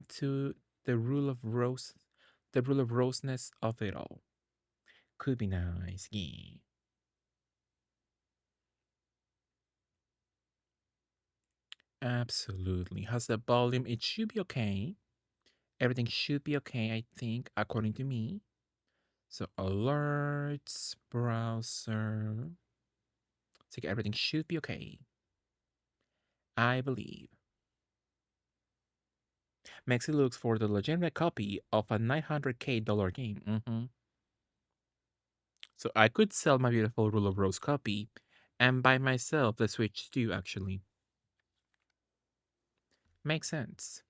into the rule of roseness of it all. Could be nice, yeah. Absolutely. How's the volume? It should be okay. Everything should be okay, I think, according to me. So alerts, browser. So everything should be okay. I believe. Maxi looks for the legitimate copy of a $900K game. So I could sell my beautiful Rule of Rose copy and buy myself the Switch 2, actually. Makes sense.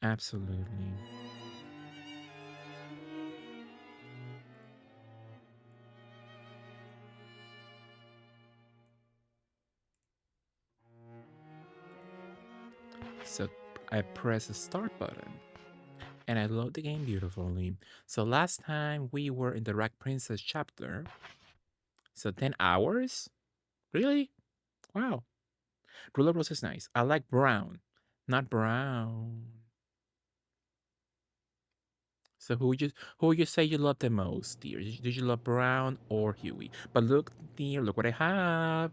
Absolutely. So I press the start button and I load the game beautifully. So last time we were in the Rack Princess chapter. So 10 hours? Really? Wow. Ruler Rose is nice. I like brown, not brown. So who would you say you love the most, dear? Did you love Brown or Huey? But look, dear, look what I have.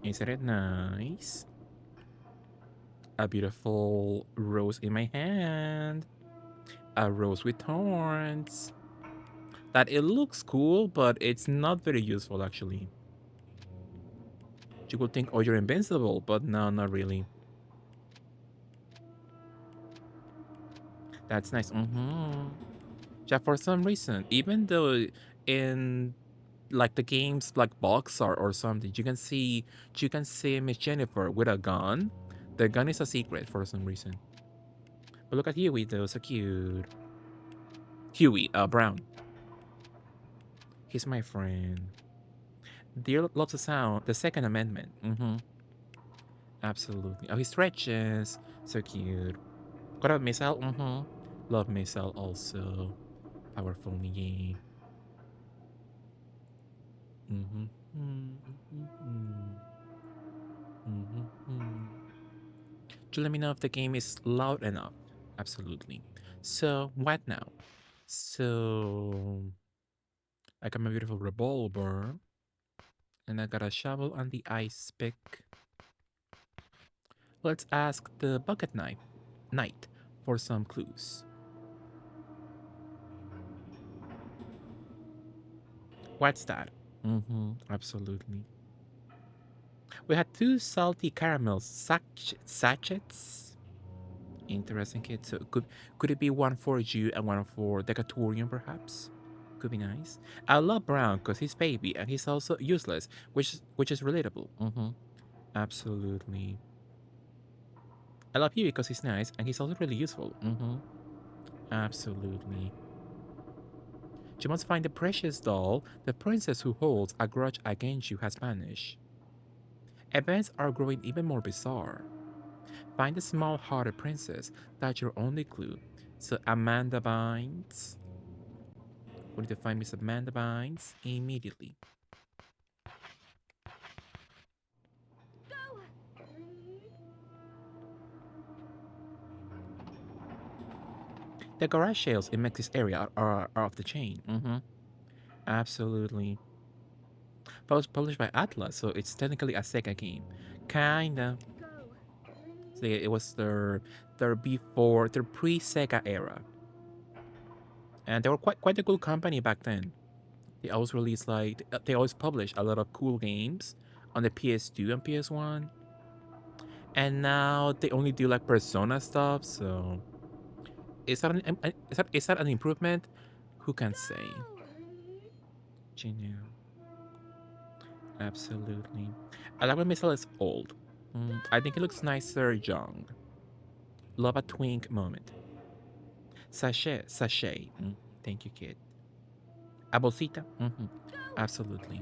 Isn't it nice? A beautiful rose in my hand. A rose with thorns. That it looks cool, but it's not very useful actually. You could think, oh, you're invincible, but no, not really. That's nice. Yeah, for some reason, even though in like the games like Boxar or something, you can see Miss Jennifer with a gun. The gun is a secret for some reason. But look at Huey though, so cute. Huey, Brown. He's my friend. Dear loves the sound. The Second Amendment. Absolutely. Oh, he stretches. So cute. What about Missile? Love Missile also. Powerful Niggy. Mm-hmm. To let me know if the game is loud enough. Absolutely. So, what now? So, I got my beautiful revolver, and I got a shovel on the ice pick. Let's ask the bucket knight for some clues. What's that? Absolutely. We had two salty caramel sachets. Interesting, kid. So could it be one for you and one for Decatorium, perhaps? Could be nice. I love Brown because he's baby and he's also useless, which is relatable. Absolutely. I love Huey because he's nice and he's also really useful. Absolutely. You must find the precious doll. The princess who holds a grudge against you has vanished. Events are growing even more bizarre. Find the small-hearted princess. That's your only clue. So Amanda Bynes. We need to find Miss Amanda Bynes immediately. The garage sales in Mex's area are off the chain. Absolutely. Published by Atlas, so it's technically a Sega game. Kinda. So yeah, it was their pre-Sega era. And they were quite a cool company back then. They always released they always published a lot of cool games on the PS2 and PS1. And now they only do like Persona stuff, so is that an improvement? Who can say? Genu. Absolutely. I like when Missile is old. I think it looks nicer young. Love a twink moment. Sachet. Thank you, kid. A bolsita. Absolutely.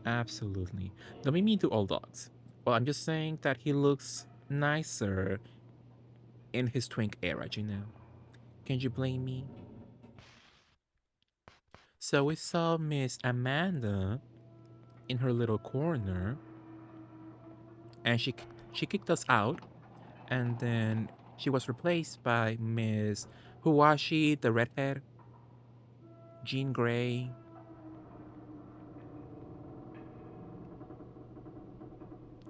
Absolutely. Don't be mean to all dogs. Well, I'm just saying that he looks nicer in his twink era, you know. Can you blame me? So we saw Miss Amanda in her little corner, and she kicked us out, and then she was replaced by Miss, who was she? The redhead, Jean Grey.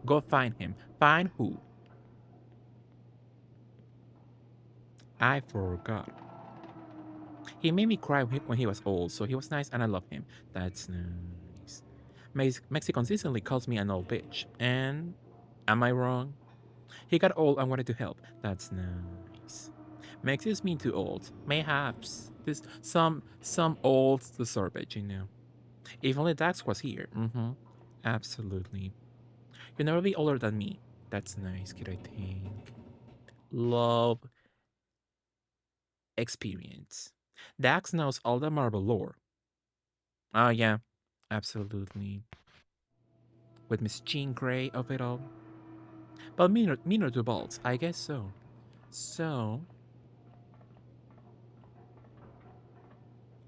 Go find him. Find who? I forgot. He made me cry when he was old, so he was nice and I love him. That's nice. Mexi consistently calls me an old bitch. And am I wrong? He got old and wanted to help. That's nice. Mexi is mean to old. Mayhaps. This some olds deserve it, you know. If only Dax was here. Mm-hmm. Absolutely. You'll never be older than me. That's nice, kid, I think. Love experience. Dax knows all the Marvel lore. Oh, yeah, absolutely. With Miss Jean Grey of it all. But meaner to balls, I guess so. So,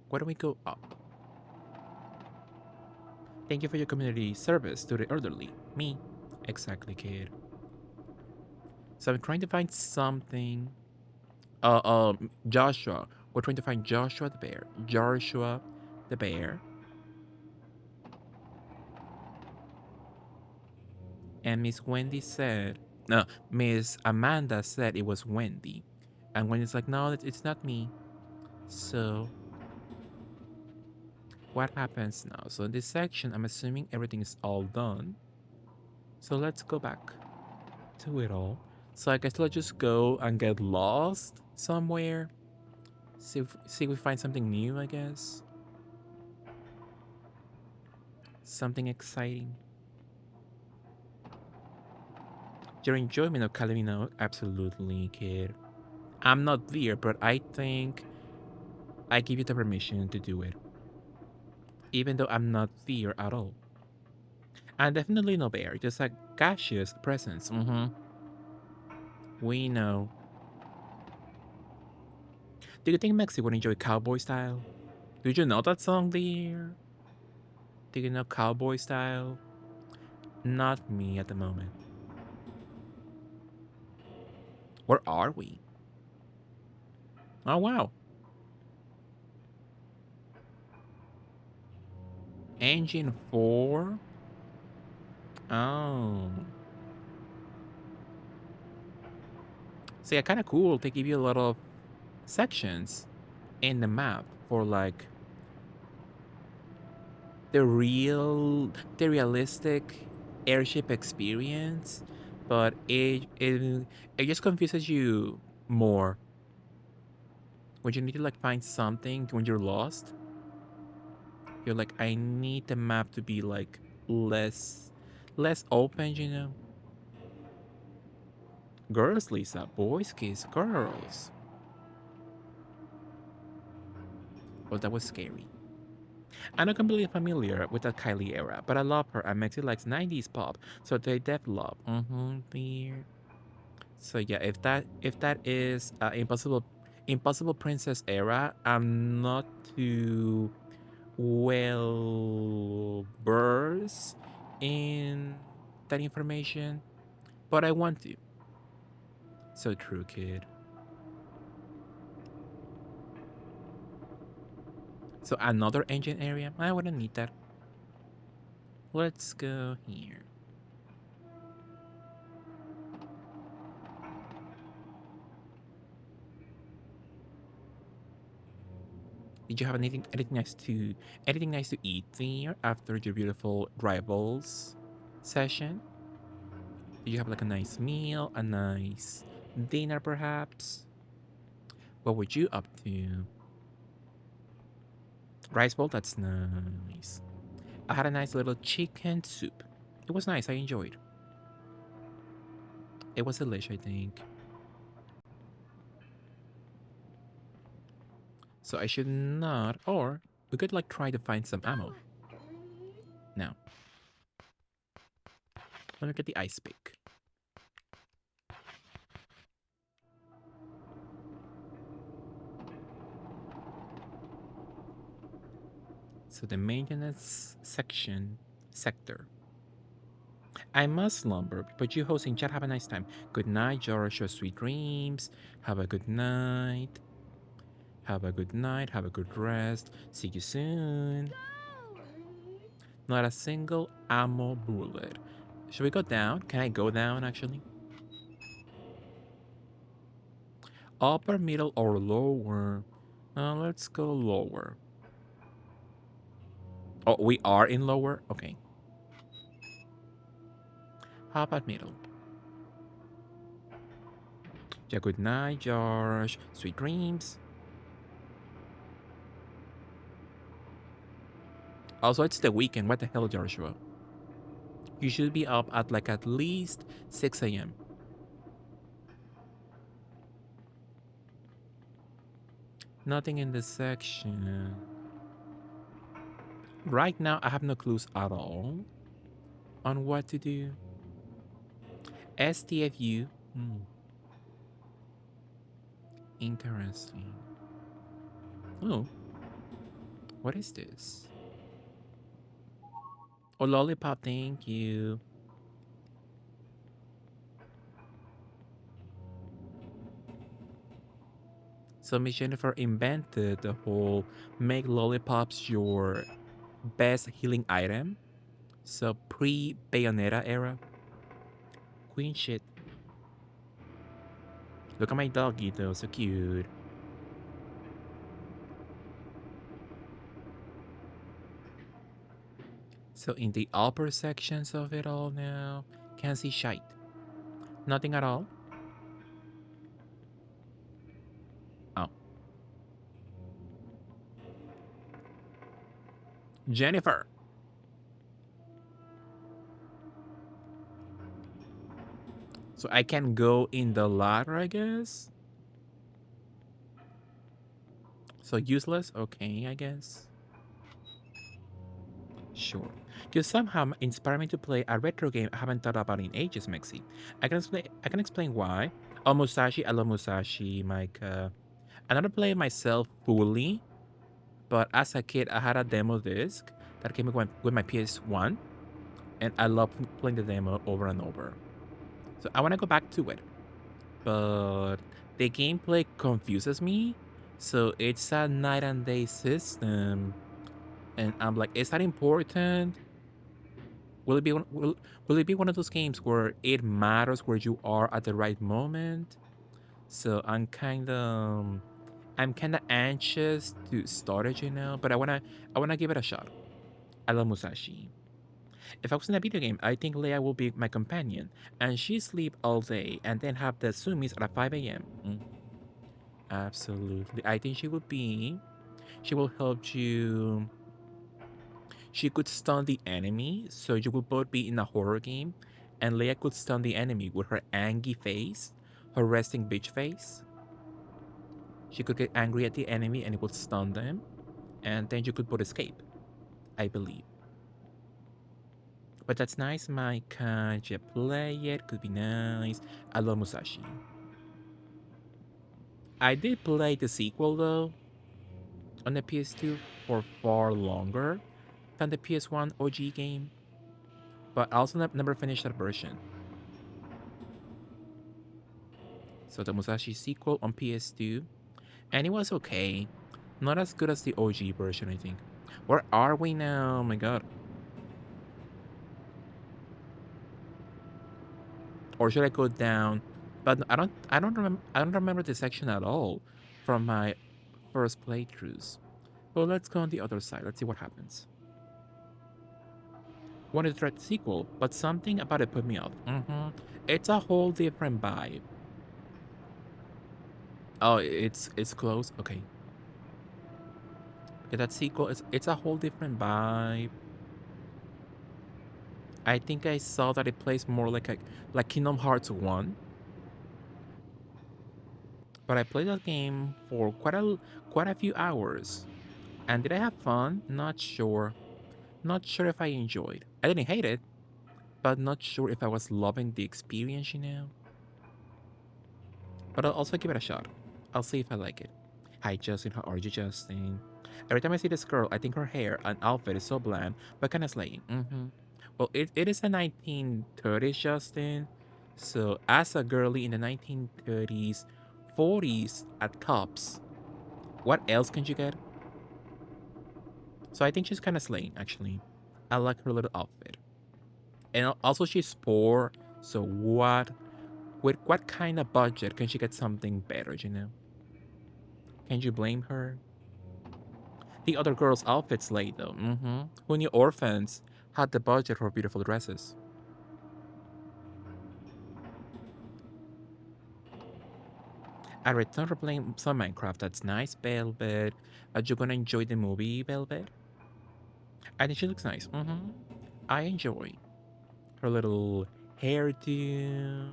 why don't we go up? Thank you for your community service to the elderly. Me. Exactly, kid. So I'm trying to find something. Joshua. We're trying to find Joshua the bear. Joshua the bear. And Miss Wendy said, no, Miss Amanda said it was Wendy. And Wendy's like, no, it's not me. So, what happens now? So, in this section, I'm assuming everything is all done. So, let's go back to it all. So, I guess let's just go and get lost somewhere. See if we find something new, I guess. Something exciting. Your enjoyment of Calimino, absolutely, kid. I'm not there, but I think I give you the permission to do it. Even though I'm not there at all. And definitely no bear, just a gaseous presence. Mm-hmm. We know. Do you think Mexi would enjoy cowboy style? Did you know that song there? Do you know cowboy style? Not me at the moment. Where are we? Oh wow. Engine 4? Oh. So yeah, kinda cool. They give you a lot of sections in the map for like the realistic airship experience, but it just confuses you more when you need to like find something when you're lost. You're like, I need the map to be like less open, you know. Girls, Lisa, boys kiss girls. Well, that was scary. I'm not completely familiar with the Kylie era, but I love her and Maxi likes 90s pop, so they def love. There. So yeah, if that is Impossible Princess era, I'm not too well versed in that information, but I want to. So true, kid. So another engine area? I wouldn't need that. Let's go here. Did you have anything nice to eat there after your beautiful rivals session? Did you have like a nice meal, a nice dinner perhaps? What were you up to? Rice bowl? That's nice. I had a nice little chicken soup. It was nice, I enjoyed. It was delicious, I think. So I should not, or we could like try to find some ammo. Now, let me get the ice pick. So the maintenance sector. I must slumber, but you hosting chat, have a nice time. Good night, Joshua. Sweet dreams. Have a good night. Have a good night. Have a good rest. See you soon. Not a single ammo bullet. Should we go down? Can I go down actually? Upper, middle, or lower? Let's go lower. Oh, we are in lower? Okay. How about middle? Yeah, good night, Josh. Sweet dreams. Also, it's the weekend. What the hell, Joshua? You should be up at like at least 6 a.m. Nothing in this section. Right now, I have no clues at all on what to do. STFU. Interesting. Oh, what is this? Oh, lollipop, thank you. So Miss Jennifer invented the whole make lollipops your best healing item. So pre-Bayonetta era. Queen shit. Look at my doggy though, so cute. So in the upper sections of it all now, can't see shite. Nothing at all. Oh. Jennifer. So I can go in the ladder, I guess. So useless? Okay, I guess. Sure. You somehow inspire me to play a retro game I haven't thought about in ages, Mexi. I can explain why. Oh, Musashi, I love Musashi, Micah. I never played myself fully, but as a kid, I had a demo disc that came with my PS1, and I love playing the demo over and over. So I want to go back to it, but the gameplay confuses me. So it's a night and day system, and I'm like, is that important? Will it be one of those games where it matters where you are at the right moment? So I'm kind of anxious to start it, but I wanna give it a shot. I love Musashi. If I was in a video game, I think Leia will be my companion, and she sleep all day and then have the Sumis at 5 a.m. Absolutely, I think she would be. She will help you. She could stun the enemy, so you will both be in a horror game, and Leia could stun the enemy with her angry face, her resting bitch face. She could get angry at the enemy and it would stun them, and then you could both escape, I believe. But that's nice, Mike. Can't you play it? Could be nice. I love Musashi. I did play the sequel though on the PS2 for far longer than the PS1 OG game, but I also never finished that version. So the Musashi sequel on PS2, and it was okay. Not as good as the OG version, I think. Where are we now? Oh my god. Or should I go down? But I don't remember the section at all from my first playthroughs. But let's go on the other side. Let's see what happens. Wanted to try the sequel, but something about it put me off. It's a whole different vibe. Oh, it's close. Okay. Yeah, that sequel it's a whole different vibe. I think I saw that it plays more like Kingdom Hearts 1. But I played that game for quite a few hours. And did I have fun? Not sure. Not sure if I enjoyed. I didn't hate it, but not sure if I was loving the experience. But I'll also give it a shot. I'll see if I like it. Hi Justin, how are you, Justin? Every time I see this girl, I think her hair and outfit is so bland, but kind of slaying. Well, it is the 1930s, Justin. So, as a girly in the 1930s, 40s at tops, what else can you get? So, I think she's kind of slaying, actually. I like her little outfit. And also, she's poor. So, with what kind of budget can she get something better, you know? Can you blame her? The other girls' outfits late though. Who knew orphans had the budget for beautiful dresses? I return for playing some Minecraft. That's nice, Velvet. Are you gonna enjoy the movie, Velvet? I think she looks nice. I enjoy her little hairdo,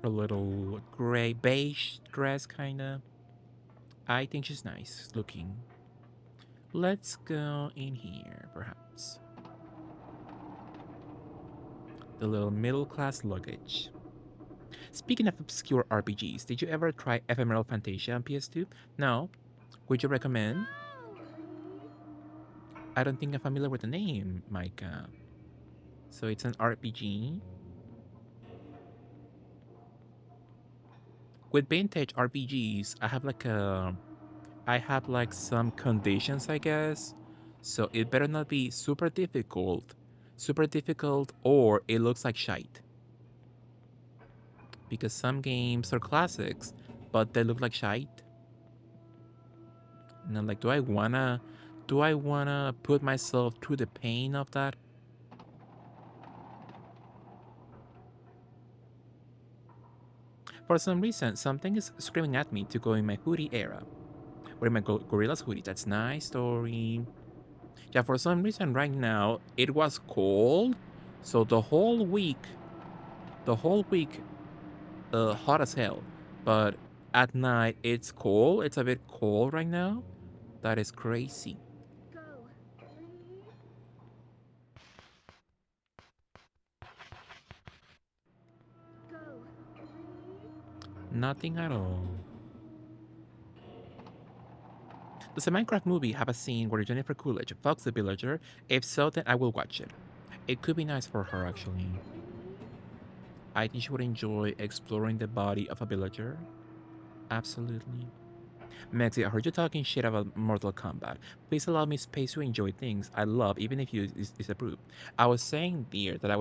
her little gray beige dress, kinda. I think she's nice looking. Let's go in here, perhaps. The little middle class luggage. Speaking of obscure RPGs, did you ever try Ephemeral Fantasia on PS2? No. Would you recommend? I don't think I'm familiar with the name, Micah. So it's an RPG. With vintage RPGs, I have like some conditions, I guess. So it better not be super difficult, or it looks like shite. Because some games are classics, but they look like shite. And I'm like, do I wanna put myself through the pain of that? For some reason, something is screaming at me to go in my hoodie era. Wearing my Gorillas hoodie, that's nice story. Yeah, for some reason right now, it was cold. So the whole week, hot as hell. But at night, it's cold. It's a bit cold right now. That is crazy. Nothing at all. Does a Minecraft movie have a scene where Jennifer Coolidge fucks the villager? If so, then I will watch it. It could be nice for her, actually. I think she would enjoy exploring the body of a villager. Absolutely. Mexi, I heard you talking shit about Mortal Kombat. Please allow me space to enjoy things I love, even if you disapprove. I was saying there that I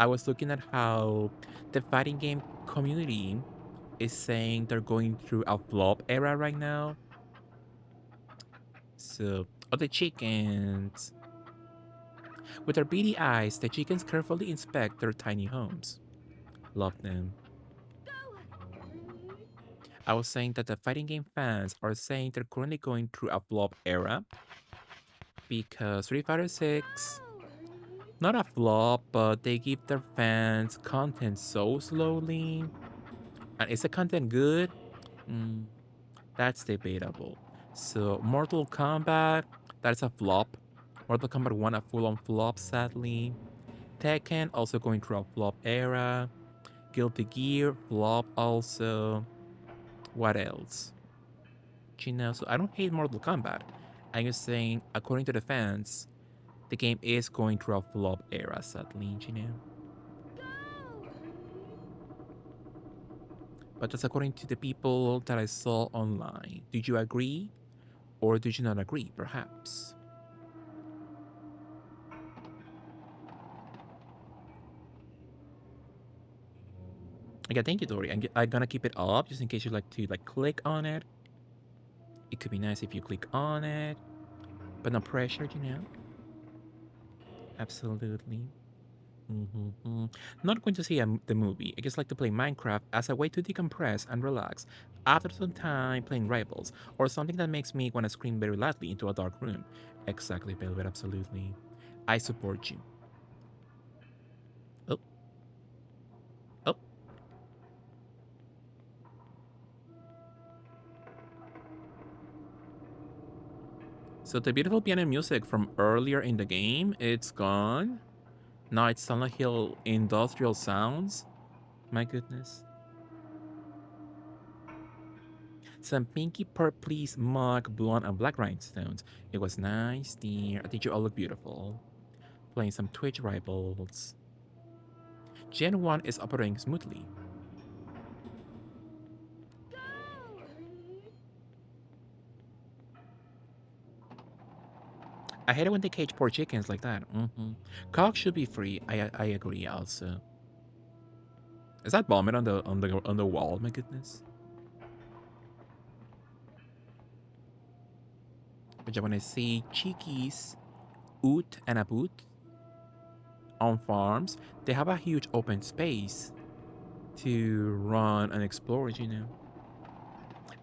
was looking at how the fighting game community is saying they're going through a flop era right now. So, oh, the chickens. With their beady eyes, the chickens carefully inspect their tiny homes. Love them. I was saying that the fighting game fans are saying they're currently going through a flop era because Street Fighter 6, not a flop, but they give their fans content so slowly. And is the content good? Mm, that's debatable. So, Mortal Kombat, that's a flop. Mortal Kombat 1 a full on flop, sadly. Tekken also going through a flop era. Guilty Gear, flop also. What else? You know, so I don't hate Mortal Kombat. I'm just saying, according to the fans, the game is going through a flop era, sadly, you know. But that's according to the people that I saw online. Did you agree? Or did you not agree, perhaps? Okay, thank you, Dory. I'm gonna keep it up just in case you like to click on it. It could be nice if you click on it, but no pressure, you know. Absolutely. Not going to see the movie. I just like to play Minecraft as a way to decompress and relax after some time playing Rivals, or something that makes me want to scream very loudly into a dark room. Exactly, Velvet, absolutely. I support you. Oh, oh. So the beautiful piano music from earlier in the game, it's gone. Now it's Silent Hill industrial sounds. My goodness. Some pinky purpley smog blonde and black rhinestones. It was nice, dear. I think you all look beautiful. Playing some Twitch rivals. Gen 1 is operating smoothly. I hate it when they cage poor chickens like that. Cock should be free. I agree also. Is that vomit on the wall? My goodness. But when I see chickies, oot and a boot on farms, they have a huge open space to run and explore, you know.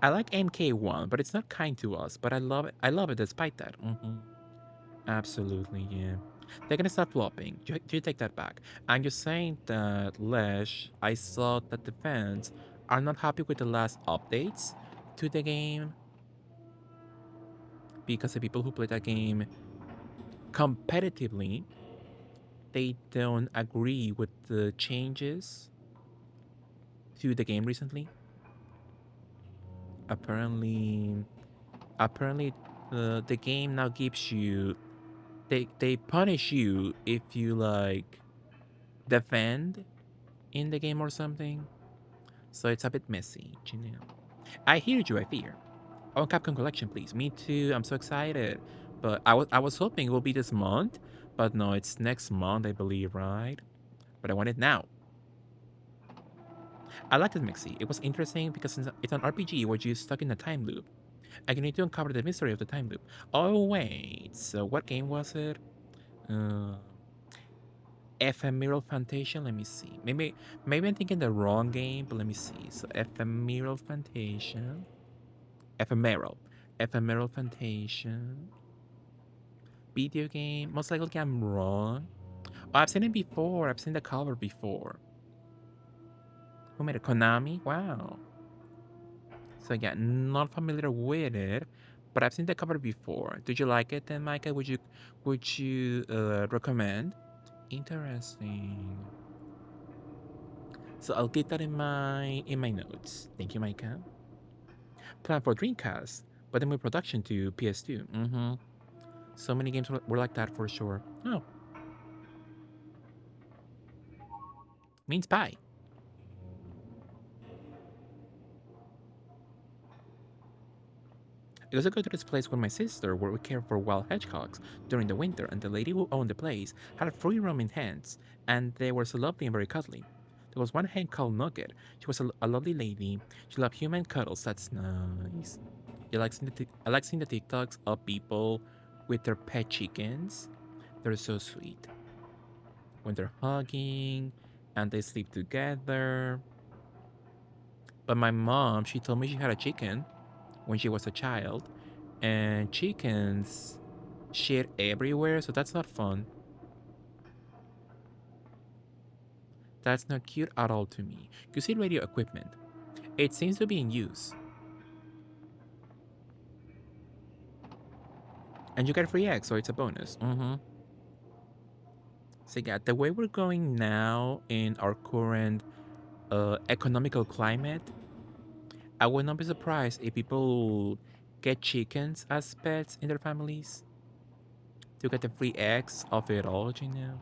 I like MK1, but it's not kind to us. But I love it. I love it despite that. Absolutely, yeah. They're gonna start flopping. You take that back. I'm just saying that Lesh, I saw that the fans are not happy with the last updates to the game because the people who play that game competitively, they don't agree with the changes to the game recently. Apparently, the game now gives you they punish you if you like defend in the game or something. So it's a bit messy, you know. I hear you, I fear. Oh, Capcom Collection, please. Me too. I'm so excited. But I was hoping it will be this month, but no, it's next month, I believe, right? But I want it now. I liked it, Mixie. It was interesting because it's an RPG where you're stuck in a time loop. And you need to uncover the mystery of the time loop. Oh wait, so what game was it? Uh, Ephemeral Fantasia. Let me see. Maybe I'm thinking the wrong game, but let me see. So Ephemeral Fantasia. Ephemeral. Ephemeral Fantasia. Video game. Most likely I'm wrong. Oh, I've seen it before. I've seen the cover before. Who made it? Konami? Wow. So yeah, not familiar with it, but I've seen the cover before. Did you like it then, Micah? Would you recommend? Interesting. So I'll get that in my notes. Thank you, Micah. Plan for Dreamcast, but then with production to PS2. So many games were like that for sure. Oh, means pie. It was a go to this place with my sister where we cared for wild hedgehogs during the winter, and the lady who owned the place had free roaming hens, and they were so lovely and very cuddly. There was one hen called Nugget. She was a lovely lady. She loved human cuddles. That's nice. I like seeing the TikToks of people with their pet chickens. They're so sweet. When they're hugging and they sleep together. But my mom, she told me she had a chicken when she was a child, and chickens shit everywhere, so that's not fun. That's not cute at all to me. You see radio equipment. It seems to be in use. And you get free eggs, so it's a bonus. So yeah, the way we're going now in our current economical climate, I would not be surprised if people get chickens as pets in their families to get the free eggs of it all, you know.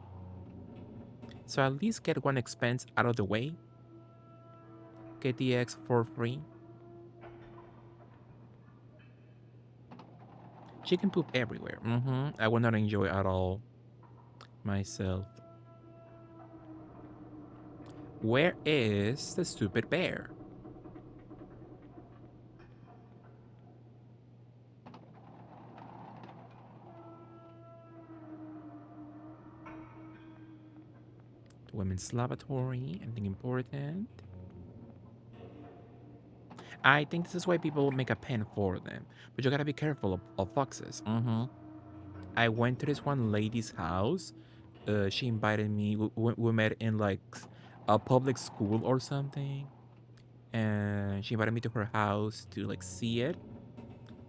So at least get one expense out of the way. Get the eggs for free. Chicken poop everywhere. I would not enjoy at all myself. Where is the stupid bear? The women's lavatory. Anything important? I think this is why people make a pen for them. But you gotta be careful of foxes. I went to this one lady's house. She invited me. We met in like a public school or something. And she invited me to her house to like see it.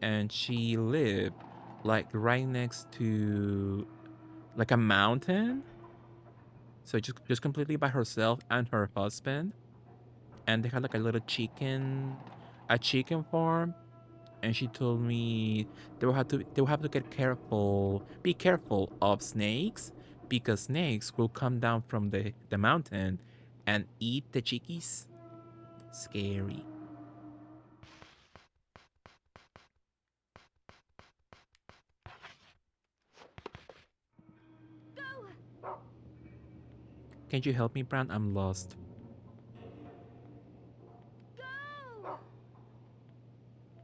And she lived like right next to like a mountain. So just completely by herself and her husband. And they had like a little chicken a chicken farm, and she told me they will have to be careful of snakes because snakes will come down from the mountain and eat the chickies. Scary. Can you help me, Brown? I'm lost.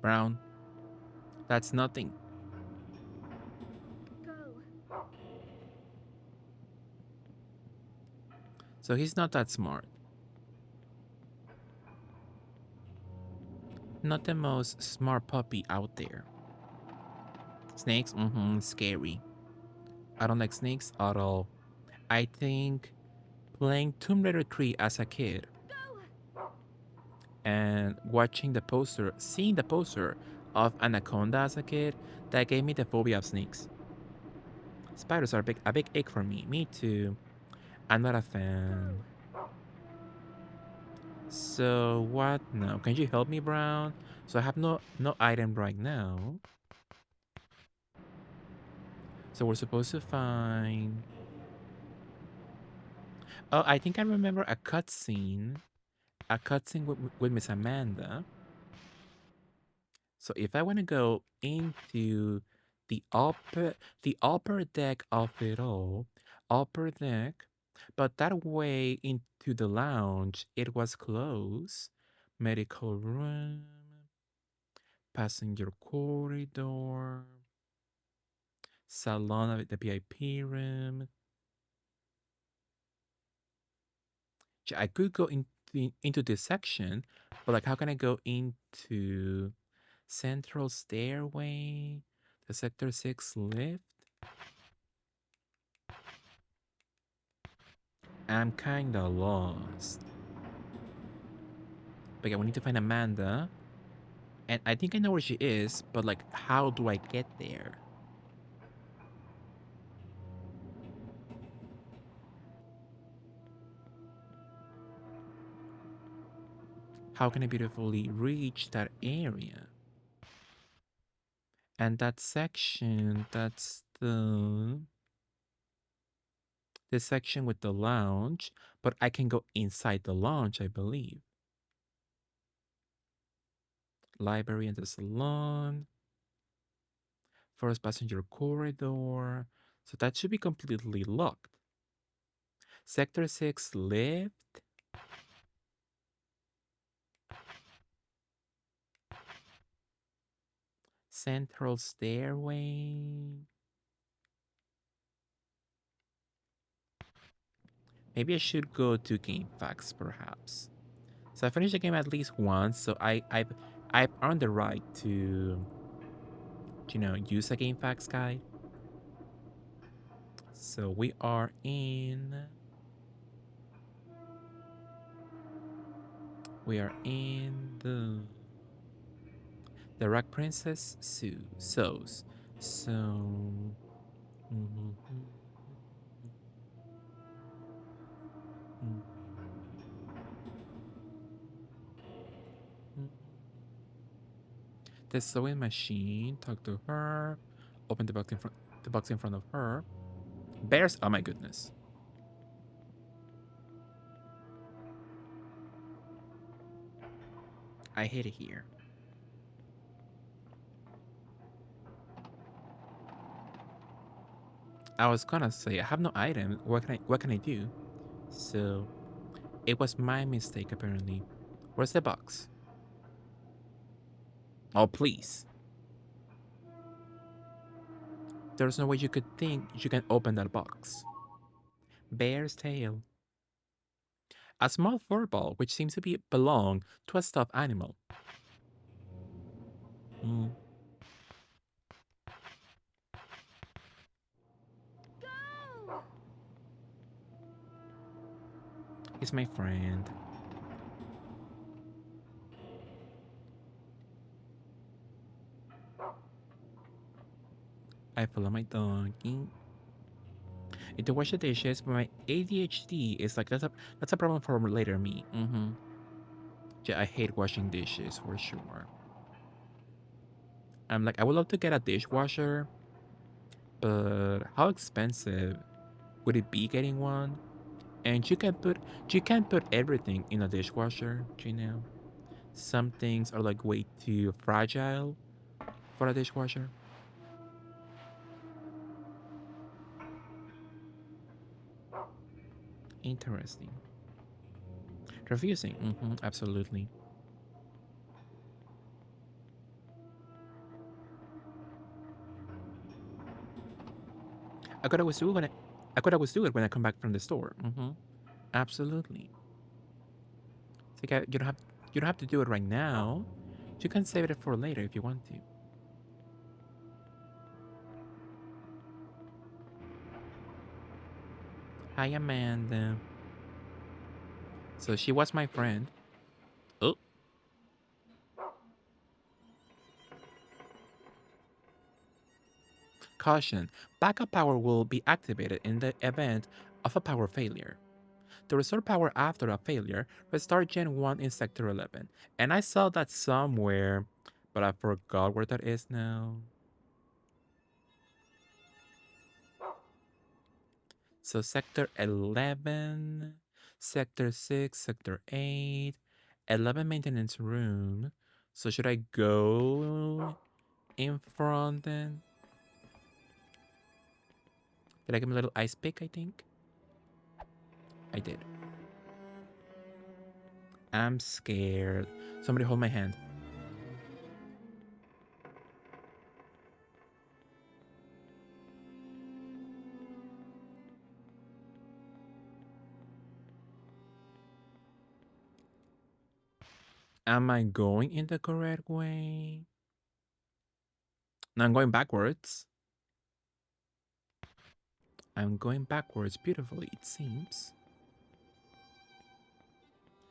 Brown, that's nothing. So he's not that smart. Not the most smart puppy out there. Snakes? Mm-hmm, scary. I don't like snakes at all. I think playing Tomb Raider 3 as a kid and seeing the poster of Anaconda as a kid, that gave me the phobia of snakes. Spiders are a big ick for me. Me too. I'm not a fan. So what now? Can you help me, Brown? So I have no item right now. So we're supposed to find. Oh, I think I remember a cutscene. A cutscene with Miss Amanda. So if I want to go into the upper deck of it all, upper deck, but that way into the lounge, it was closed. Medical room, passenger corridor, salon of the VIP room. I could go into this section, but like, how can I go into central stairway, the sector 6 lift? I'm kinda lost. But yeah, we need to find Amanda. And I think I know where she is, but like, how do I get there? How can I beautifully reach that area? And that section, that's the section with the lounge, but I can go inside the lounge, I believe. Library and the salon. First passenger corridor. So that should be completely locked. Sector 6 lift. Central stairway. Maybe I should go to GameFAQs, perhaps. So I finished the game at least once, so I've earned the right to use a GameFAQs guide. So we are in the Rock Princess So's. So mhm, mhm, mhm. The sewing machine. Talk to her. Open the box in front of her. Bears. Oh my goodness. I hate it here. I was gonna say I have no item. What can I do? So it was my mistake apparently. Where's the box? Oh please. There's no way you could think you can open that box. Bear's tail. A small fur ball which seems to belong to a stuffed animal. Mm, he's my friend. I follow my dog. To wash the dishes, but my ADHD is like that's a problem for later me. Yeah, I hate washing dishes for sure. I'm like, I would love to get a dishwasher, but how expensive would it be getting one? And you can't put everything in a dishwasher, you know. Some things are like way too fragile for a dishwasher. Interesting. Confusing. Absolutely. I could always do it when I could always do it when I come back from the store. Absolutely. It's like you don't have to do it right now. You can save it for later if you want to. Hi, Amanda. So she was my friend. Oh, caution. Backup power will be activated in the event of a power failure. To restore power after a failure, restart Gen 1 in Sector 11. And I saw that somewhere, but I forgot where that is now. So Sector 11, Sector 6, Sector 8, 11 maintenance room. So should I go in front then? Did I give him a little ice pick, I think? I did. I'm scared. Somebody hold my hand. Am I going in the correct way? No, I'm going backwards. I'm going backwards beautifully, it seems.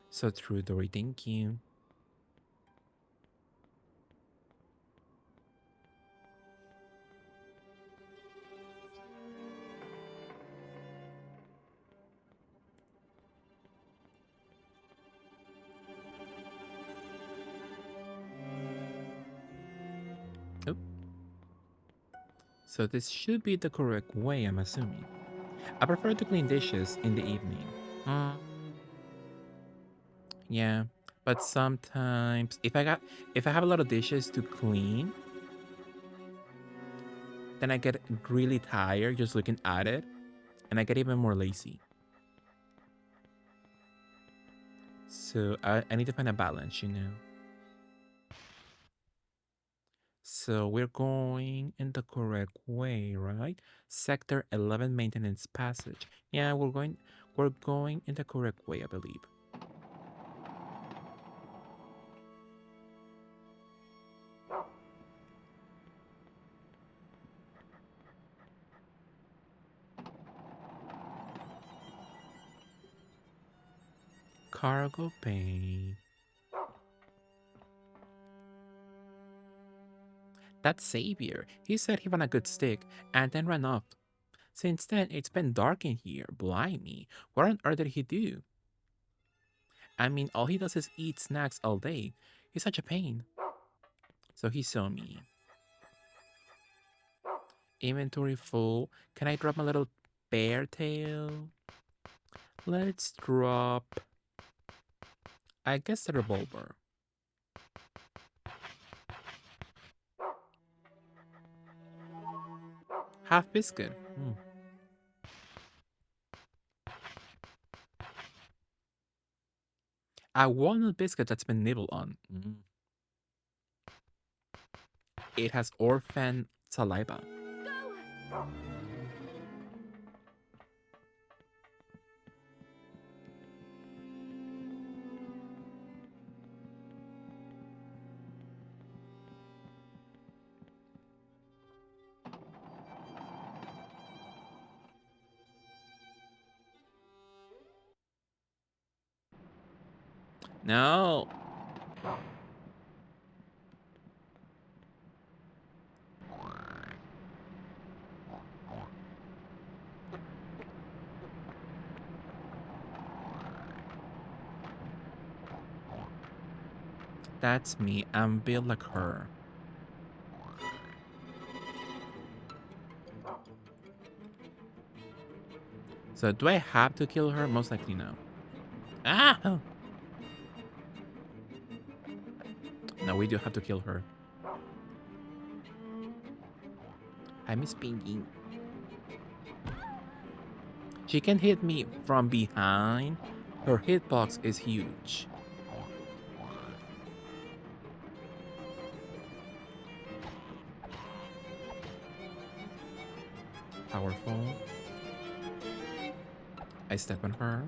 So true, Dory, thank you. Oh, so this should be the correct way, I'm assuming. I prefer to clean dishes in the evening. Hmm, yeah, but sometimes if I have a lot of dishes to clean, then I get really tired just looking at it, and I get even more lazy. So I need to find a balance, you know. So we're going in the correct way, right? Sector 11 maintenance passage. Yeah, we're going in the correct way, I believe. Cargo bay. That's Xavier. He said he found a good stick and then ran off. Since then, it's been dark in here. Blimey. What on earth did he do? I mean, all he does is eat snacks all day. He's such a pain. So he saw me. Inventory full. Can I drop my little bear tail? Let's drop, I guess, the revolver. Half biscuit. A walnut biscuit that's been nibbled on. It has orphan saliva. No. That's me. I'm built like her. So do I have to kill her? Most likely no. Ah! No, we do have to kill her. I miss Pinky. She can hit me from behind. Her hitbox is huge. Powerful. I step on her.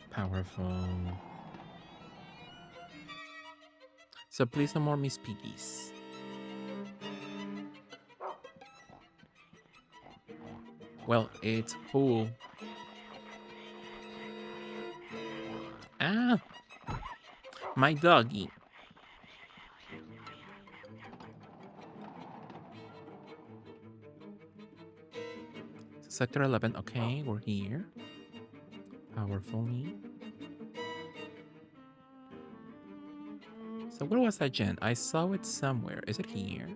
Powerful. So please no more Miss Piggies. Well, it's full. Ah! My doggy. Sector 11, okay, we're here. Powerfully. So where was that gen? I saw it somewhere. Is it here?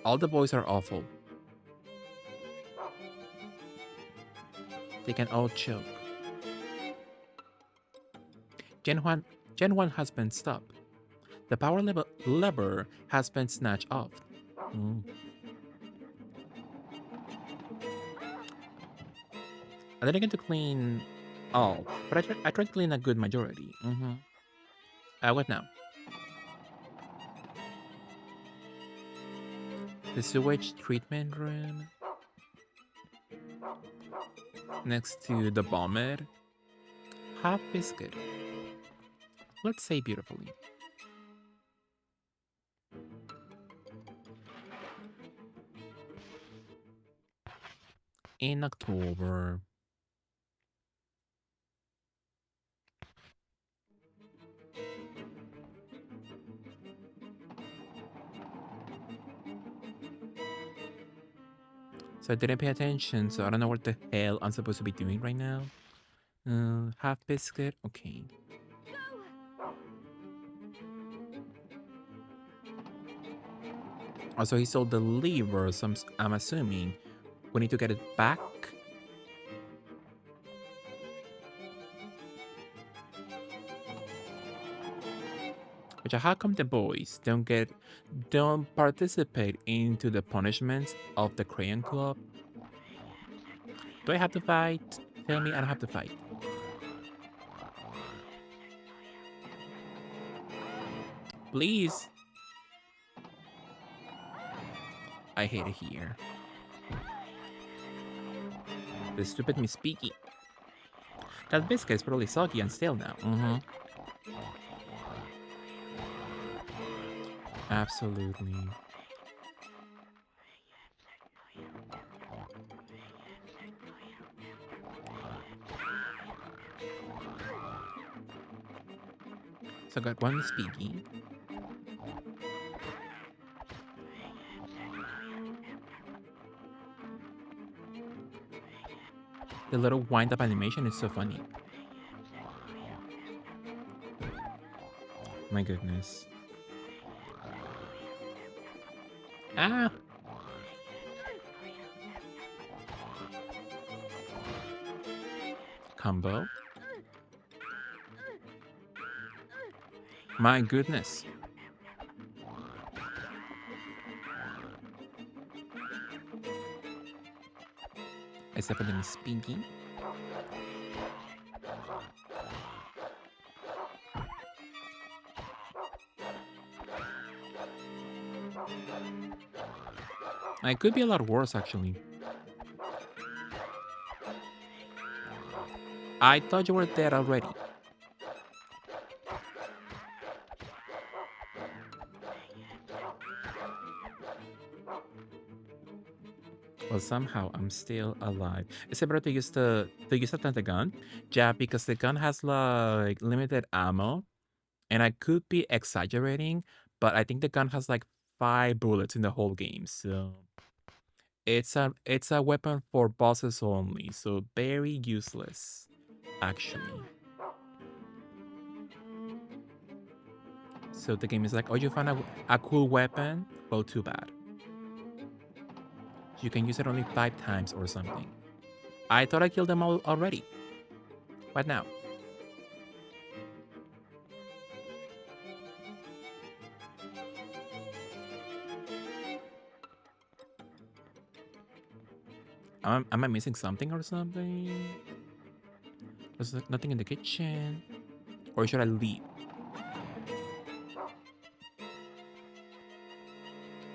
All the boys are awful. They can all choke. Gen 1 has been stopped. The power lever has been snatched off. Mm. I didn't get to clean all, but I tried to clean a good majority. What now? The sewage treatment room. Next to the vomit. Half biscuit. Let's say beautifully. In October. So I didn't pay attention, so I don't know what the hell I'm supposed to be doing right now. Half biscuit, okay. Also, he sold the liver, so I'm assuming we need to get it back. Which, how come the boys don't participate into the punishments of the Crayon Club? Do I have to fight? Tell me I don't have to fight. Please. I hate it here. The stupid Miss Piggy. That biscuit is probably soggy and stale now. Absolutely. So I got one Miss Piggy. The little wind-up animation is so funny. My goodness. Ah! Combo. My goodness. Except for the Miss Piggy. It could be a lot worse, actually. I thought you were dead already. Well, somehow I'm still alive. Is it better to use the gun? Yeah, because the gun has like limited ammo, and I could be exaggerating, but I think the gun has like 5 bullets in the whole game. So it's a weapon for bosses only. So very useless, actually. So the game is like, oh, you found a cool weapon? Well, too bad. You can use it only 5 times or something. I thought I killed them all already. What now? Am I missing something or something? There's nothing in the kitchen. Or should I leave?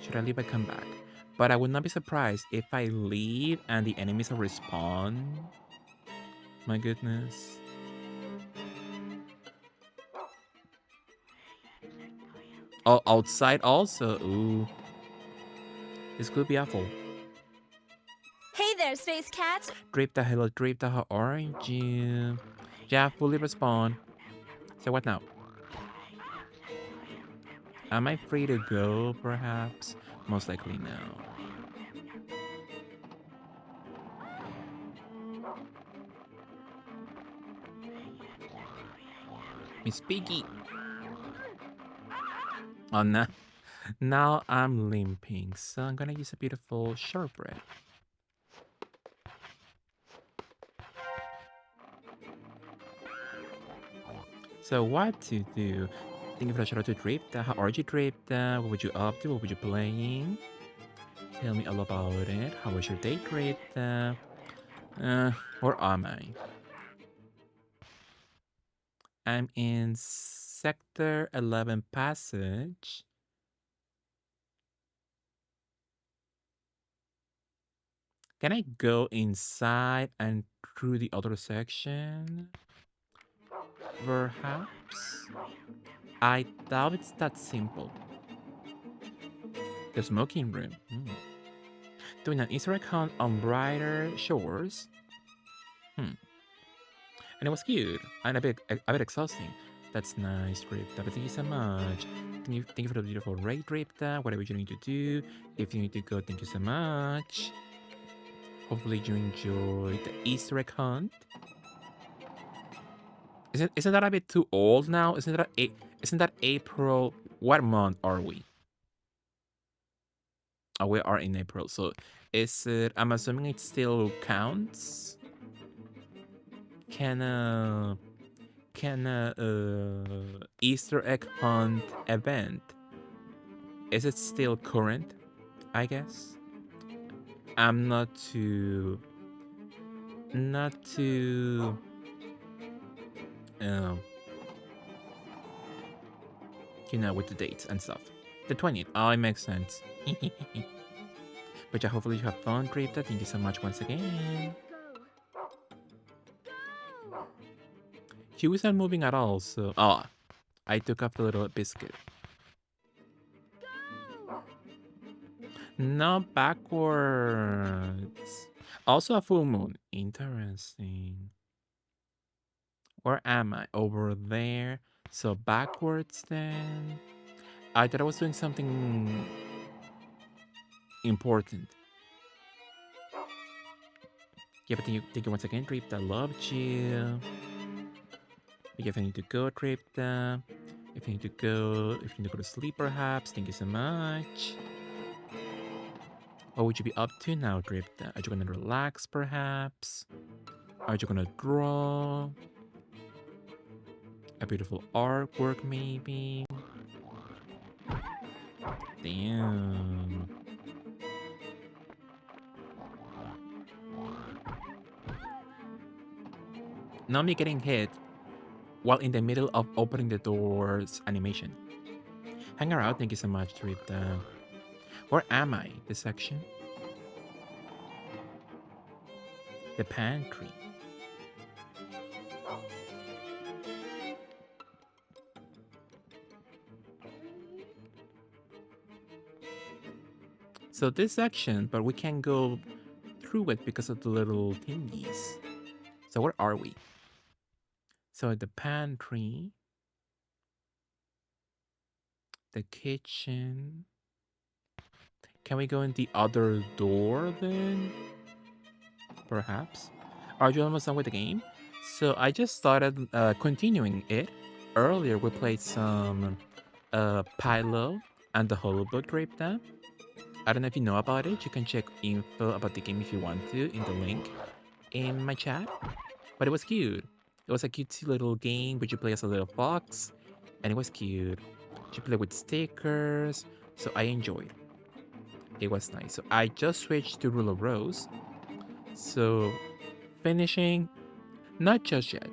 Should I leave and come back? But I would not be surprised if I leave and the enemies respawn. My goodness. Oh, outside also? Ooh. This could be awful. Hey there, Space Cat. Drip the hello, drip the orange. Yeah, fully respawn. So what now? Am I free to go, perhaps? Most likely no. Miss Piggy. Oh, no. Now I'm limping, so I'm gonna use a beautiful shortbread. So what to do? Think of a shout to trip. How are you trip? What would you up to? What would you playing? Tell me all about it. How was your day trip? Where am I? I'm in Sector 11 Passage. Can I go inside and through the other section? Perhaps? I doubt it's that simple. The smoking room. Doing an Easter egg hunt on Brighter Shores. And it was cute and a bit exhausting. That's nice, Ripta. But thank you so much. Thank you for the beautiful raid, Ripta. Whatever you need to do. If you need to go, thank you so much. Hopefully you enjoyed the Easter egg hunt. Isn't that a bit too old now? Isn't that April? What month are we? Oh, we are in April. So is it? I'm assuming it still counts. Can Easter egg hunt event, is it still current? I guess I'm not too uh, with the dates and stuff. The 20th. Oh, it makes sense. But yeah, hopefully you have fun, Drifta. Thank you so much once again. She wasn't moving at all, so I took up the little biscuit. No, backwards. Also a full moon. Interesting. Where am I? Over there. So backwards then. I thought I was doing something important. Yeah, but thank you once again, Tripta. Loved you. But if I need to go, Tripta. If you need to go to sleep, perhaps. Thank you so much. What would you be up to now, Tripta? Are you gonna relax, perhaps? Are you gonna draw? A beautiful artwork, maybe? Damn. Not me getting hit while in the middle of opening the doors animation. Hang around, thank you so much, Rita. Where am I? This section? The pantry. So this section, but we can go through it because of the little thingies. So where are we? So the pantry, the kitchen. Can we go in the other door then? Perhaps? Are you almost done with the game? So I just started continuing it. Earlier we played some Pylo and the Holobook Grapta. I don't know if you know about it. You can check info about the game if you want to in the link in my chat. But it was cute. It was a cutesy little game where you play as a little fox, and it was cute. You play with stickers, so I enjoyed. It was nice. So I just switched to Rule of Rose. So finishing, not just yet.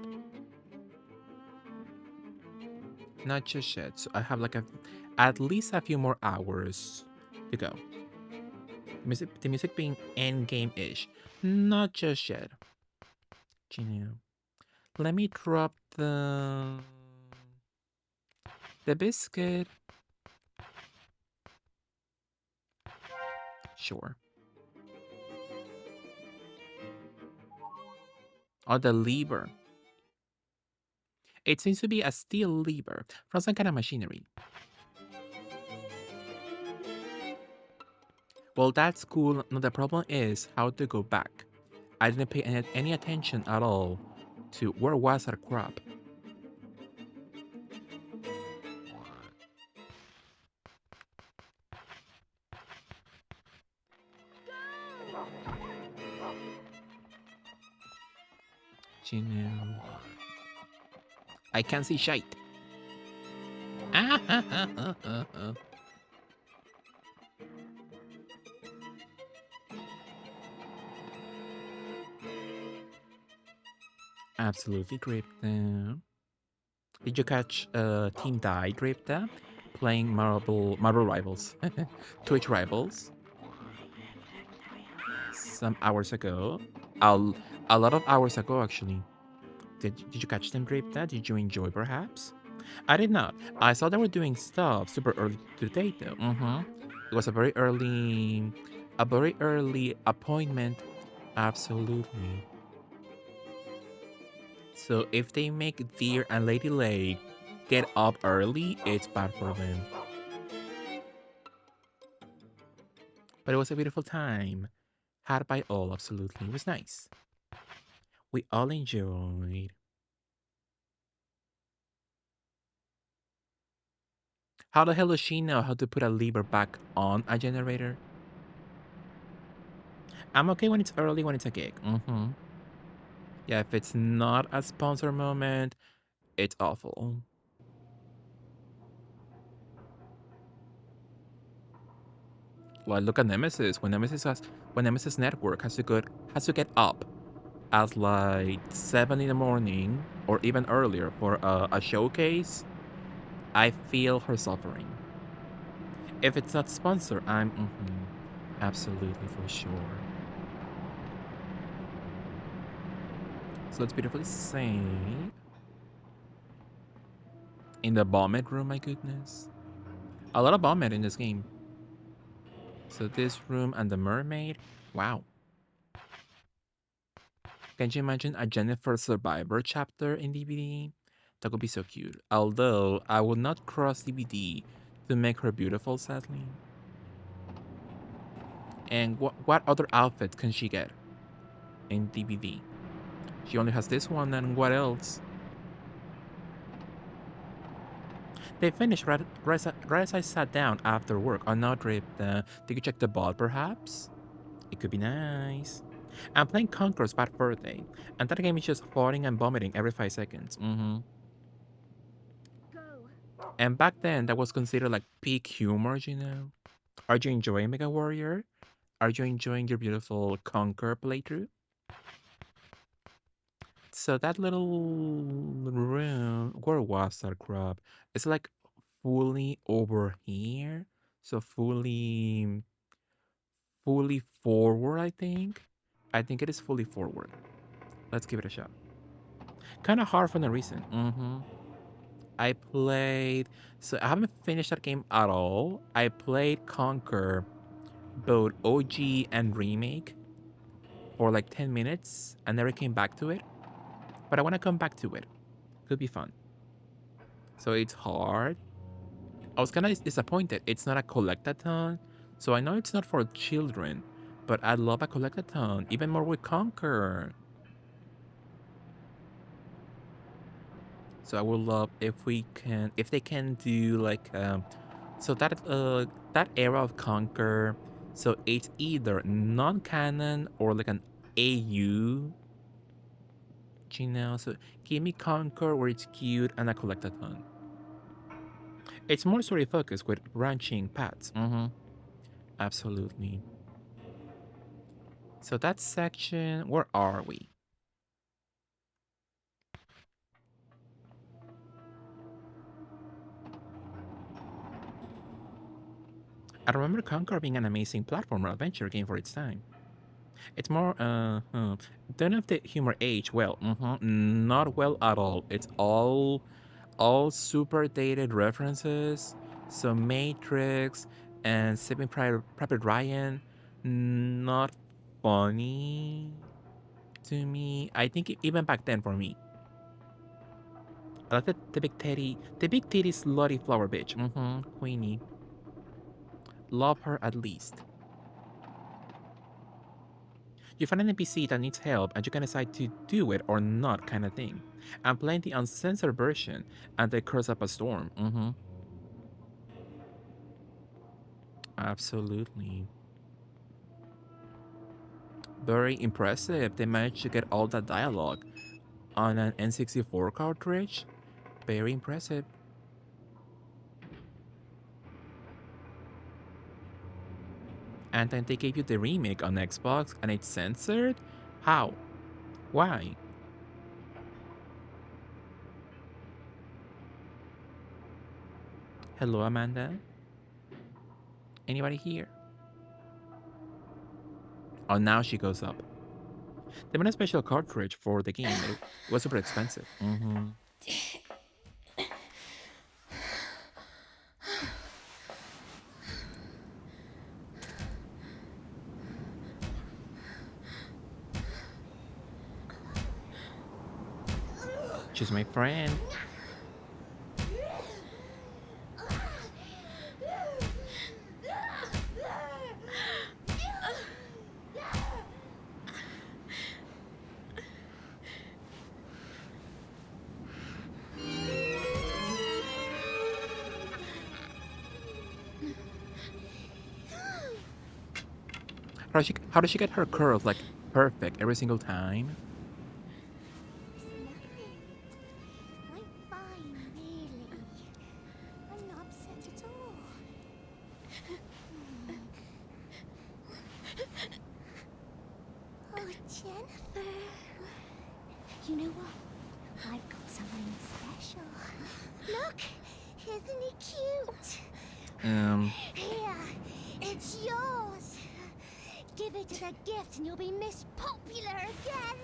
Not just yet. So I have like at least a few more hours to go. The music being end game-ish. Not just yet. You know. Let me drop the biscuit. Sure. Or the lever. It seems to be a steel lever from some kind of machinery. Well, that's cool. No, the problem is how to go back. I didn't pay any attention at all to where was our crop. You know, I can't see shite. Absolutely, Gripta. Did you catch Team Die, Gripta, playing Marble Rivals, Twitch Rivals, some hours ago? A lot of hours ago, actually. Did you catch them, Gripta? Did you enjoy, perhaps? I did not. I saw they were doing stuff super early today, though. It was a very early appointment. Absolutely. So if they make Deer and Lady Lake get up early, it's bad for them. But it was a beautiful time. Had by all, absolutely. It was nice. We all enjoyed. How the hell does she know how to put a lever back on a generator? I'm okay when it's early, when it's a gig. Yeah, if it's not a sponsor moment, it's awful. Well, look at Nemesis. When Nemesis Network has to get up at like 7 in the morning or even earlier for a showcase, I feel her suffering. If it's not sponsored, I'm absolutely for sure. So let's beautifully save. In the Bomb-It room, my goodness. A lot of Bomb-It in this game. So this room and the mermaid. Wow. Can you imagine a Jennifer Survivor chapter in DVD? That would be so cute. Although I would not cross DVD to make her beautiful, sadly. And what other outfit can she get in DVD? She only has this one, and what else? They finished right as I sat down after work. Oh no, Drip. Did you check the ball, perhaps? It could be nice. I'm playing Conqueror's Bad Birthday, and that game is just farting and vomiting every 5 seconds. And back then, that was considered like peak humor, you know? Are you enjoying Mega Warrior? Are you enjoying your beautiful Conquer playthrough? So that little room, where was that crop? It's like fully over here. So fully forward, I think. I think it is fully forward. Let's give it a shot. Kind of hard for no reason. I played. So I haven't finished that game at all. I played Conquer, both OG and remake. for like 10 minutes. I never came back to it, but I want to come back to it. Could be fun. So it's hard. I was kind of disappointed. It's not a collectathon, so I know it's not for children, but I love a collectathon, even more with Conquer. So I would love if they can do like, so that era of Conquer, so it's either non-canon or like an AU, so give me Conquer where it's cute and a collectathon. It's more story focused with branching paths. Absolutely. So that section, where are we? I remember Conquer being an amazing platformer adventure game for its time. It's more, don't have the humor age well. Not well at all. It's all super dated references. So Matrix and Saving Private Ryan, not funny to me. I think even back then for me. I like the big titty slutty flower bitch. Queenie. Love her at least. You find an NPC that needs help and you can decide to do it or not kind of thing. I'm playing the uncensored version and they curse up a storm. Absolutely. Very impressive. They managed to get all that dialogue on an N64 cartridge. Very impressive. And then they gave you the remake on Xbox and it's censored? How? Why? Hello, Amanda? Anybody here? Oh, now she goes up. They made a special cartridge for the game. It was super expensive. She's my friend. How does she get her curls like perfect every single time? I'm fine, really. I'm not upset at all. Oh, Jennifer. You know what? I've got something special. Look! Isn't he cute? Here, it's yours. Give it as a gift and you'll be Miss Popular again.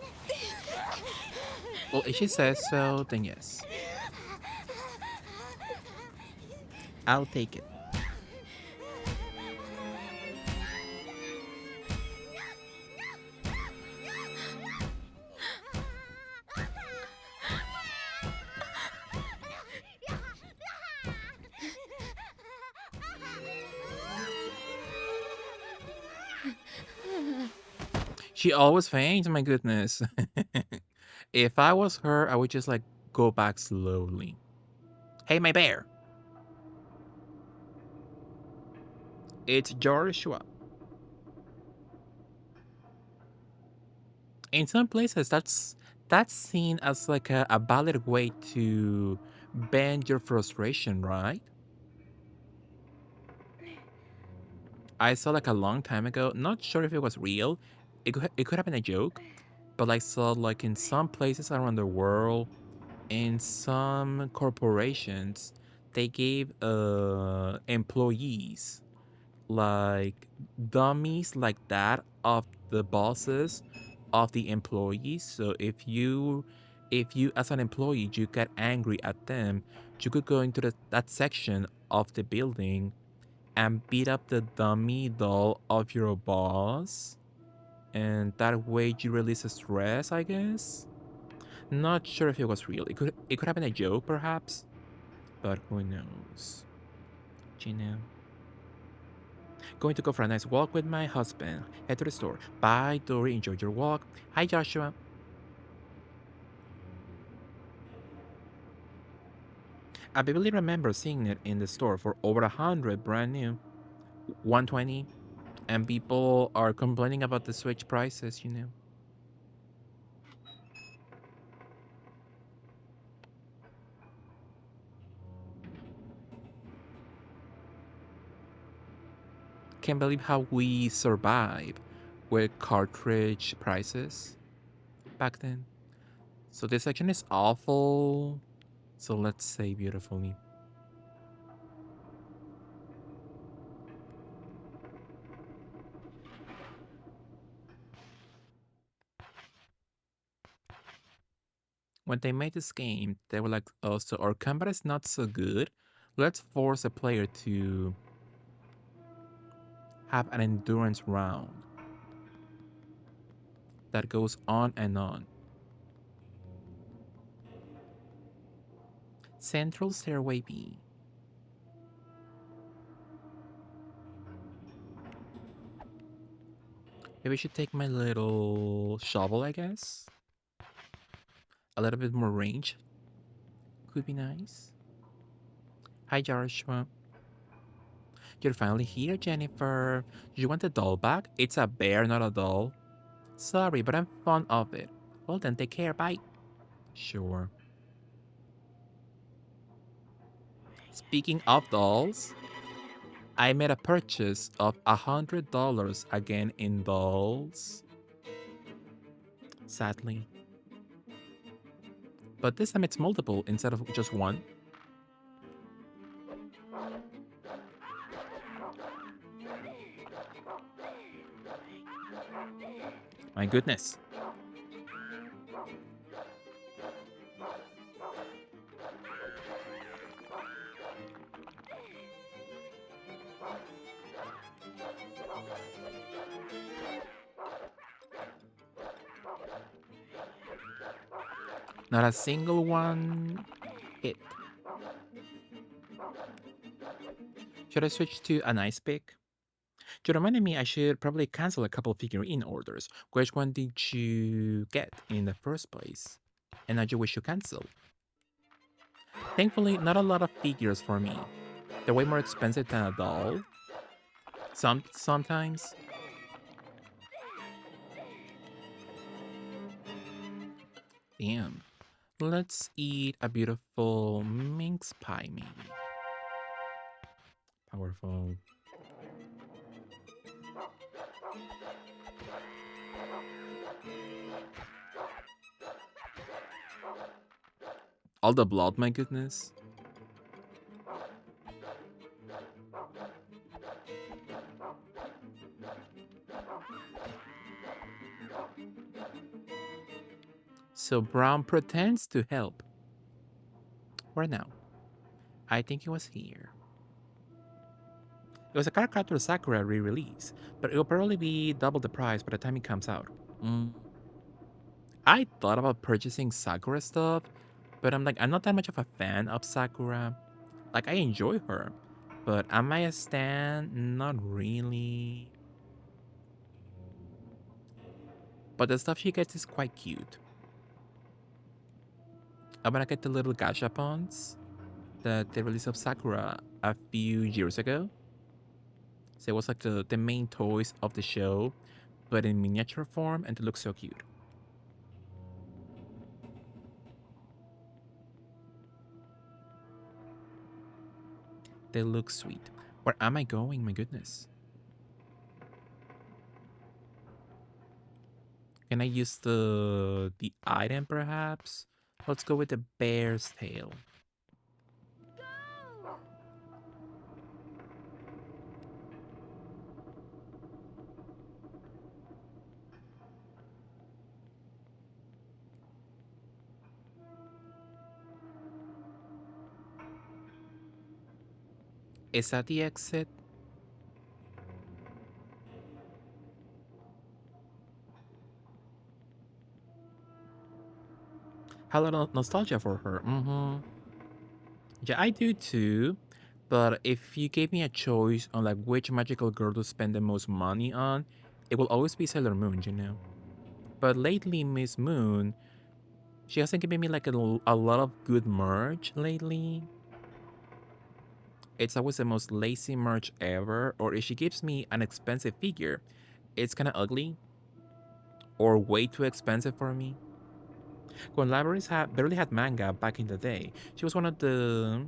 Well, if she says so, then yes. I'll take it. She always faints, my goodness. If I was her, I would just like go back slowly. Hey, my bear. It's Joshua. In some places, that's seen as like a valid way to bend your frustration, right? I saw like a long time ago, not sure if it was real. It could have been a joke, but I saw like in some places around the world, in some corporations, they gave employees like dummies like that of the bosses of the employees. So if you as an employee you get angry at them, you could go into that section of the building and beat up the dummy doll of your boss. and that way you release stress, I guess. Not sure if it was real. It could have been a joke, perhaps, but who knows? You know. Going to go for a nice walk with my husband. Head to the store. Bye, Dory. Enjoy your walk. Hi, Joshua. I vividly remember seeing it in the store for over 100, brand new, 120, and people are complaining about the Switch prices, you know. Can't believe how we survived with cartridge prices back then. So this section is awful. So let's say beautifully. When they made this game, they were like, oh, so our combat is not so good. Let's force a player to have an endurance round that goes on and on. Central Stairway B. Maybe I should take my little shovel, I guess. A little bit more range could be nice. Hi, Joshua. You're finally here, Jennifer. You want the doll back? It's a bear, not a doll. Sorry, but I'm fond of it. Well, then take care. Bye. Sure. Speaking of dolls, I made a purchase of $100 again in dolls. Sadly. But this time it's multiple instead of just one. My goodness. Not a single one hit. Should I switch to a nice pick? You reminded me I should probably cancel a couple figurine orders. Which one did you get in the first place? And I do wish you cancel. Thankfully, not a lot of figures for me. They're way more expensive than a doll. Sometimes. Damn. Let's eat a beautiful mince pie, maybe. Powerful. All the blood, my goodness. So Brown pretends to help. Where now? I think he was here. It was a Cardcaptor Sakura re-release, but it will probably be double the price by the time it comes out. I thought about purchasing Sakura stuff, but I'm not that much of a fan of Sakura. Like, I enjoy her, but am I a stan? Not really. But the stuff she gets is quite cute. I'm gonna get the little gashapons that they released of Sakura a few years ago. So it was like the main toys of the show, but in miniature form, and they look so cute. They look sweet. Where am I going? My goodness. Can I use the item perhaps? Let's go with the bear's tail. Is that the exit? Had a lot of nostalgia for her. Yeah, I do too. But if you gave me a choice on like which magical girl to spend the most money on, it will always be Sailor Moon, you know. But lately, Miss Moon, she hasn't given me like a lot of good merch lately. It's always the most lazy merch ever. Or if she gives me an expensive figure, it's kind of ugly or way too expensive for me. When libraries barely had manga back in the day, she was one of the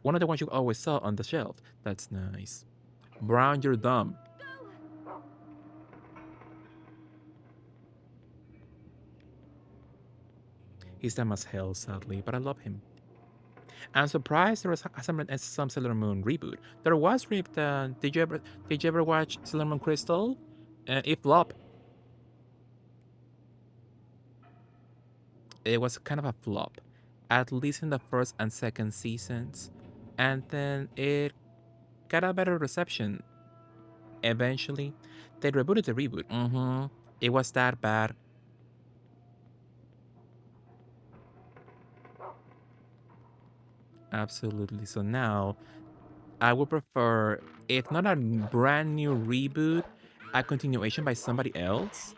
ones you always saw on the shelf. That's nice. Brown, you're dumb. He's dumb as hell, sadly, but I love him. I'm surprised there was some Sailor Moon reboot. There was ripped. Did you ever watch Sailor Moon Crystal? It flopped. It was kind of a flop, at least in the first and second seasons, and then it got a better reception. Eventually, they rebooted the reboot. It was that bad. Absolutely. So now I would prefer, if not a brand new reboot, a continuation by somebody else.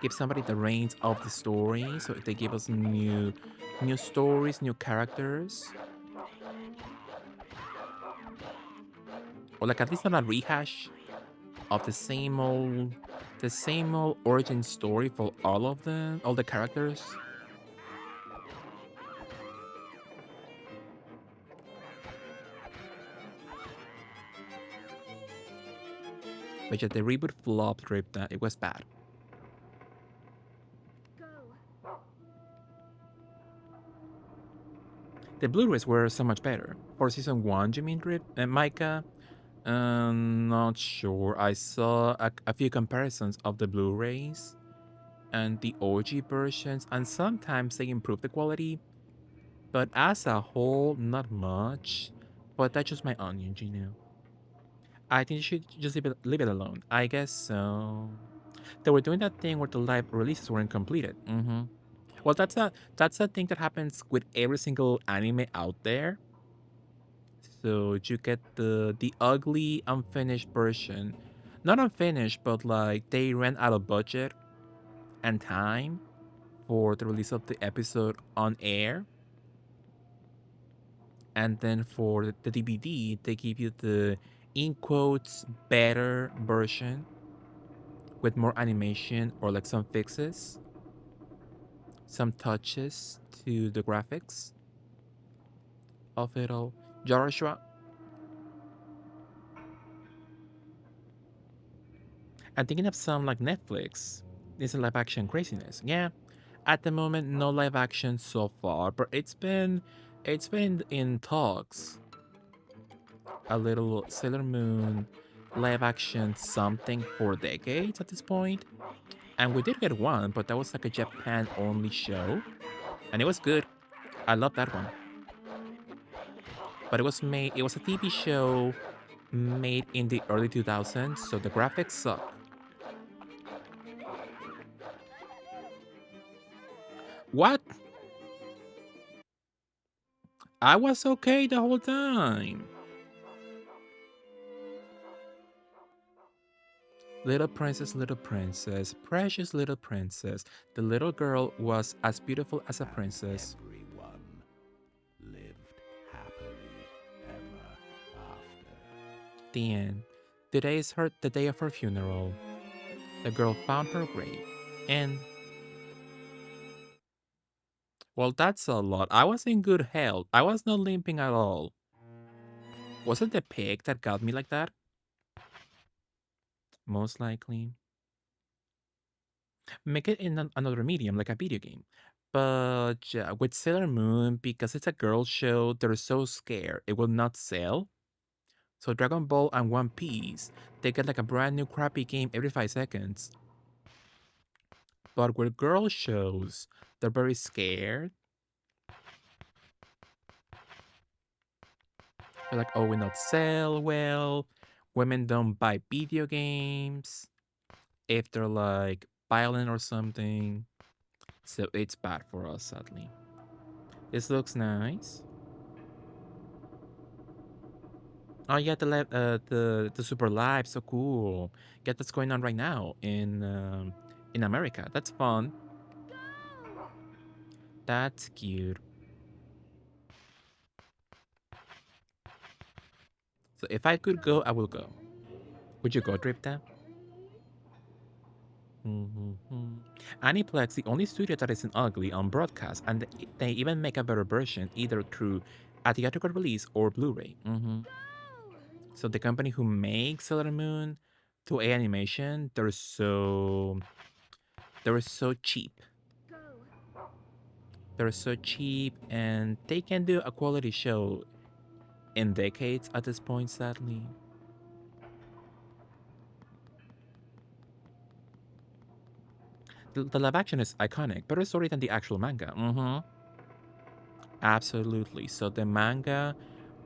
Give somebody the reins of the story, so they give us new stories, new characters, or like at least not a rehash of the same old origin story for all of them, all the characters. But yeah, the reboot flopped, ripped. It was bad. The Blu-rays were so much better. For season one, you mean, Rip? Micah? Not sure. I saw a few comparisons of the Blu-rays and the OG versions, and sometimes they improve the quality, but as a whole, not much. But that's just my onion, you know. I think you should just leave it alone. I guess so. They were doing that thing where the live releases weren't completed. Well, that's a thing that happens with every single anime out there. So you get the ugly unfinished version. Not unfinished, but like they ran out of budget and time for the release of the episode on air. And then for the DVD, they give you the in quotes better version with more animation or like some fixes, some touches to the graphics of it all. Joshua, I'm thinking of some like Netflix. It's a live action craziness. Yeah, at the moment, no live action so far, but it's been in talks. A little Sailor Moon live action something for decades at this point. And we did get one, but that was like a Japan only show. And it was good. I love that one. But it was a TV show made in the early 2000s, so the graphics suck. What? I was okay the whole time. Little princess, precious little princess. The little girl was as beautiful as a princess. Everyone lived happily ever after. The end. Today is the day of her funeral. The girl found her grave. And, well, that's a lot. I was in good health. I was not limping at all. Was it the pig that got me like that? Most likely. Make it in another medium, like a video game. But yeah, with Sailor Moon, because it's a girl show, they're so scared it will not sell. So Dragon Ball and One Piece, they get like a brand new crappy game every 5 seconds. But with girl shows, they're very scared. They're like, oh, we not sell well. Women don't buy video games if they're like violent or something. So it's bad for us, sadly. This looks nice. Oh yeah, the Super Live, so cool. Yeah, that's going on right now in America. That's fun. That's cute. So if I could go, I will go. Would you go, Dripta? Mm-hmm. Aniplex, the only studio that isn't ugly on broadcast, and they even make a better version either through a theatrical release or Blu-ray. So the company who makes Sailor Moon, Toei Animation, they're so cheap. They're so cheap, and they can do a quality show in decades at this point, sadly. The live action is iconic, better story than the actual manga. Absolutely. So the manga,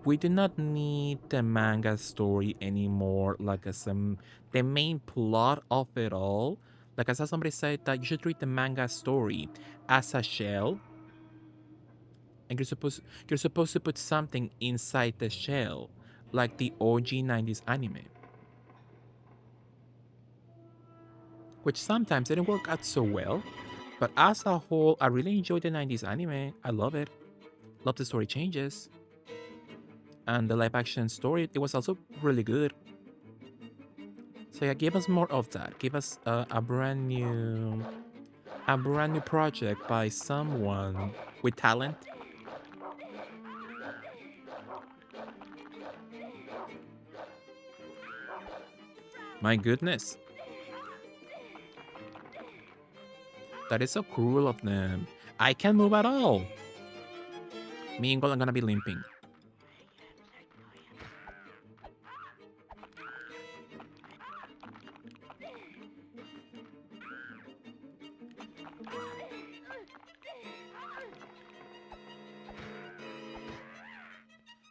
we do not need the manga story anymore. Like as the main plot of it all. Like I saw somebody say that you should treat the manga story as a shell, and you're supposed to put something inside the shell, like the OG 90s anime. Which sometimes didn't work out so well, but as a whole, I really enjoyed the 90s anime. I love it. Love the story changes. And the live action story, it was also really good. So yeah, give us more of that. Give us a brand new project by someone with talent. My goodness. That is so cruel of them. I can't move at all. Meanwhile, I'm gonna be limping.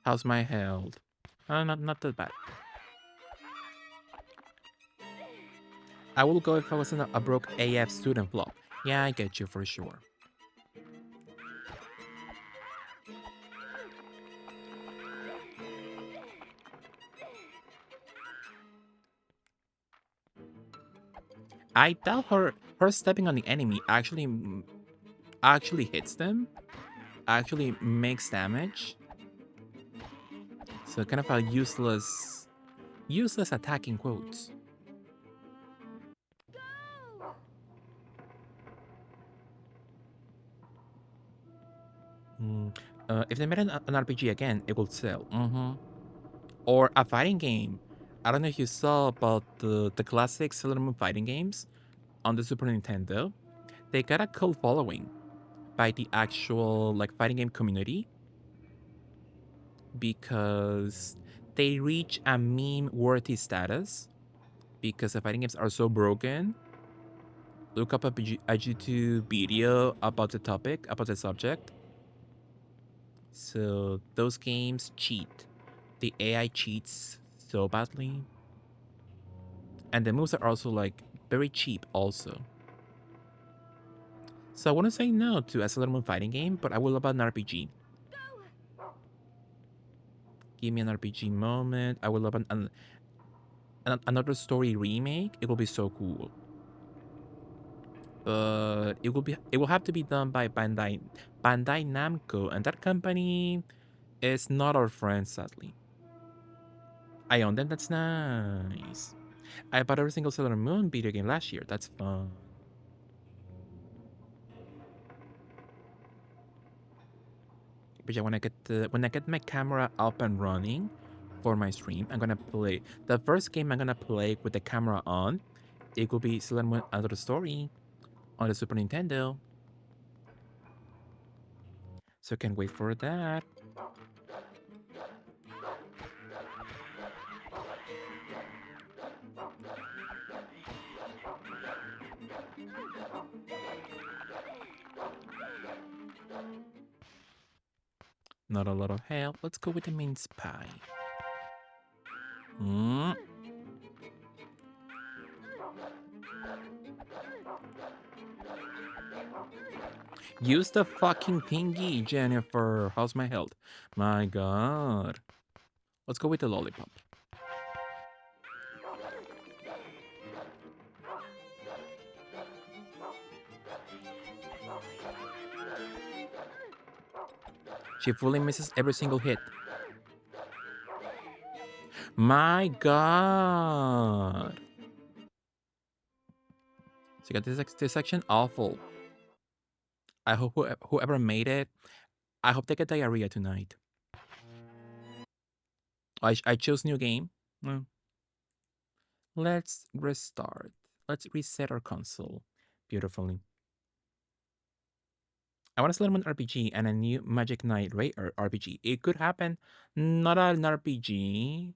How's my health? Not that bad. I will go if I wasn't a broke AF student flop. Yeah, I get you for sure. I doubt her stepping on the enemy actually hits them, actually makes damage. So kind of a useless attack in quotes. If they made an RPG again, it will sell. Or a fighting game. I don't know if you saw about the classic Sailor Moon fighting games on the Super Nintendo. They got a cult following by the actual like fighting game community because they reach a meme-worthy status because the fighting games are so broken. Look up a YouTube video about the topic, about the subject. So those games cheat. The AI cheats so badly. And the moves are also like very cheap also. So I want to say no to a Sailor Moon fighting game, but I will love an RPG. Give me an RPG moment. I will love another story remake. It will be so cool. But it will have to be done by Bandai Namco, and that company is not our friend, sadly. I own them. That's nice. I bought every single Sailor Moon video game last year. That's fun. But yeah, when I get my camera up and running for my stream, I'm gonna play the first game I'm gonna play with the camera on. It will be Sailor Moon Another Story on the Super Nintendo. So can't wait for that. Not a lot of help. Let's go with the mince pie. Use the fucking thingy, Jennifer. How's my health? My god. Let's go with the lollipop. She fully misses every single hit. My god. So you got this section awful. I hope whoever made it, I hope they get diarrhea tonight. I chose new game. Mm. Let's restart. Let's reset our console. Beautifully. I want a Sailor Moon RPG and a new Magic Knight Ray RPG. It could happen. Not an RPG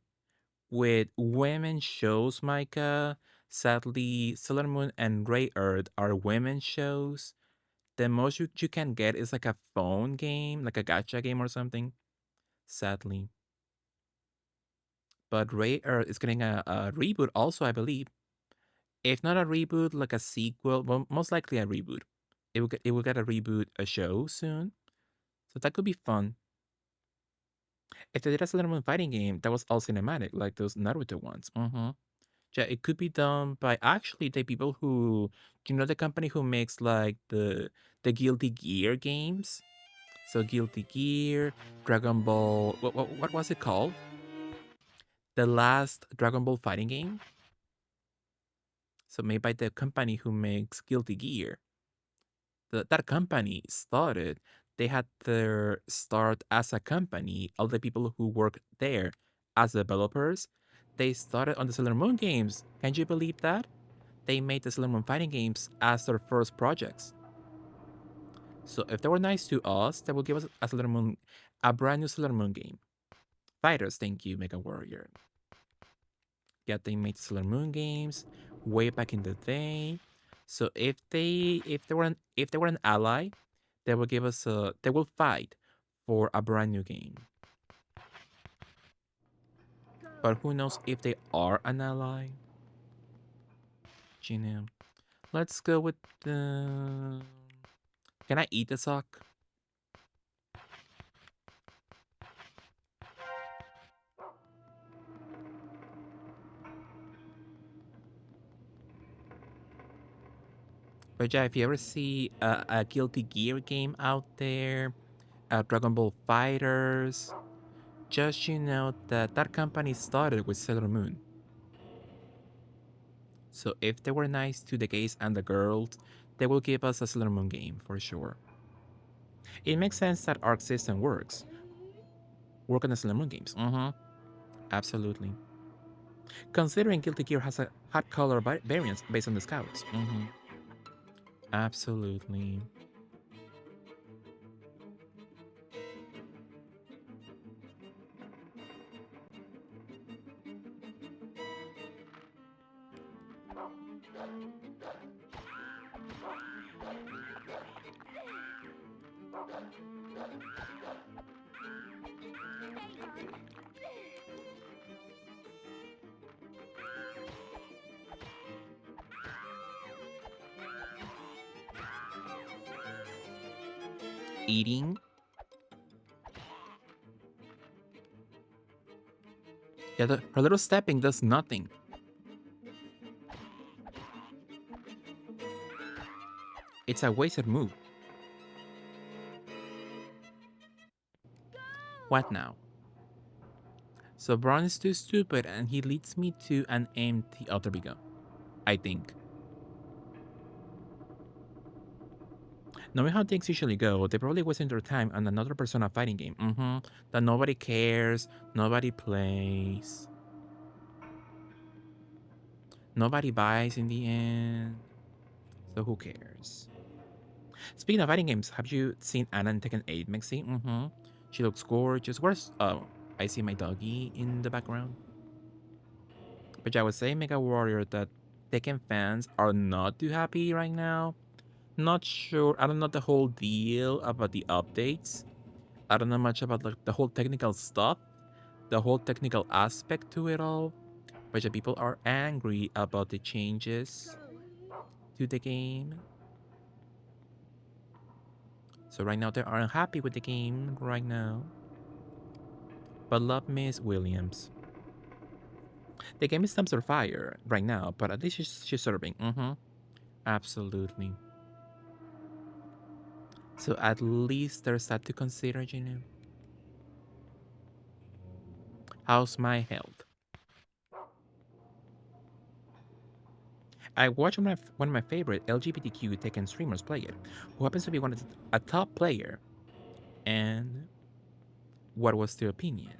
with women shows, Micah. Sadly, Sailor Moon and Ray Earth are women shows. The most you can get is like a phone game, like a gacha game or something. Sadly. But Ray Earth is getting a reboot also, I believe. If not a reboot, like a sequel, well, most likely a reboot. It will get a reboot, a show soon. So that could be fun. If they did a Sailor Moon fighting game, that was all cinematic, like those Naruto ones. Yeah, it could be done by actually the people who, the company who makes like the Guilty Gear games. So Guilty Gear, Dragon Ball. What was it called? The last Dragon Ball fighting game. So made by the company who makes Guilty Gear. That company started. They had their start as a company. All the people who work there as developers, they started on the Sailor Moon games. Can you believe that? They made the Sailor Moon fighting games as their first projects. So if they were nice to us, they will give us a brand new Sailor Moon game. Fighters, thank you, Mega Warrior. Yeah, they made Sailor Moon games way back in the day. So if they were an ally, they will fight for a brand new game. But who knows if they are an ally? Let's go with the. Can I eat the sock? But yeah, if you ever see a Guilty Gear game out there, Dragon Ball Fighters, just know that company started with Sailor Moon. So if they were nice to the gays and the girls, they will give us a Sailor Moon game for sure. It makes sense that Arc System works. Work on the Sailor Moon games. Absolutely. Considering Guilty Gear has a hot color variants based on the scouts. Absolutely. Eating. Yeah, her little stepping does nothing. It's a wasted move. What now? So Braun is too stupid and he leads me to an empty Alter Ego, I think. Knowing how things usually go, they probably wasting their time on another Persona fighting game. That nobody cares, nobody plays. Nobody buys in the end. So who cares? Speaking of fighting games, have you seen Anna in Tekken 8, Mexi? She looks gorgeous. Where's... Oh, I see my doggy in the background. But yeah, I would say, Mega Warrior, that Tekken fans are not too happy right now. Not sure. I don't know the whole deal about the updates. I don't know much about like the whole technical stuff, the whole technical aspect to it all. But yeah, people are angry about the changes to the game. So right now they are unhappy with the game right now. But love Miss Williams. The game is stumps on fire right now, but at least she's serving. Absolutely. So at least there's that to consider, you know. How's my health? I watched one of my favorite LGBTQ Tekken streamers play it, who happens to be a top player. And what was their opinion?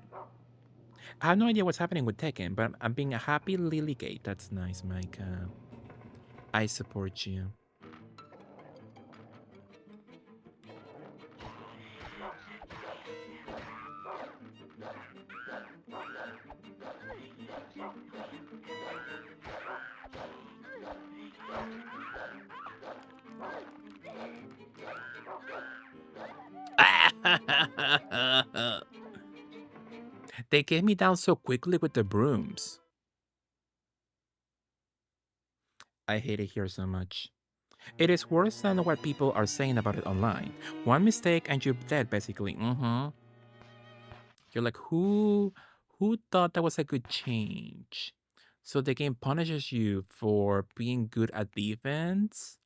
I have no idea what's happening with Tekken, but I'm being a happy Lilygate. That's nice, Micah. I support you. They get me down so quickly with the brooms. I hate it here so much. It is worse than what people are saying about it online. One mistake and you're dead, basically. You're like, who thought that was a good change? So the game punishes you for being good at defense?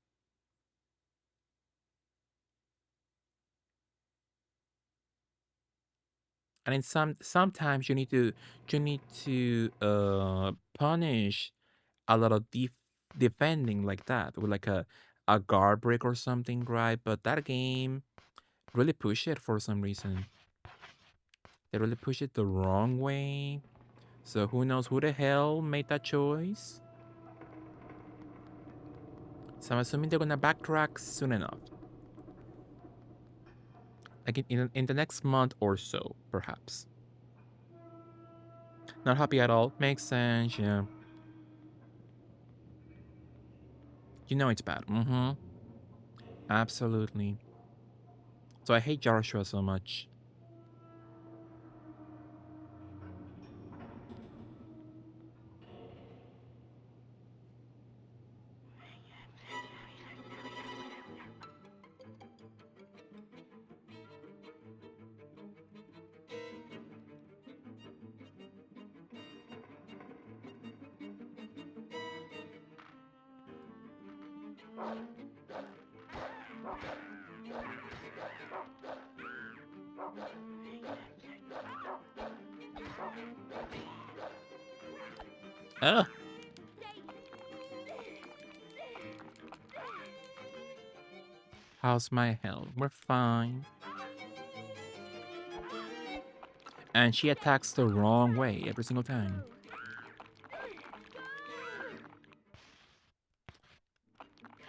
And in sometimes you need to punish a lot of defending like that with like a guard break or something, right? But that game really push it for some reason. They really push it the wrong way. So who knows who the hell made that choice? So I'm assuming they're gonna backtrack soon enough. Like in the next month or so, perhaps. Not happy at all. Makes sense, yeah. You know it's bad. Absolutely. So I hate Joshua so much. Ugh. How's my health? We're fine. And she attacks the wrong way every single time.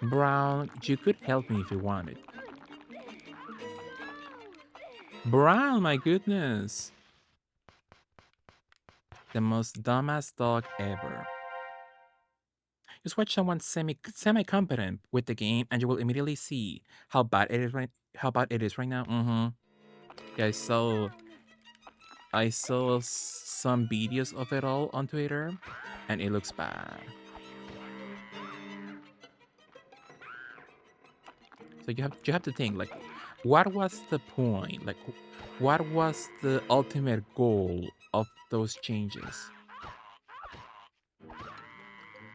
Brown, you could help me if you wanted. Brown, my goodness. The most dumbass dog ever. Just watch someone semi competent with the game, and you will immediately see how bad it is right now. Yeah, I saw some videos of it all on Twitter, and it looks bad. So you have to think, like, what was the point? Like, what was the ultimate goal of those changes?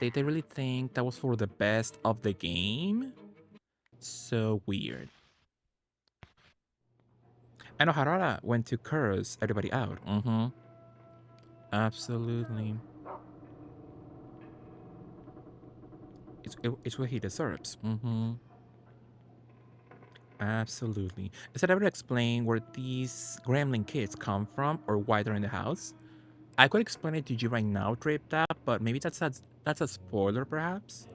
Did they really think that was for the best of the game? So weird. I know Harada went to curse everybody out. Absolutely. It's what he deserves. Absolutely. Is it ever explain where these gremlin kids come from or why they're in the house? I could explain it to you right now, Trip Tap, but maybe that's a spoiler, perhaps.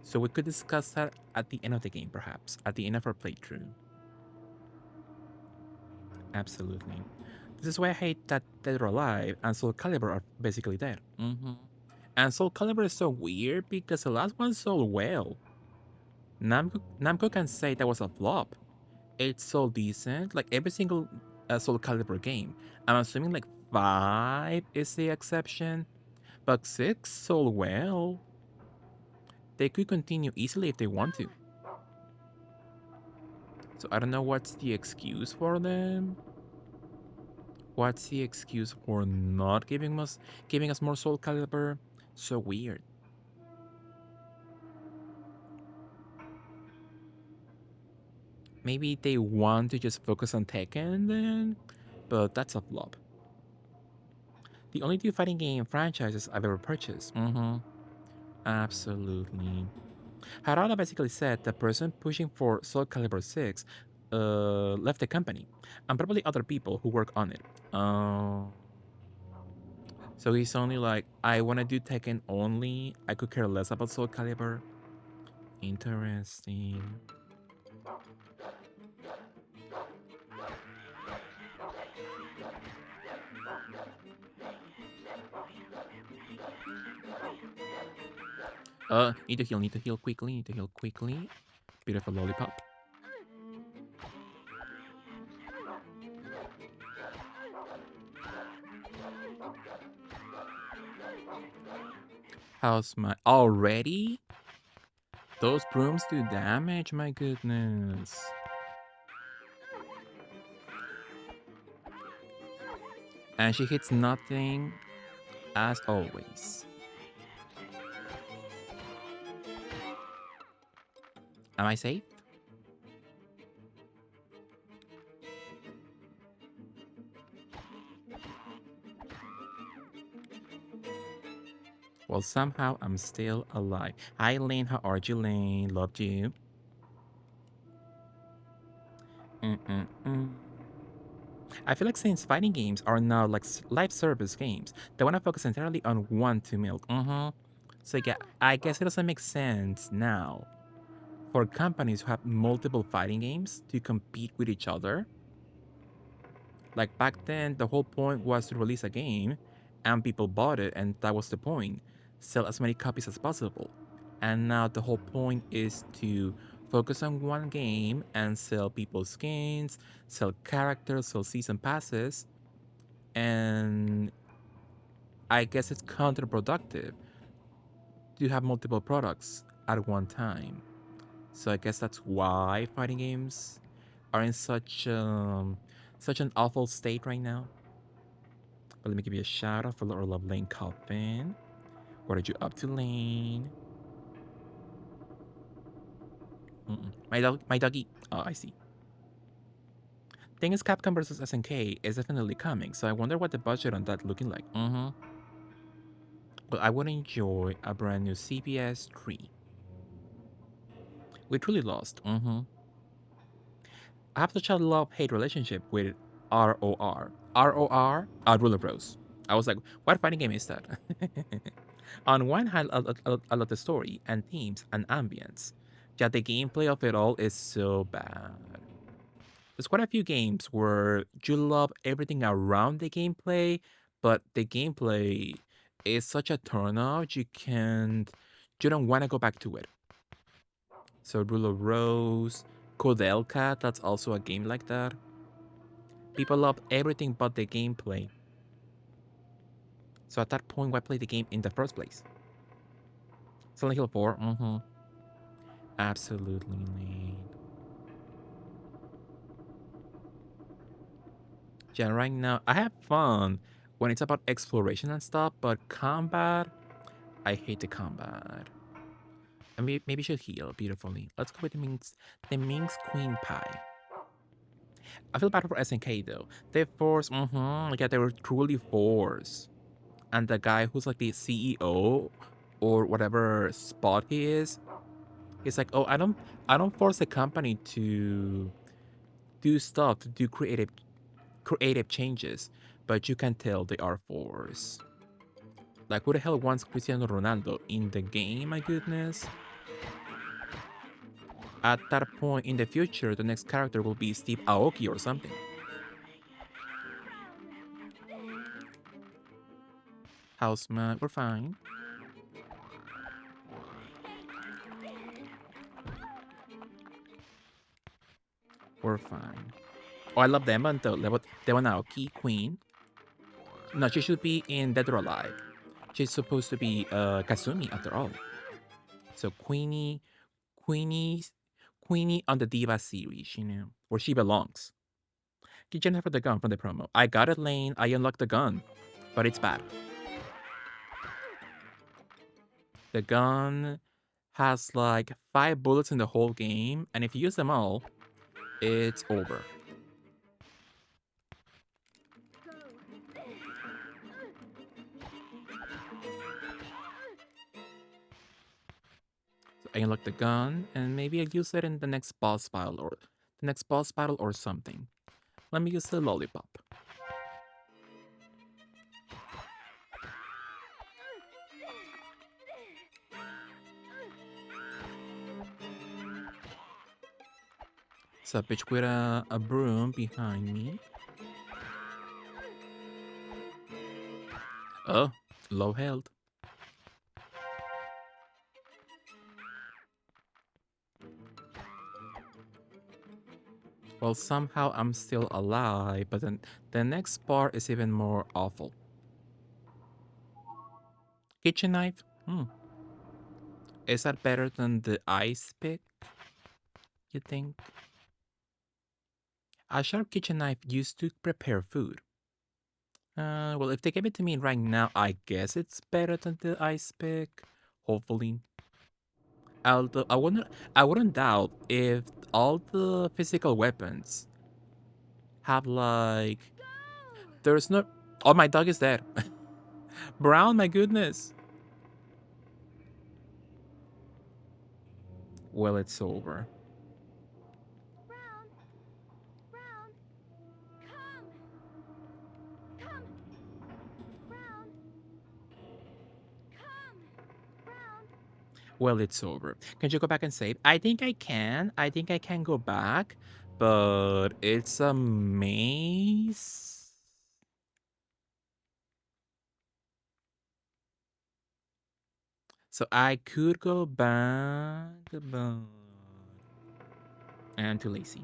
So we could discuss that at the end of the game, perhaps, at the end of our playthrough. Absolutely. This is why I hate that Dead or Alive and Soul Calibur are basically dead. And Soul Calibur is so weird because the last one sold well. Namco can say that was a flop. It's so decent, like every single Soul Calibur game. I'm assuming like 5 is the exception, but 6 sold well. They could continue easily if they want to. So I don't know what's the excuse for them. What's the excuse for not giving us more Soul Calibur? So weird. Maybe they want to just focus on Tekken then, but that's a flop. The only two fighting game franchises I've ever purchased. Absolutely. Harada basically said the person pushing for Soul Calibur 6 left the company, and probably other people who work on it. So he's only like, I want to do Tekken only. I could care less about Soul Calibur. Interesting. Need to heal quickly. Beautiful lollipop. How's my... Already? Those brooms do damage, my goodness. And she hits nothing, as always. Am I safe? Well, somehow I'm still alive. Hi, Lane. How are you, Lane? Loved you. I feel like since fighting games are now like live service games, they want to focus entirely on one to milk. So yeah, I guess it doesn't make sense now for companies who have multiple fighting games to compete with each other. Like back then, the whole point was to release a game and people bought it, and that was the point. Sell as many copies as possible. And now the whole point is to focus on one game and sell people skins, sell characters, sell season passes. And I guess it's counterproductive to have multiple products at one time. So I guess that's why fighting games are in such an awful state right now. But let me give you a shout out for our love Lane Coffin. What are you up to, Lane? My doggy. Oh, I see. Thing is, Capcom vs SNK is definitely coming, so I wonder what the budget on that looking like. But I would enjoy a brand new CPS 3. We truly lost. I have such a love-hate relationship with ROR. ROR? Ruler Bros. I was like, what fighting game is that? On one hand, I love the story and themes and ambience. Yet the gameplay of it all is so bad. There's quite a few games where you love everything around the gameplay, but the gameplay is such a turnout you don't want to go back to it. So Rule of Rose, Kodelka, that's also a game like that. People love everything but the gameplay. So at that point, why play the game in the first place? Silent Hill 4, Absolutely, Lane. Yeah, right now, I have fun when it's about exploration and stuff, but combat, I hate the combat. I mean, maybe should heal beautifully. Let's go with the Minx Queen Pie. I feel bad for SNK though. They forced, yeah, they were truly forced. And the guy who's like the CEO or whatever spot he is, he's like, oh, I don't force the company to do stuff, to do creative changes, but you can tell they are forced. Like, who the hell wants Cristiano Ronaldo in the game? My goodness. At that point in the future, the next character will be Steve Aoki or something. Houseman, we're fine. We're fine. Oh, I love Demon though. Demon Aoki, Queen. No, she should be in Dead or Alive. She's supposed to be Kasumi after all. So Queenie Queenie on the Diva series, where she belongs. Get Jennifer the gun from the promo. I got it, Lane. I unlocked the gun, but it's bad. The gun has like 5 bullets in the whole game, and if you use them all, it's over. So I unlock the gun, and maybe I'll use it in the next boss battle or something. Let me use the lollipop. So a bitch with a broom behind me. Oh, low health. Well, somehow I'm still alive, but then the next part is even more awful. Kitchen knife? Is that better than the ice pick? You think? A sharp kitchen knife used to prepare food. Well, if they gave it to me right now, I guess it's better than the ice pick. Hopefully. Although I wouldn't doubt if all the physical weapons have like there's no. Oh, my dog is dead. Brown, my goodness. Well, it's over. Brown, Brown, come, Brown, Brown. Well, it's over. Can you go back and save? I think I can. I think I can go back, but it's a maze. So I could go back, but I'm too lazy.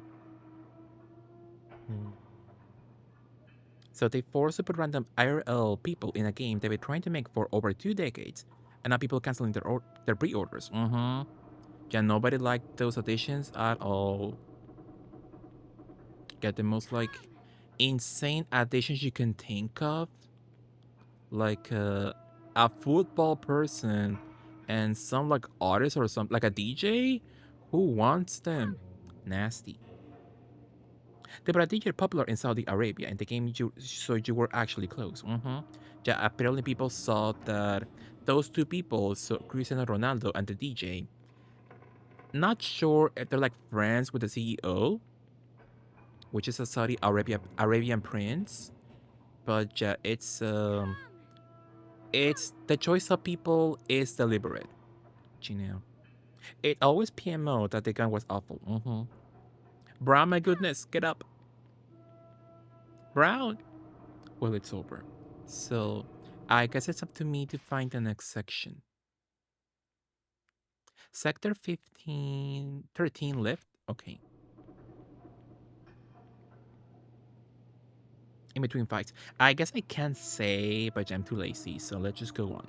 So they force to put random IRL people in a game they've been trying to make for over 2 decades, and now people canceling their pre-orders. Yeah, nobody liked those additions at all. Get the most like insane additions you can think of, like a football person and some like artist or some like a DJ. Who wants them? Nasty. They were a DJ popular in Saudi Arabia, and the game so you were actually close. Yeah, apparently people saw that those two people, so Cristiano Ronaldo and the DJ, not sure if they're like friends with the CEO, which is a Saudi Arabian prince, but yeah, it's the choice of people is deliberate. You know, it always PMO that the gun was awful. Brown, my goodness, get up. Brown. Well, it's over. So, I guess it's up to me to find the next section. Sector 13 left? Okay. In between fights. I guess I can't say, but I'm too lazy, so let's just go on.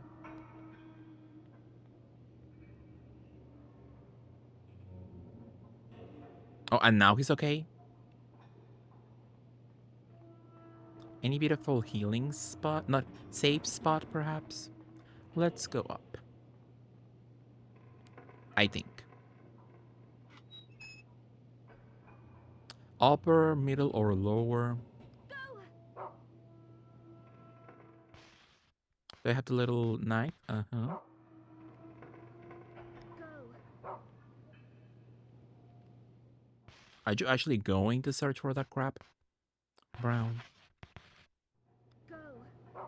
Oh, and now he's okay? Any beautiful healing spot? Not safe spot, perhaps? Let's go up. I think. Upper, middle, or lower? Do I have the little knife? Uh-huh. Are you actually going to search for that crap? Brown. Go. Come.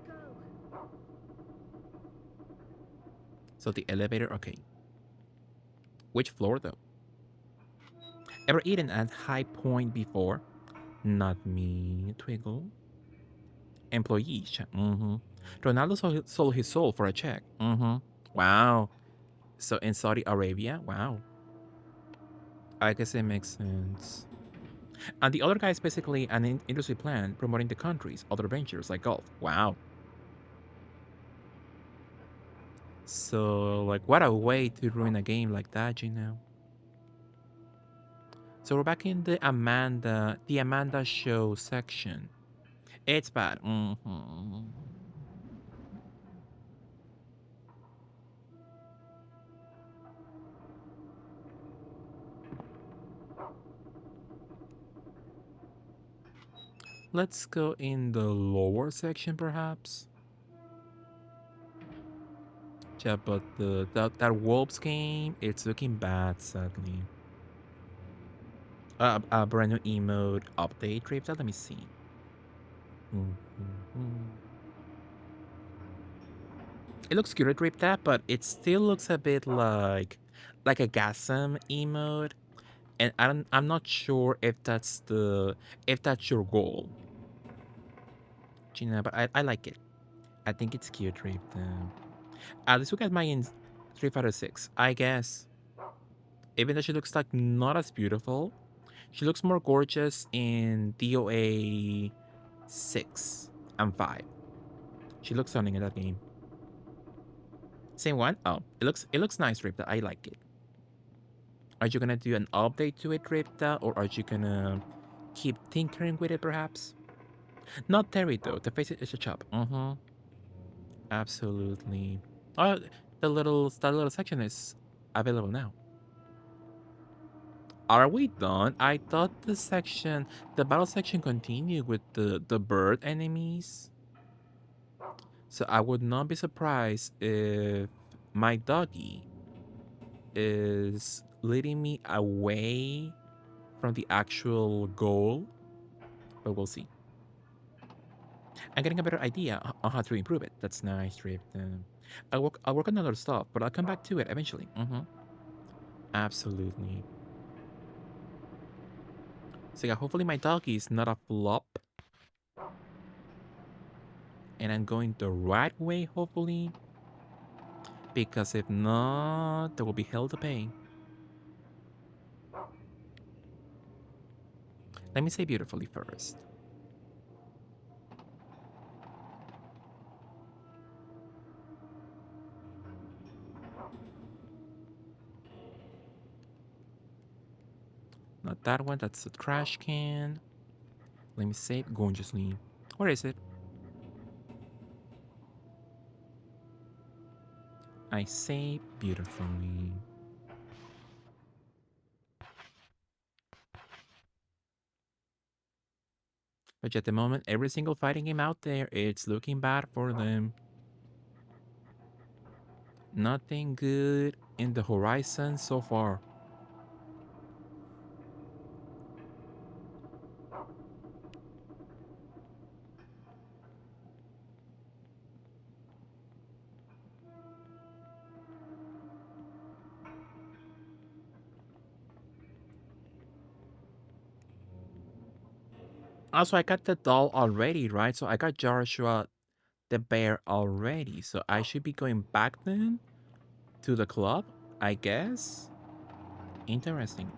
Go. So the elevator, okay. Which floor though? Ever eaten at High Point before? Not me, Twiggle. Employee check. Ronaldo sold his soul for a check. Wow. So in Saudi Arabia? Wow. I guess it makes sense. And the other guy is basically an industry plan promoting the country's other ventures like golf. Wow. So, like, what a way to ruin a game like that, you know? So we're back in the Amanda show section. It's bad. Let's go in the lower section, perhaps. Yeah, but that Wolves game, it's looking bad, sadly. A brand new emote update, Ripta. Let me see. It looks good at Ripta, but it still looks a bit like a Gasm emote, and I'm not sure if that's your goal, Gina. But I like it. I think it's cute, Ripta. Let's look at my in 3 out of 6. I guess even though she looks like not as beautiful, she looks more gorgeous in DOA 6 and 5. She looks stunning in that game. Same one? Oh, it looks nice, Ripta. I like it. Are you gonna do an update to it, Ripta, or are you gonna keep tinkering with it, perhaps? Not Terry though. The face is a chop. Absolutely. Oh, that little section is available now. Are we done? I thought the battle section continued with the bird enemies. So I would not be surprised if my doggy is leading me away from the actual goal, but we'll see. I'm getting a better idea on how to improve it. That's nice, Rip. I'll work on other stuff, but I'll come back to it eventually. Absolutely. So yeah, hopefully my doggy is not a flop. And I'm going the right way, hopefully. Because if not, there will be hell to pay. Let me say beautifully first. Not that one, that's a trash can. Let me say it gorgeously. Where is it? I say beautifully. But at the moment, every single fighting game out there, it's looking bad for them. Nothing good in the horizon so far. Also, I got the doll already, right? So I got Joshua the bear already. So I should be going back then to the club, I guess. Interesting.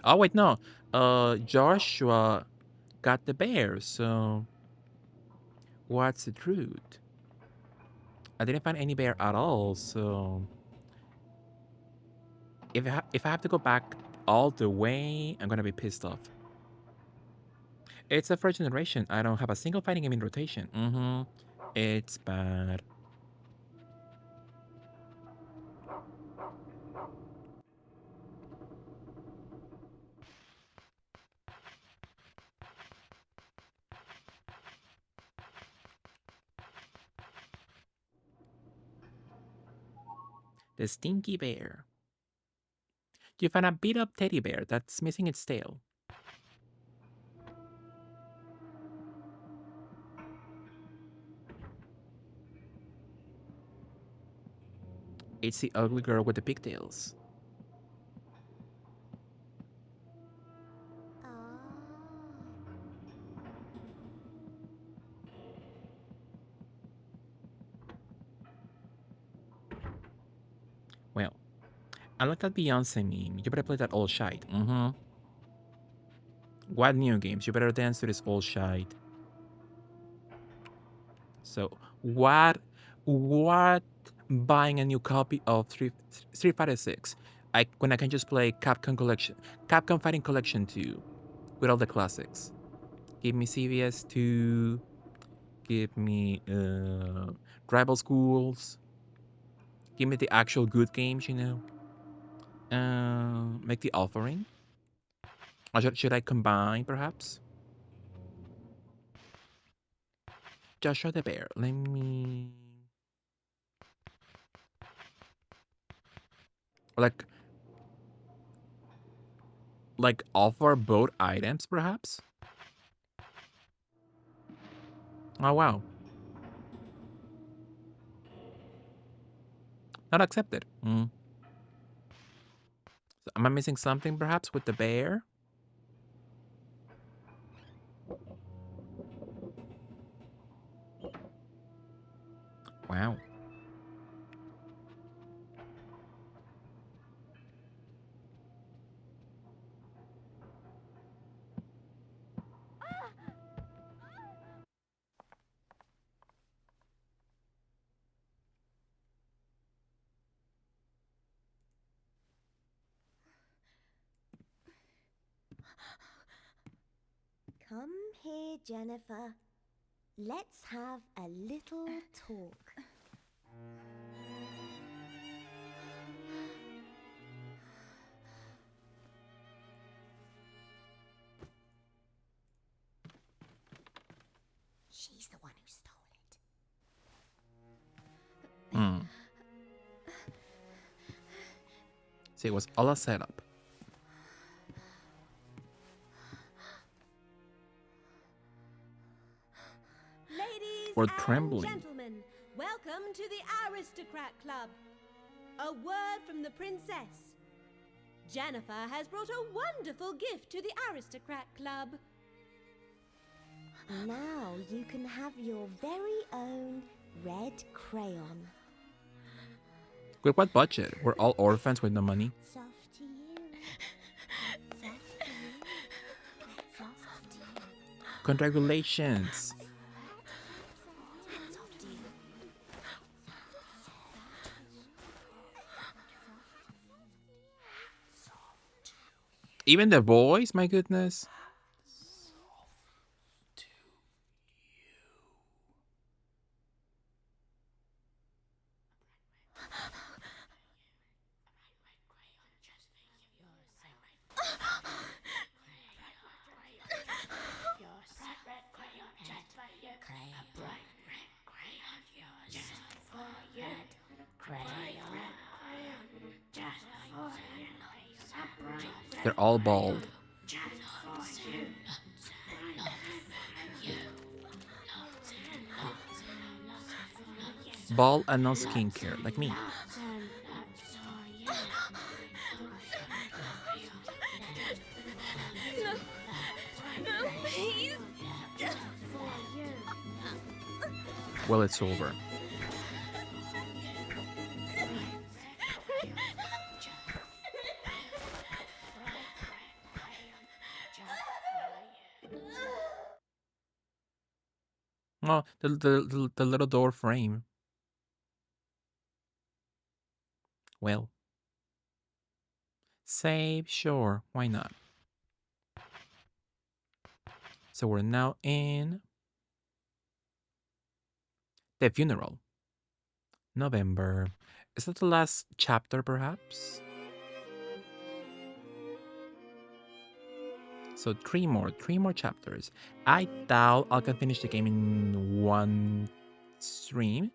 Oh wait, no. Joshua got the bear. So what's the truth? I didn't find any bear at all. So if I have to go back all the way, I'm gonna be pissed off. It's a first generation. I don't have a single fighting game in rotation. It's bad. The stinky bear. You find a beat up teddy bear that's missing its tail. It's the ugly girl with the pigtails. Well, I like that Beyonce meme. You better play that old shite. What new games? You better dance to this old shite. So, what buying a new copy of Street Fighter 6 when I can just play Capcom Fighting Collection 2 with all the classics. Give me CVS 2, give me Rival Schools, give me the actual good games, you know. Make the offering. Or should I combine, perhaps? Joshua the Bear. Let me... Like offer both items, perhaps? Oh, wow. Not accepted. So am I missing something, perhaps, with the bear? Wow. Come here, Jennifer. Let's have a little talk. She's the one who stole it. See, it was all a setup. Ladies Or and trembling. gentlemen, welcome to the Aristocrat Club. A word from the princess. Jennifer has brought a wonderful gift to the Aristocrat Club. Now you can have your very own red crayon. With what budget? We're all orphans with no money. Soft to you. Soft to you. Soft to you. Congratulations. Soft to you. Even the boys, my goodness. They're all bald. Bald and no skincare, like me. No, please. Well, it's over. Oh, the little door frame. Well. Save, sure, why not? So we're now in the funeral. November. Is that the last chapter, perhaps? So three more chapters. I doubt I can finish the game in one stream.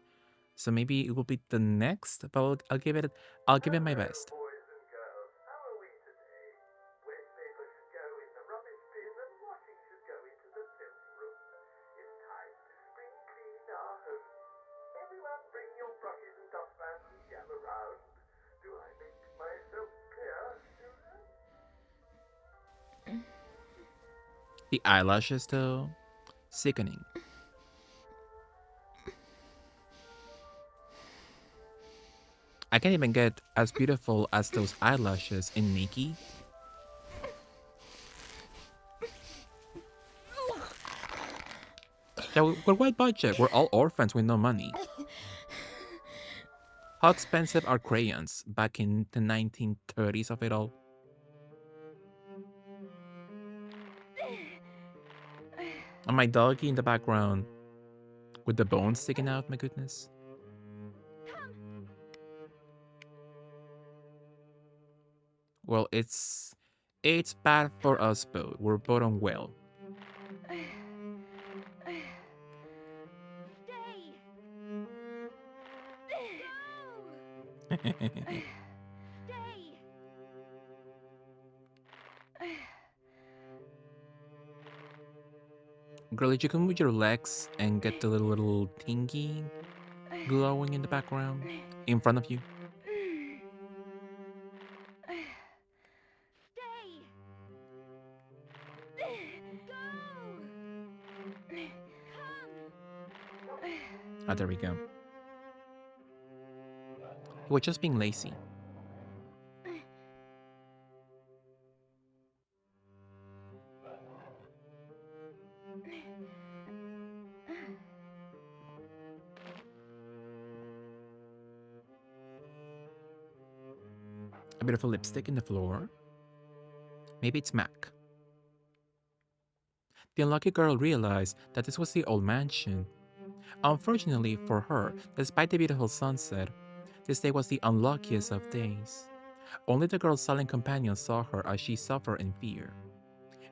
So maybe it will be the next, but I'll give it my best. Boys and girls, how are we today? Wastepaper should go in the rubbish bin and washing should go into the filth room. It's time to spring clean our home. Everyone bring your brushes and dustpans and gather round. Do I make myself clear, children? The eyelashes, though, sickening. I can't even get as beautiful as those eyelashes in Nikki. Yeah, with what budget? We're all orphans with no money. How expensive are crayons back in the 1930s of it all? And my doggy in the background with the bones sticking out, my goodness. Well, it's bad for us both. We're both unwell. Girl, you can move your legs and get the little thingy glowing in the background in front of you. Ah, there we go. We're just being lazy. A bit of a lipstick in the floor. Maybe it's MAC. The unlucky girl realized that this was the old mansion. Unfortunately for her, despite the beautiful sunset, this day was the unluckiest of days. Only the girl's silent companion saw her as she suffered in fear.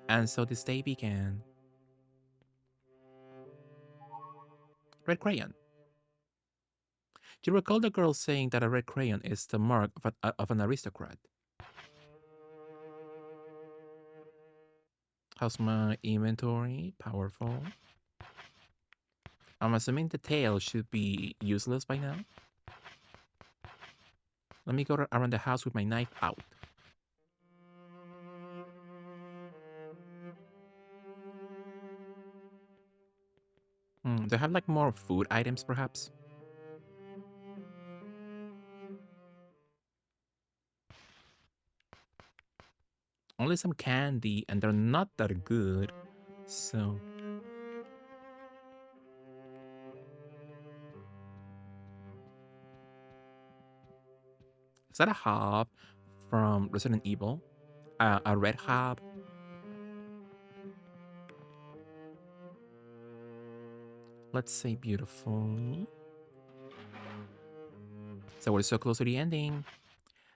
And so this day began. Red crayon. You recall the girl saying that a red crayon is the mark of an aristocrat. How's my inventory? Powerful. I'm assuming the tail should be useless by now. Let me go around the house with my knife out. Do I have like more food items perhaps? Only some candy and they're not that good, so... Is that a hob from Resident Evil? A red hob? Let's say beautifully. So we're so close to the ending.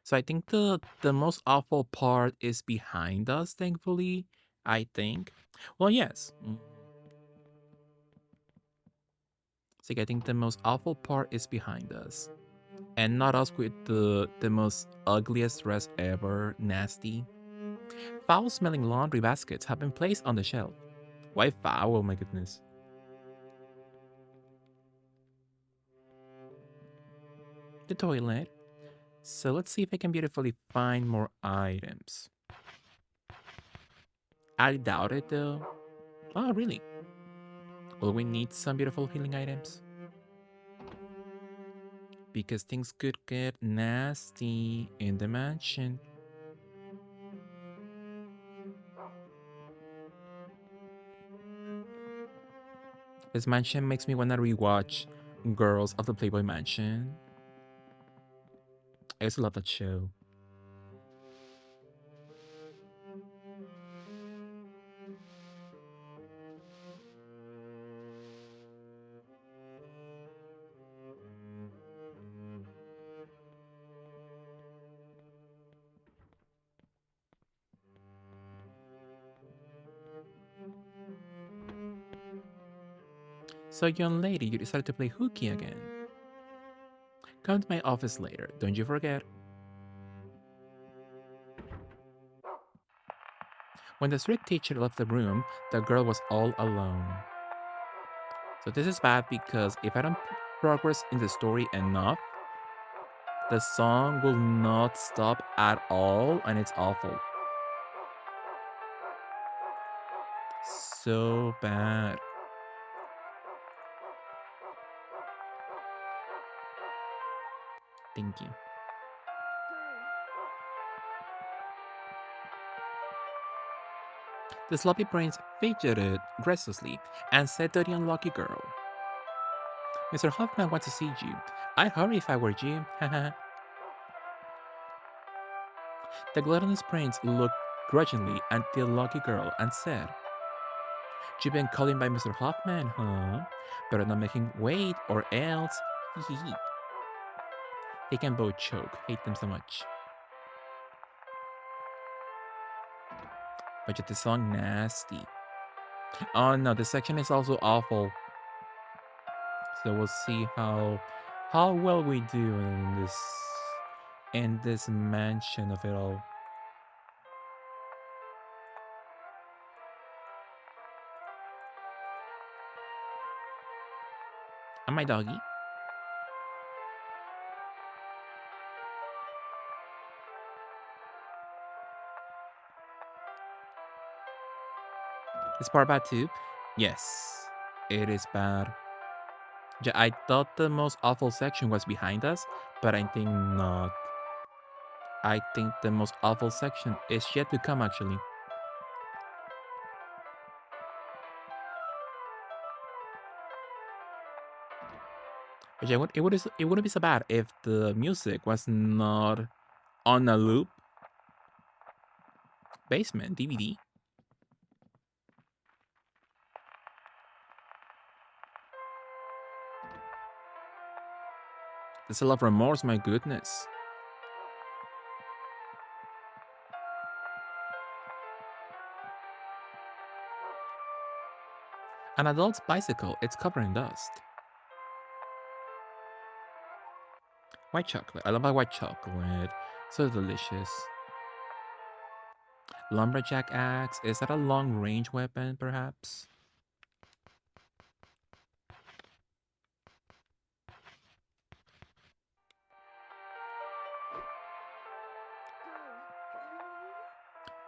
So I think the most awful part is behind us, thankfully. I think. Well, yes. So I think the most awful part is behind us. And not us with the most ugliest dress ever, nasty. Foul-smelling laundry baskets have been placed on the shelf. Why foul? Oh my goodness. The toilet. So let's see if I can beautifully find more items. I doubt it though. Oh, really? Will we need some beautiful healing items? Because things could get nasty in the mansion. This mansion makes me want to rewatch Girls of the Playboy Mansion. I used to love that show. So, young lady, you decided to play hooky again. Come to my office later, don't you forget. When the strict teacher left the room, the girl was all alone. So this is bad because if I don't progress in the story enough, the song will not stop at all and it's awful. So bad. Thank you. The sloppy brains fidgeted restlessly and said to the unlucky girl, Mr. Hoffman wants to see you. I'd hurry if I were you. The gluttonous prince looked grudgingly at the lucky girl and said, "You've been calling by Mr. Hoffman, huh? Better not make him wait, or else." Hee hee hee. They can both choke. Hate them so much. But the song nasty. Oh no, this section is also awful. So we'll see how well we do in this mansion of it all. And my doggy. Is part bad too? Yes, it is bad. Yeah, I thought the most awful section was behind us, but I think not. I think the most awful section is yet to come, actually. But yeah, it wouldn't be so bad if the music was not on a loop. Basement DVD. There's a lot of remorse, my goodness. An adult's bicycle, it's covered in dust. White chocolate. I love my white chocolate. So delicious. Lumberjack axe. Is that a long range weapon, perhaps?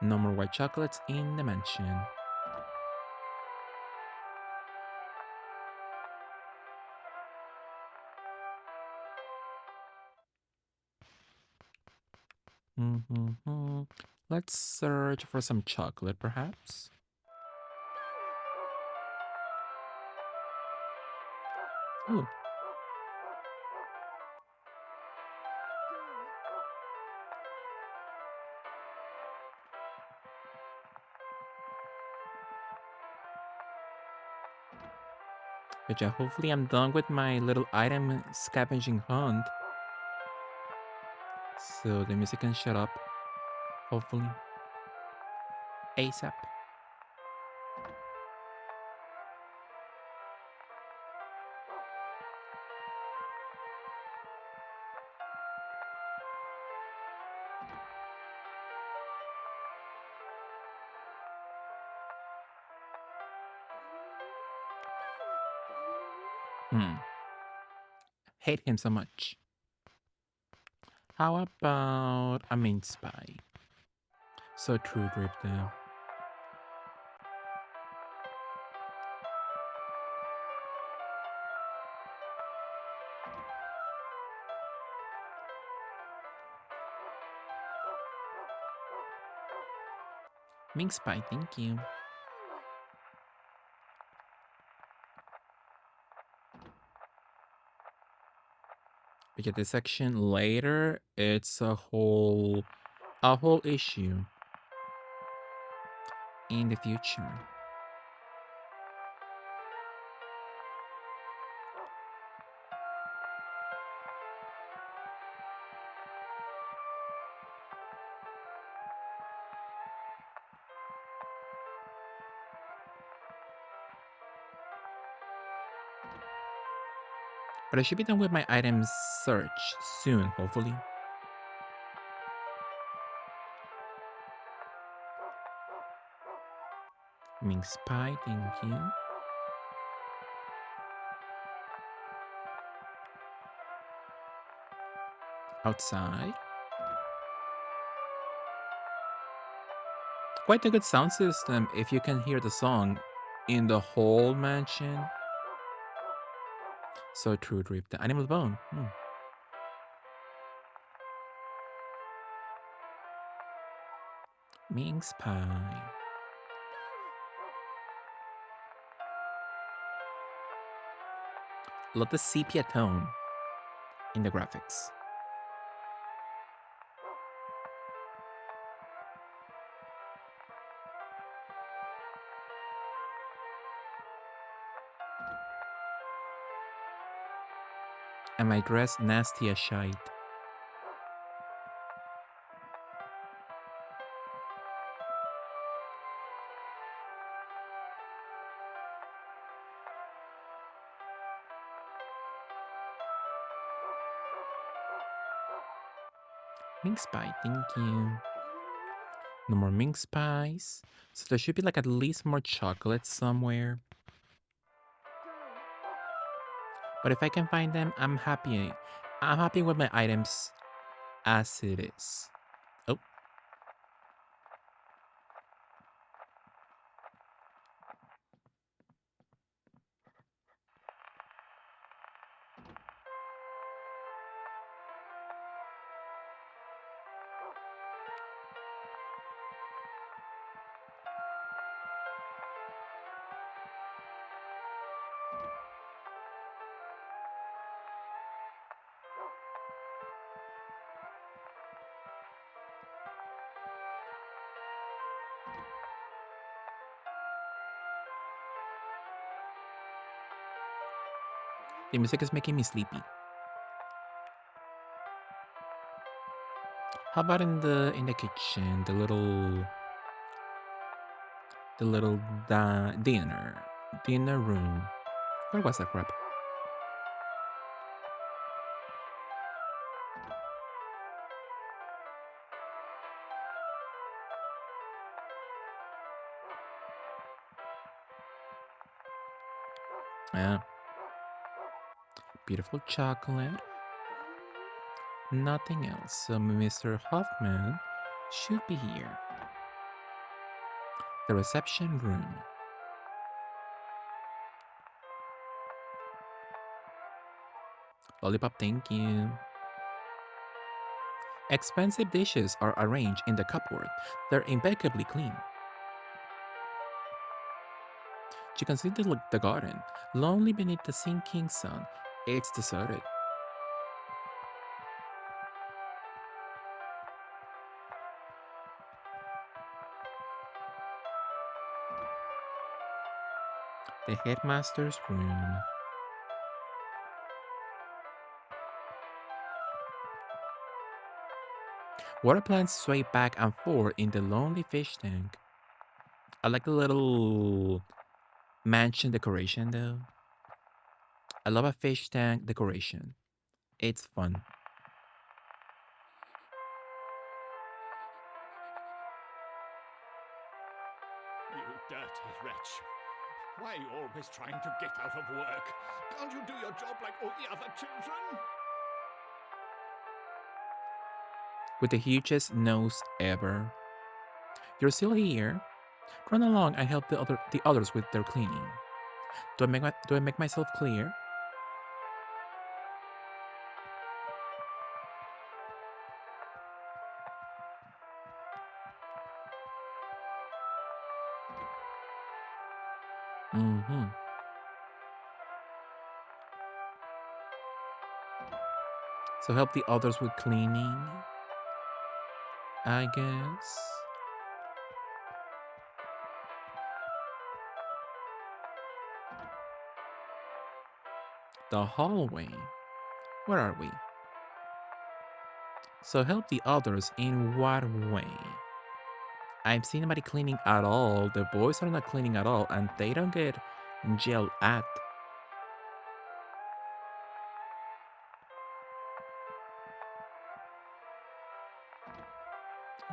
No more white chocolates in the mansion. Let's search for some chocolate, perhaps. Ooh. But yeah, hopefully I'm done with my little item scavenging hunt. So the music can shut up. Hopefully. ASAP. Hate him so much. How about a mince pie? So true, Drip there. Mince pie, thank you. We get this section later. It's a whole issue in the future. But I should be done with my items search soon, hopefully. Mince pie, thank you. Outside. Quite a good sound system if you can hear the song in the whole mansion. So true, Drip. The animal bone. Mince pie. Love the sepia tone. in the graphics. And my dress nasty as shite. Mince pie, thank you. No more mince pies. So there should be like at least more chocolate somewhere. But if I can find them, I'm happy. I'm happy with my items as it is. Oh. The music is making me sleepy. How about in the kitchen, the little dinner room? Where was that crap? Yeah. Beautiful chocolate. Nothing else. So Mr. Hoffman should be here. The reception room. Lollipop, thank you. Expensive dishes are arranged in the cupboard. They're impeccably clean. You can see the garden, lonely beneath the sinking sun. It's deserted. The headmaster's room. Water plants sway back and forth in the lonely fish tank. I like the little mansion decoration though. I love a fish tank decoration. It's fun. You dirty wretch. Why are you always trying to get out of work? Can't you do your job like all the other children? With the hugest nose ever. You're still here? Run along and help the others with their cleaning. Do I make myself clear? Mm-hmm. So help the others with cleaning, I guess. The hallway. Where are we? So help the others in what way? I've seen nobody cleaning at all. The boys are not cleaning at all, and they don't get yelled at.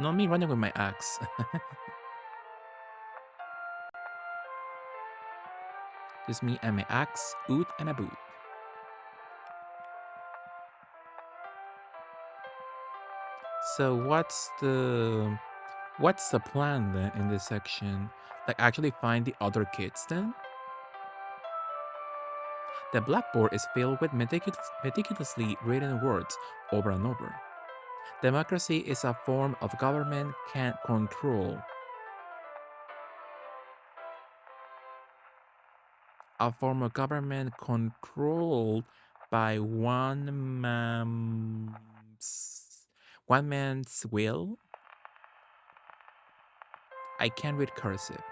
Not me running with my axe. Just me and my axe, oot and a boot. So what's the plan then in this section? Like actually find the other kids then? The blackboard is filled with meticulously written words over and over. Democracy is a form of government can't control. A form of government controlled by one man's will. I can't read cursive.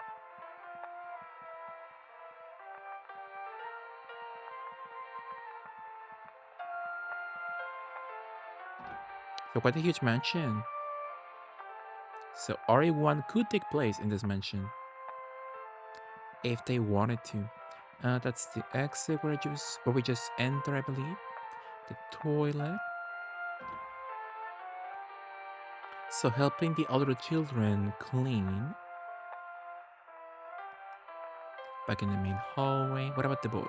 So quite a huge mansion. So RE1 could take place in this mansion if they wanted to. That's the exit where we just enter, I believe. The toilet. So helping the other children clean. Back in the main hallway. What about the boys?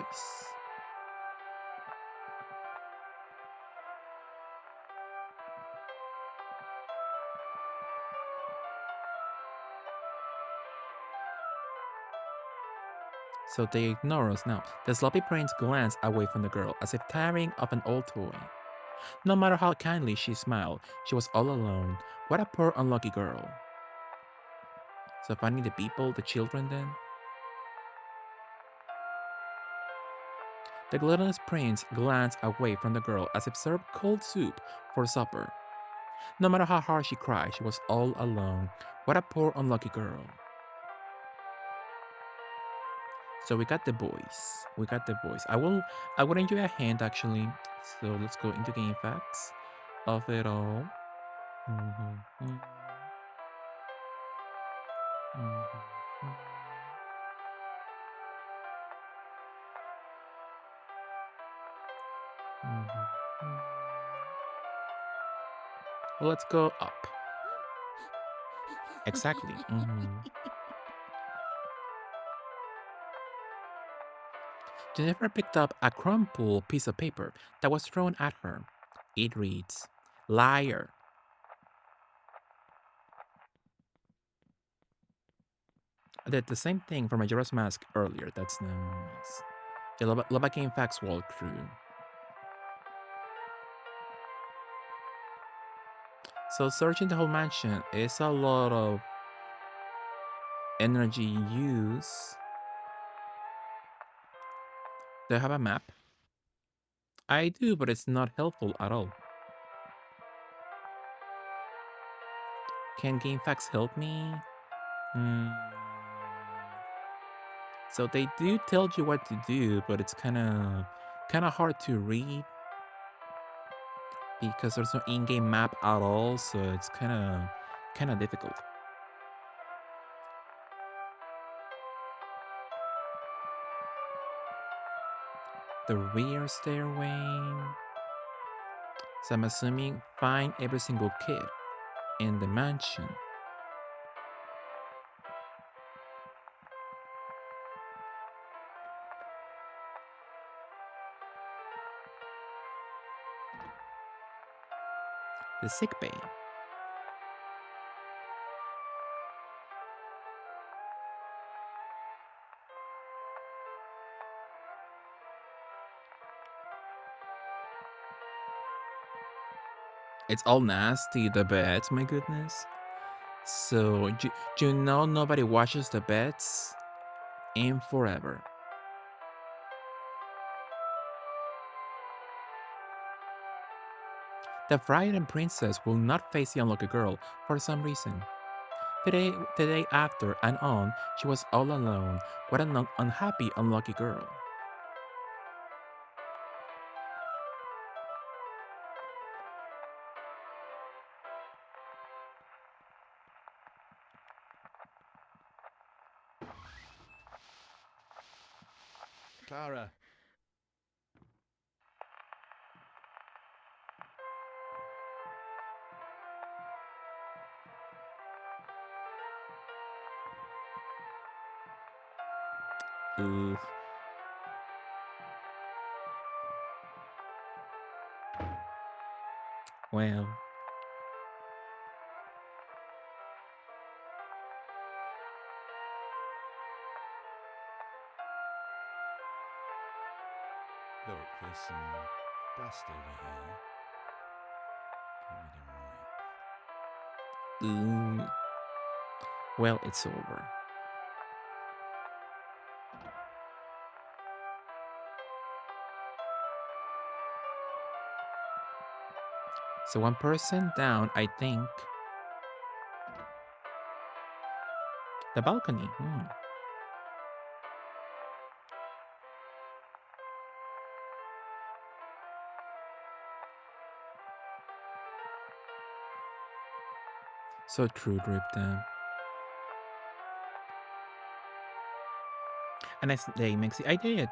So they ignore us now. The sloppy prince glanced away from the girl as if tiring of an old toy. No matter how kindly she smiled, she was all alone. What a poor unlucky girl. So finding the people, the children then? The gluttonous prince glanced away from the girl as if served cold soup for supper. No matter how hard she cried, she was all alone. What a poor unlucky girl. So we got the boys. I would enjoy a hand actually. So let's go into game facts of it all. Mhm. Well, let's go up. Exactly. Jennifer picked up a crumpled piece of paper that was thrown at her. It reads, "Liar." I did the same thing for Majora's Mask earlier. That's nice. Yeah, Loba Game Facts walkthrough. So searching the whole mansion is a lot of energy use. Do I have a map? I do, but it's not helpful at all. Can GameFAQs help me? So they do tell you what to do, but it's kind of hard to read because there's no in-game map at all, so it's kind of difficult. The rear stairway. So I'm assuming find every single kid in the mansion. The sick bay. It's all nasty, the beds, my goodness. So, you know nobody washes the beds in forever. The frightened princess will not face the unlucky girl for some reason. The day after and on, she was all alone. What an unhappy, unlucky girl. Clara. Ooh. Well. Look, there's some dust over here. Give me the right. Well, it's over. So one person down, I think. The balcony. So true, Dripton. And next day, Mixie, I did.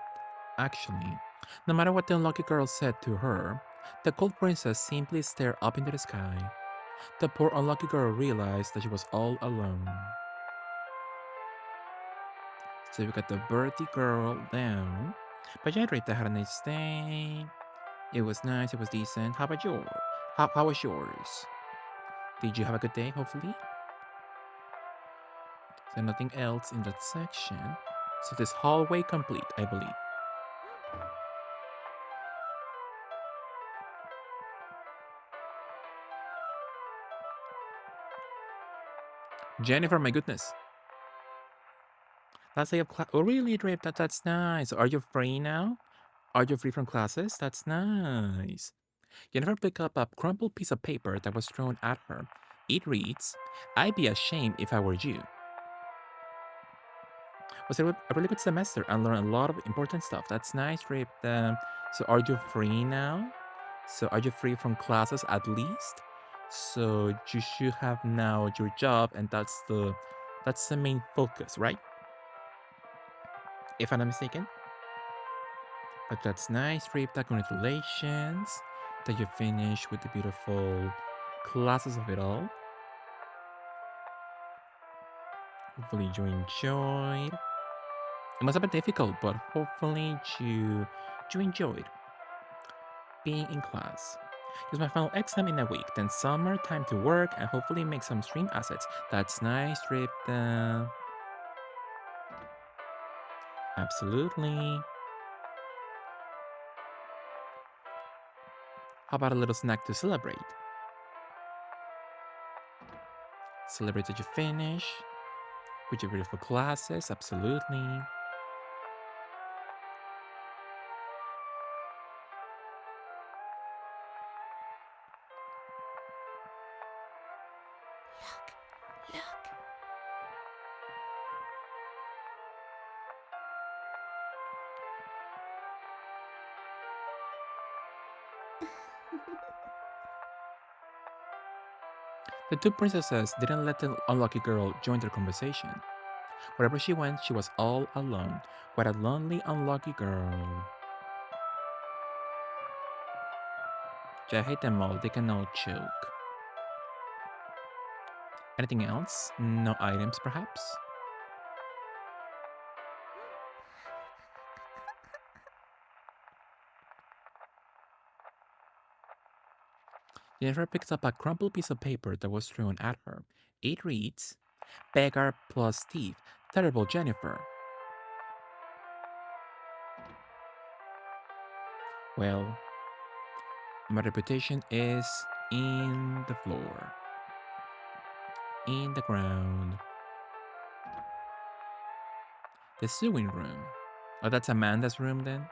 Actually, no matter what the unlucky girl said to her, the cold princess simply stared up into the sky. The poor unlucky girl realized that she was all alone. So we got the birthday girl down. But yeah, Dripton had a nice day. It was nice, it was decent. How about yours? How was yours? Did you have a good day, hopefully? So nothing else in that section. So this hallway complete, I believe. Jennifer, my goodness. Last day of class. Oh, really, Drip? That's nice. Are you free now? Are you free from classes? That's nice. Jennifer picked up a crumpled piece of paper that was thrown at her. It reads, I'd be ashamed if I were you. Was it a really good semester and learned a lot of important stuff. That's nice, Drip. So are you free now? So are you free from classes at least? So you should have now your job, and that's the main focus, right? If I'm not mistaken. But that's nice, Ripta. Congratulations that you finished with the beautiful classes of it all. Hopefully you enjoyed. It must have been difficult, but hopefully you enjoyed being in class. It's my final exam in a week, then summer time to work and hopefully make some stream assets. That's nice, Ripta. Absolutely. How about a little snack to celebrate? Celebrate that you finish with your beautiful classes, absolutely. Look. The two princesses didn't let the unlucky girl join their conversation. Wherever she went, she was all alone. What a lonely, unlucky girl. I hate them all, they can all choke. Anything else? No items, perhaps? Jennifer picks up a crumpled piece of paper that was thrown at her. It reads, Beggar plus thief, terrible Jennifer. Well, my reputation is in the floor. In the ground. The sewing room. Oh, that's Amanda's room then?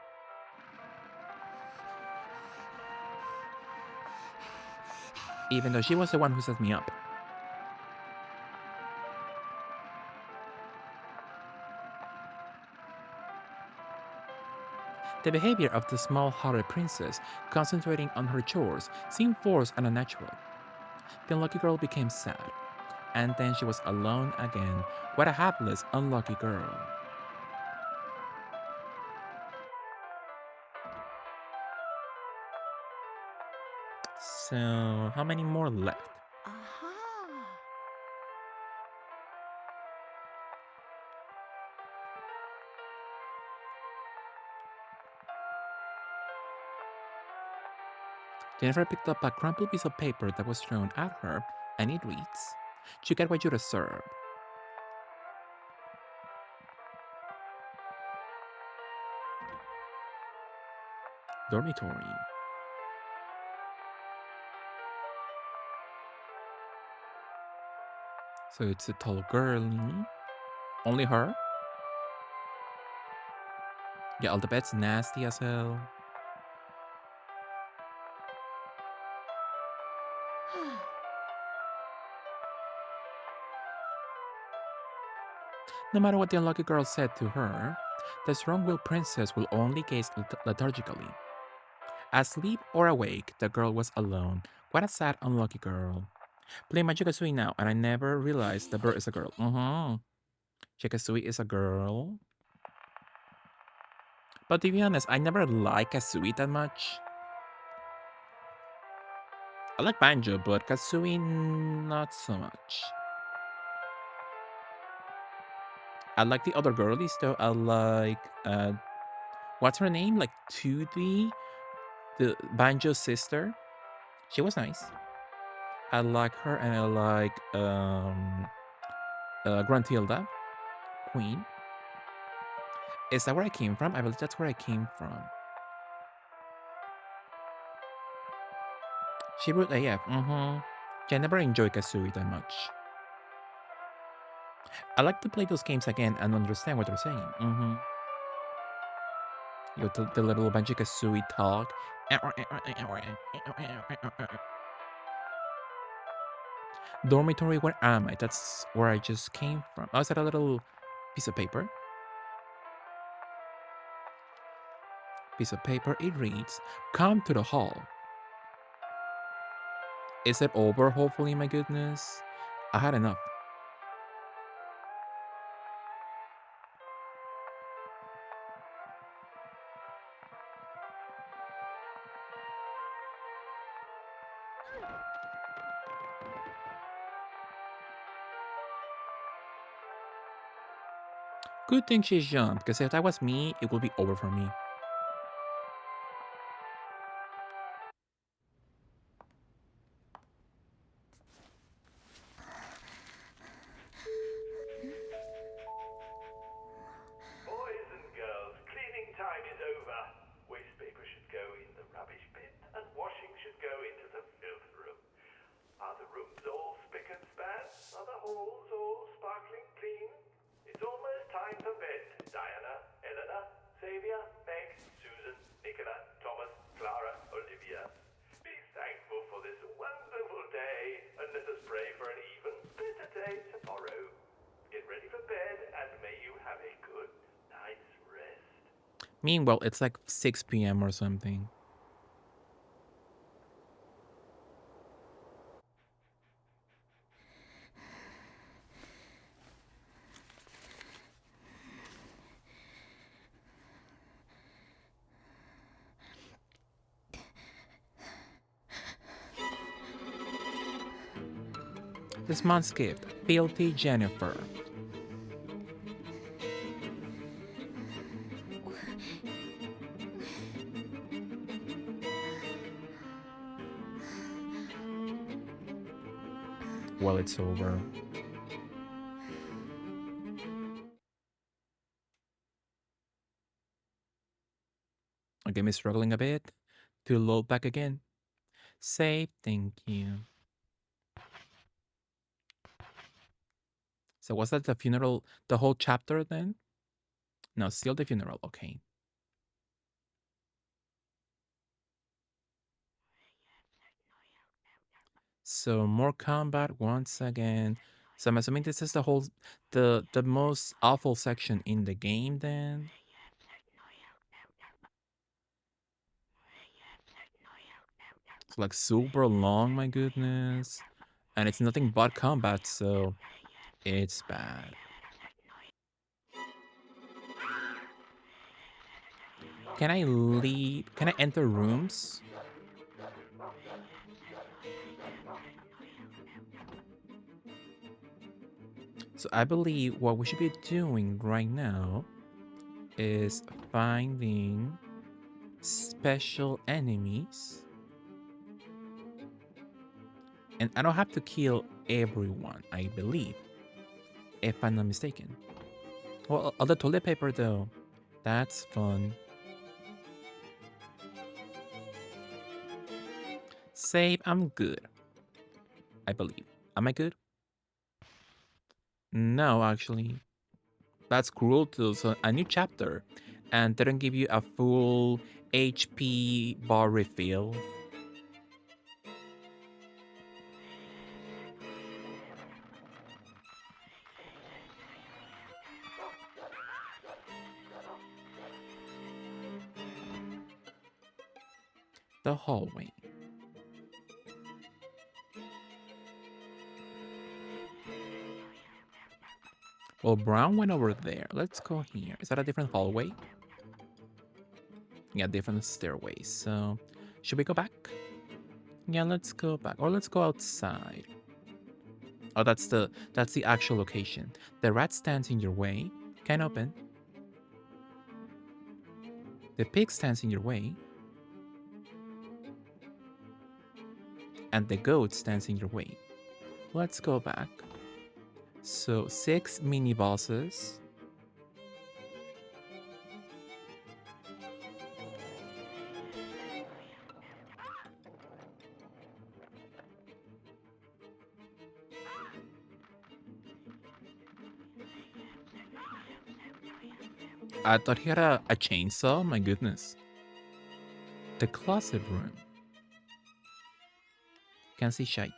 Even though she was the one who set me up. The behavior of the small-hearted princess, concentrating on her chores, seemed forced and unnatural. The unlucky girl became sad, and then she was alone again. What a hapless, unlucky girl. So, how many more left? Aha. Jennifer picked up a crumpled piece of paper that was thrown at her, and it reads, You get what you deserve. Dormitory. So it's a tall girlie. Only her? Yeah, all the beds nasty as hell. No matter what the unlucky girl said to her, the strong-willed princess will only gaze lethargically. Asleep or awake, the girl was alone. What a sad, unlucky girl. Play Banjo-Kazooie now, and I never realized the bird is a girl. Kazooie is a girl. But to be honest, I never liked Kazooie that much. I like Banjo, but Kazooie not so much. I like the other girlies though. I like what's her name? Like Tootie, the Banjo's sister. She was nice. I like her, and I like Gruntilda, Queen. Is that where I came from? I believe that's where I came from. She wrote AF. Yeah, I never enjoyed Kazooie that much. I like to play those games again and understand what they're saying. You know, the little Banjo-Kazooie talk. Dormitory, where am I? That's where I just came from. Oh, is that a little piece of paper? Piece of paper, it reads, "Come to the hall." Is it over, hopefully, my goodness? I had enough. Good thing she jumped, because if that was me, it would be over for me. Boys and girls, cleaning time is over. Waste paper should go in the rubbish bin, and washing should go into the filth room. Are the rooms all spick and span? Are the halls all sparkling clean? It's almost time for bed. Diana, Eleanor, Xavier, Meg, Susan, Nicola, Thomas, Clara, Olivia. Be thankful for this wonderful day, and let us pray for an even better day tomorrow. Get ready for bed, and may you have a good night's rest. Meanwhile, it's like 6 p.m. or something. This month's gift, Filthy Jennifer. Well, it's over. Okay, me struggling a bit to load back again. Save, thank you. So was that the funeral, the whole chapter then? No, still the funeral, okay. So more combat once again. So I'm assuming this is the whole, the most awful section in the game then? It's like super long, my goodness. And it's nothing but combat, so it's bad. Can I leave? Can I enter rooms? So I believe what we should be doing right now is finding special enemies. And I don't have to kill everyone, I believe, if I'm not mistaken. Well, the toilet paper though, that's fun. Save, I'm good. I believe. Am I good? No, actually. That's cruel too. So a new chapter, and they don't give you a full HP bar refill. the hallway. Well, Brown went over there. Let's go here. Is that a different hallway? Yeah, different stairways. So, should we go back? Yeah, let's go back. Or let's go outside. Oh, that's the actual location. The rat stands in your way. Can't open. The pig stands in your way. And the goat stands in your way. Let's go back. So 6 mini bosses. I thought he had a chainsaw. My goodness. The closet room. Can't see shite.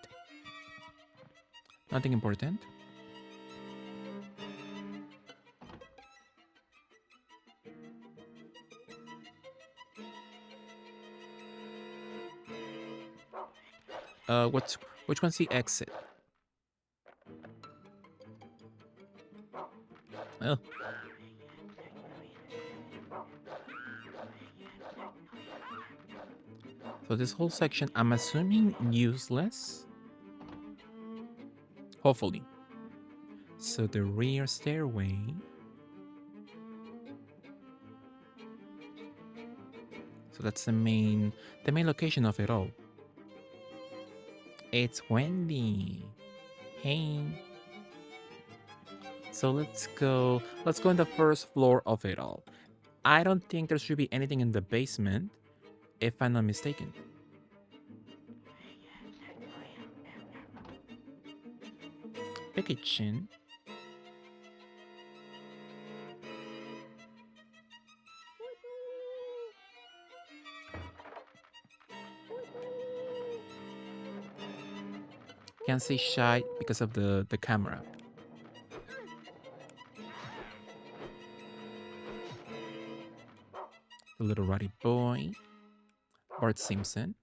Nothing important. Which one's the exit? Oh. So this whole section, I'm assuming useless. Hopefully. So the rear stairway. So that's the main location of it all. It's Wendy. Hey. So let's go in the first floor of it all. I don't think there should be anything in the basement, if I'm not mistaken. The kitchen. Can't see shy because of the camera. The little ratty boy. Bart Simpson.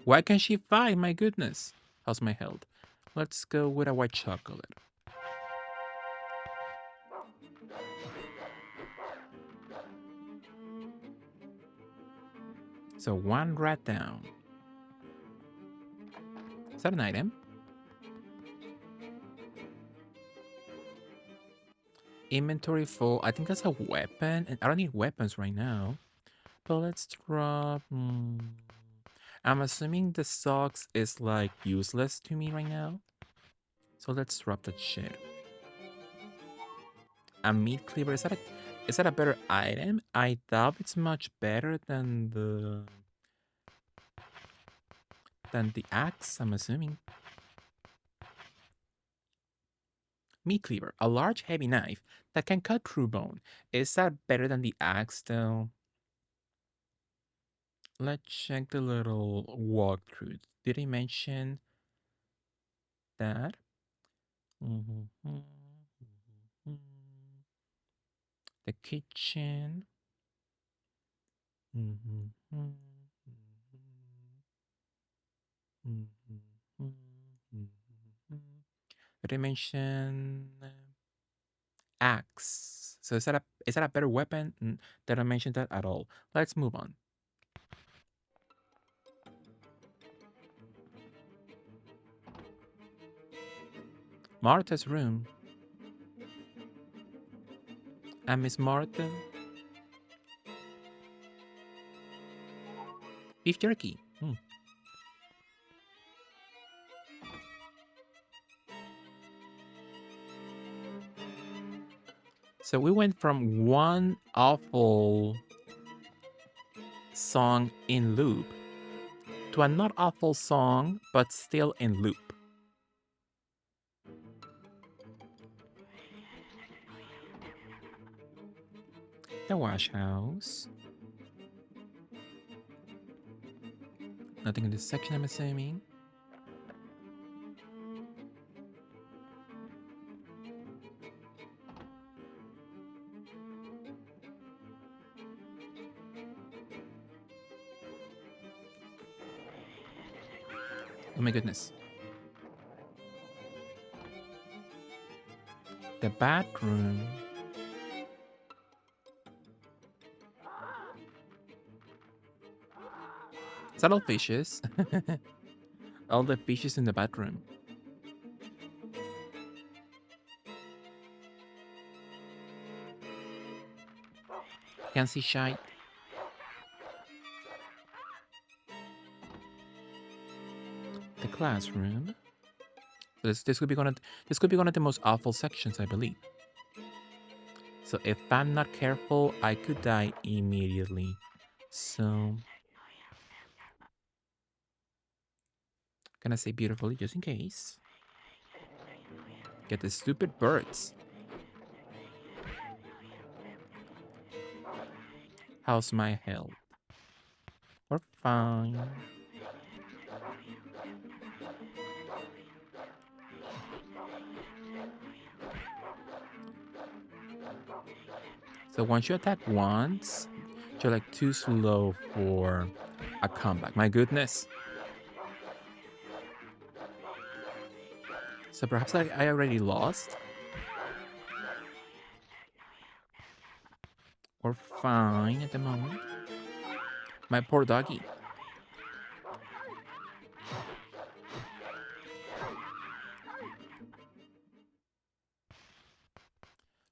Why can't she fight? My goodness. How's my health? Let's go with a white chocolate. So 1 rat down. Is that an item? Inventory full. I think that's a weapon. And I don't need weapons right now. But let's drop... I'm assuming the socks is like useless to me right now. So let's drop that shit. A meat cleaver. Is that a better item? I doubt it's much better than the axe, I'm assuming. Meat cleaver. A large heavy knife that can cut through bone. Is that better than the axe though? Let's check the little walkthrough. Did he mention that? The kitchen. Did he mention axe? So is that a better weapon? Did I mention that at all? Let's move on. Martha's room. And Miss Martha. Beef jerky. So we went from one awful song in loop to a not awful song, but still in loop. The wash house. Nothing in this section, I'm assuming. Oh my goodness. The bathroom. Is that all fishes? All the fishes in the bathroom. Can't see shite. The classroom. This could be one of the most awful sections, I believe. So if I'm not careful, I could die immediately. So gonna say beautifully just in case. Get the stupid birds. How's my health? We're fine. So once you attack once, you're like too slow for a comeback. My goodness. So perhaps I already lost? Or fine at the moment. My poor doggy.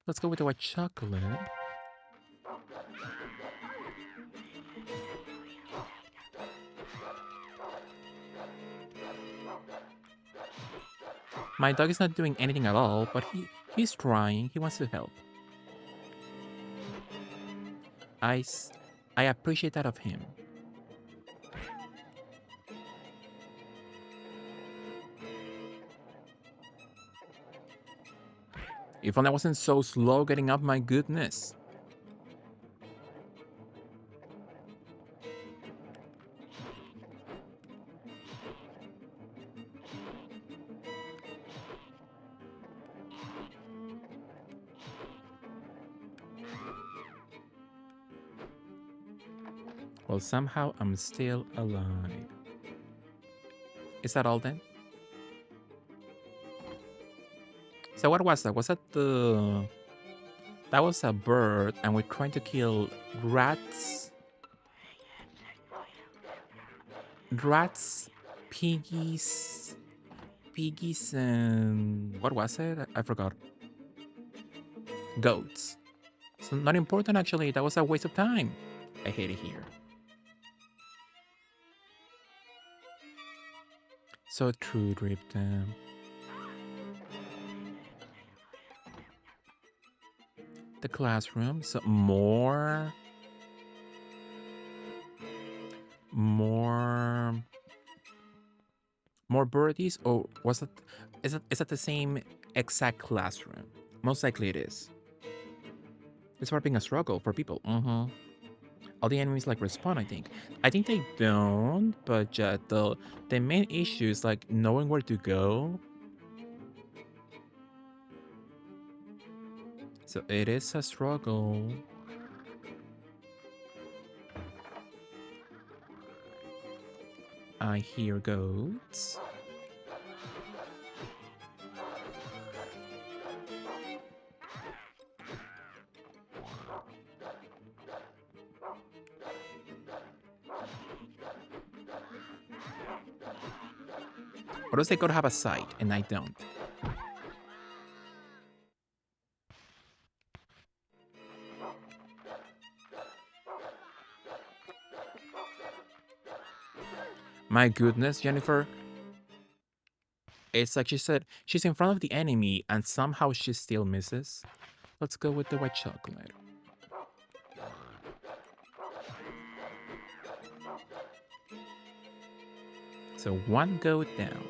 Let's go with the white chocolate. My dog is not doing anything at all, but he's trying. He wants to help. I appreciate that of him. If only I wasn't so slow getting up, my goodness. Well, somehow I'm still alive. Is that all then? So what was that? Was that the... That was a bird, and we're trying to kill rats. Rats, piggies, and... What was it? I forgot. Goats. So not important, actually. That was a waste of time. I hate it here. So true, Dripton. The classroom. So more birdies. Or was it? Is it the same exact classroom? Most likely it is. It's for being a struggle for people. All the enemies like respawn, I think. I think they don't, but the main issue is like knowing where to go. So it is a struggle. I hear goats. Or else they could have a sight, and I don't. My goodness, Jennifer. It's like she said, she's in front of the enemy, and somehow she still misses. Let's go with the white chocolate. So one goat down.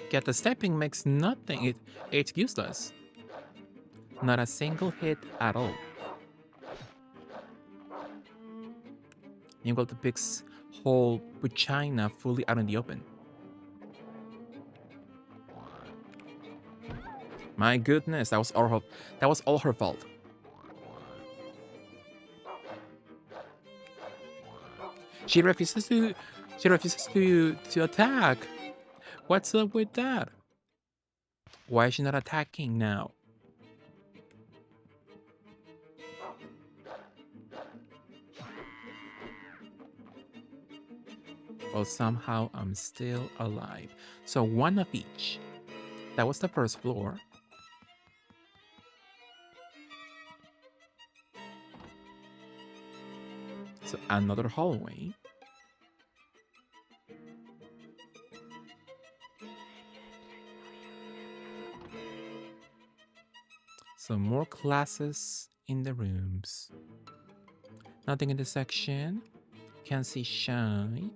Get the stepping makes nothing. It's useless. Not a single hit at all. You got the pig's whole vagina fully out in the open. My goodness, that was all her fault. She refuses to attack. What's up with that? Why is she not attacking now? Well, somehow I'm still alive. So one of each. That was the first floor. So another hallway. So more classes in the rooms. Nothing in the section. Can't see shine.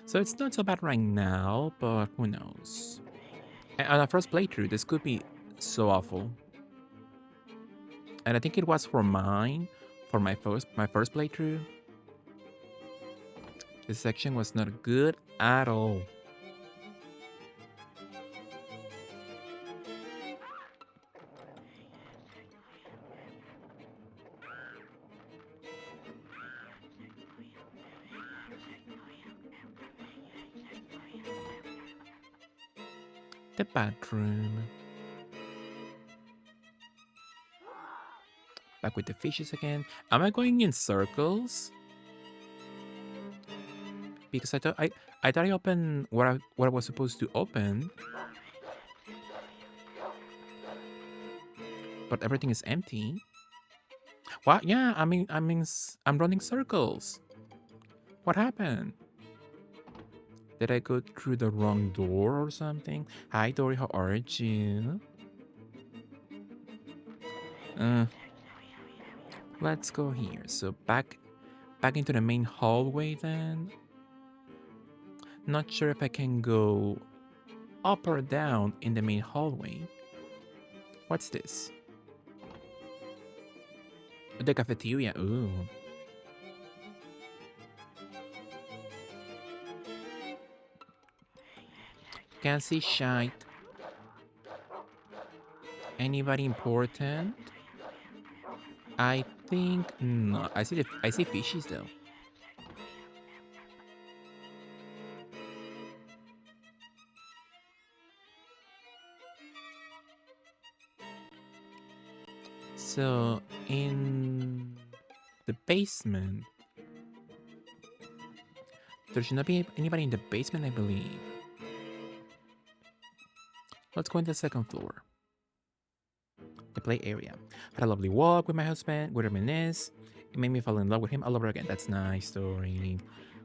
So it's not so bad right now, but who knows? And on our first playthrough, this could be so awful. And I think it was for my first playthrough. This section was not good at all. The bathroom. Back with the fishes again. Am I going in circles? Because I thought I opened what I was supposed to open, but everything is empty. What? Yeah, I'm running circles. What happened? Did I go through the wrong door or something? Hi Dory, how are you? Let's go here. So back into the main hallway then. Not sure if I can go up or down in the main hallway. What's this? The cafeteria. Ooh. Can't see shite. Anybody important? I think no. I see fishies though. So in the basement, there should not be anybody in the basement, I believe. Let's go into the second floor. The play area. Had a lovely walk with my husband, with reminisce. It made me fall in love with him all over again. That's nice story.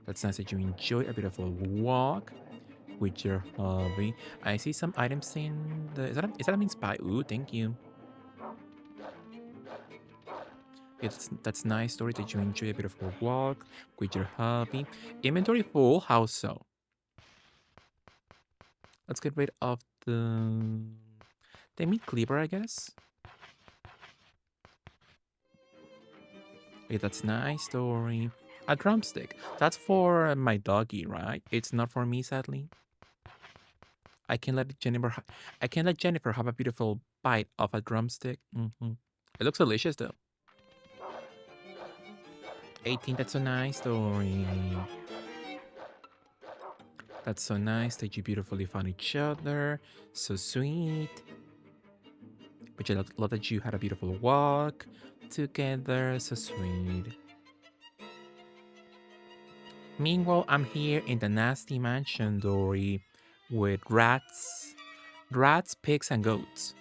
That's nice that you enjoy a beautiful walk with your hobby. I see some items in the... Is that a mean spy? Ooh, thank you. That's nice story that you enjoy a beautiful walk with your hobby. Inventory full? How so? Let's get rid of the meat cleaver, I guess. Okay, that's nice story. A drumstick. That's for my doggy, right? It's not for me, sadly. I can let Jennifer have a beautiful bite of a drumstick. It looks delicious though. 18, that's a nice story. That's so nice that you beautifully found each other. So sweet. But I love that you had a beautiful walk together. So sweet. Meanwhile, I'm here in the nasty mansion, Dory, with rats, pigs, and goats.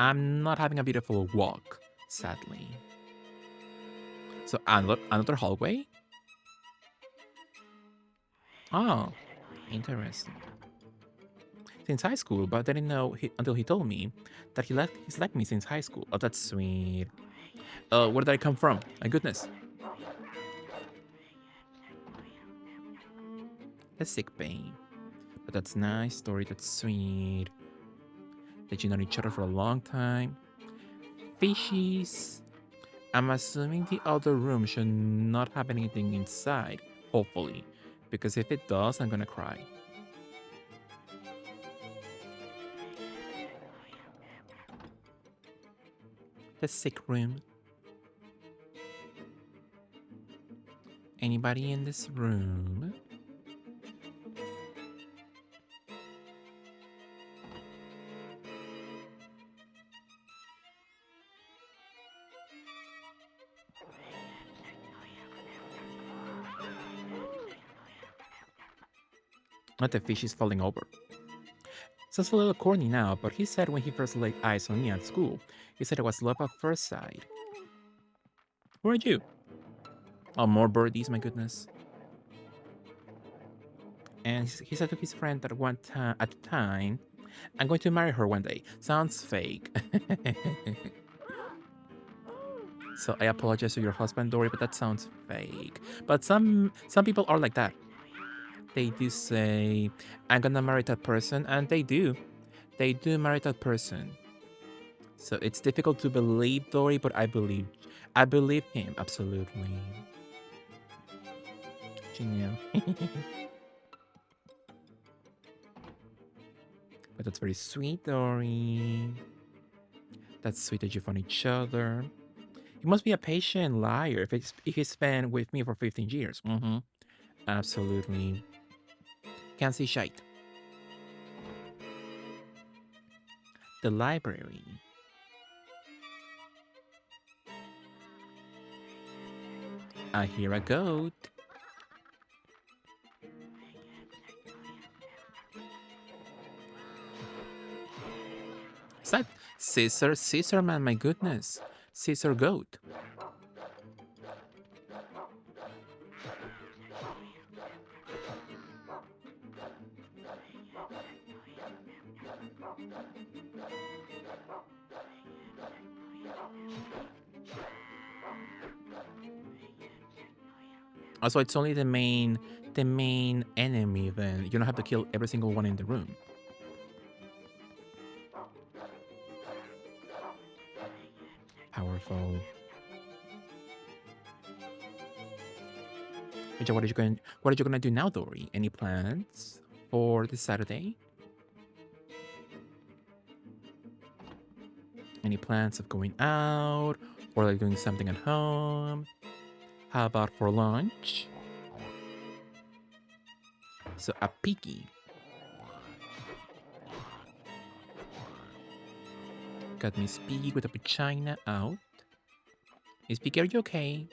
I'm not having a beautiful walk, sadly. So another hallway? Oh, interesting. Since high school, but I didn't know until he told me that he's liked me since high school. Oh, that's sweet. Where did I come from? My goodness. A sick bay. But that's nice story. That's sweet. That you know each other for a long time. fishies. I'm assuming the other room should not have anything inside, hopefully. Because if it does, I'm gonna cry. The sick room. Anybody in this room? Not the fish is falling over. Sounds a little corny now, but he said when he first laid eyes on me at school, he said it was love at first sight. Who are you? Oh, more birdies, my goodness. And he said to his friend that at the time, I'm going to marry her one day. Sounds fake. So I apologize to your husband, Dory, but that sounds fake. But some people are like that. They do say, I'm gonna marry that person, and they do. They do marry that person. So it's difficult to believe Dory, but I believe him, absolutely. Genial. But that's very sweet, Dory. That's sweet that you found each other. He must be a patient liar if he's been with me for 15 years. Absolutely. Can't see shite. The library. I hear a goat. Is that Caesar man, my goodness. Caesar goat. Also, it's only the main enemy, then you don't have to kill every single one in the room. Powerful. What are you gonna do now, Dory? Any plans for this Saturday? Any plans of going out or like doing something at home? How about for lunch? So a piggy. Got Miss Piggy with a vagina out. Miss Piggy, are you okay?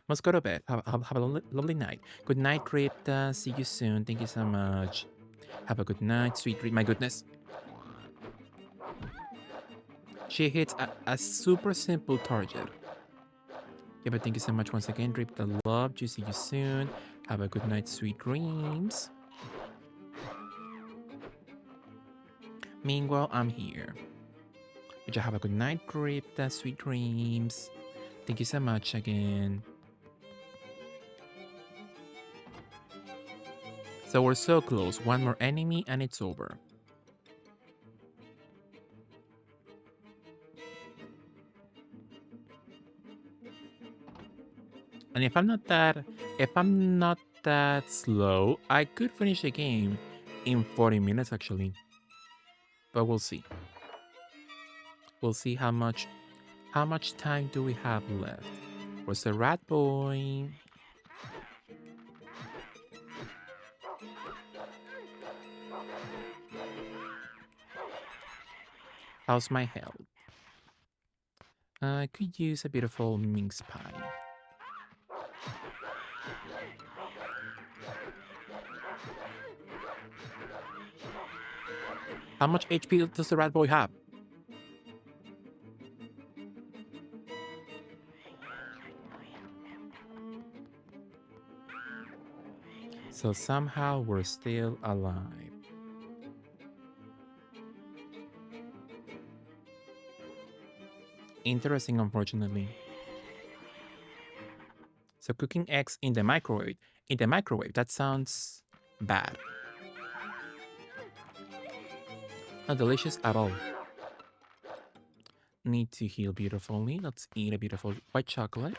Must go to bed. Have a lovely night. Good night, Crypta. See you soon. Thank you so much. Have a good night, sweet dream. My goodness. She hits a super simple target. Yeah, but thank you so much once again, Drip the love. To see you soon. Have a good night, sweet dreams. Meanwhile, I'm here. Would you have a good night, Drip the sweet dreams. Thank you so much again. So we're so close. One more enemy and it's over. And if I'm not that slow, I could finish the game in 40 minutes actually. But we'll see. We'll see how much time do we have left. Where's the rat boy? How's my health? I could use a beautiful mince pie. How much HP does the rat boy have? So somehow we're still alive. Interesting, unfortunately. So cooking eggs in the microwave. In the microwave, that sounds bad. Not delicious at all. Need to heal beautifully. Let's eat a beautiful white chocolate.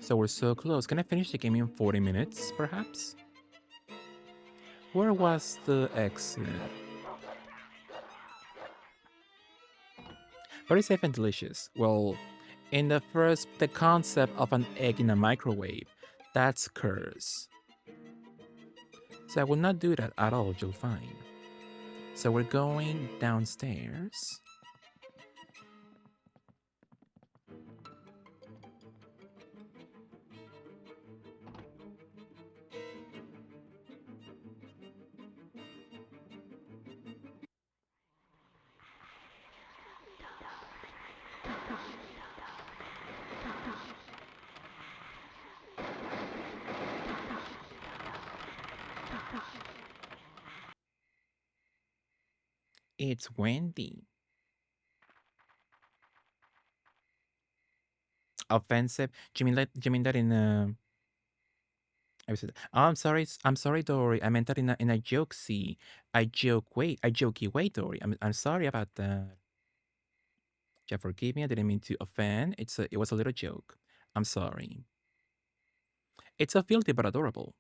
So we're so close. Can I finish the game in 40 minutes, perhaps? Where was the exit? Very safe and delicious. Well, in the concept of an egg in a microwave, that's curse. So I will not do that at all, you'll find. So we're going downstairs. It's Wendy. Offensive? You mean that in a... I said, oh, I'm sorry, Dory. I meant that in a jokesy, a jokey way, Dory. I'm sorry about that. Jeff, forgive me. I didn't mean to offend. It was a little joke. I'm sorry. It's so filthy but adorable.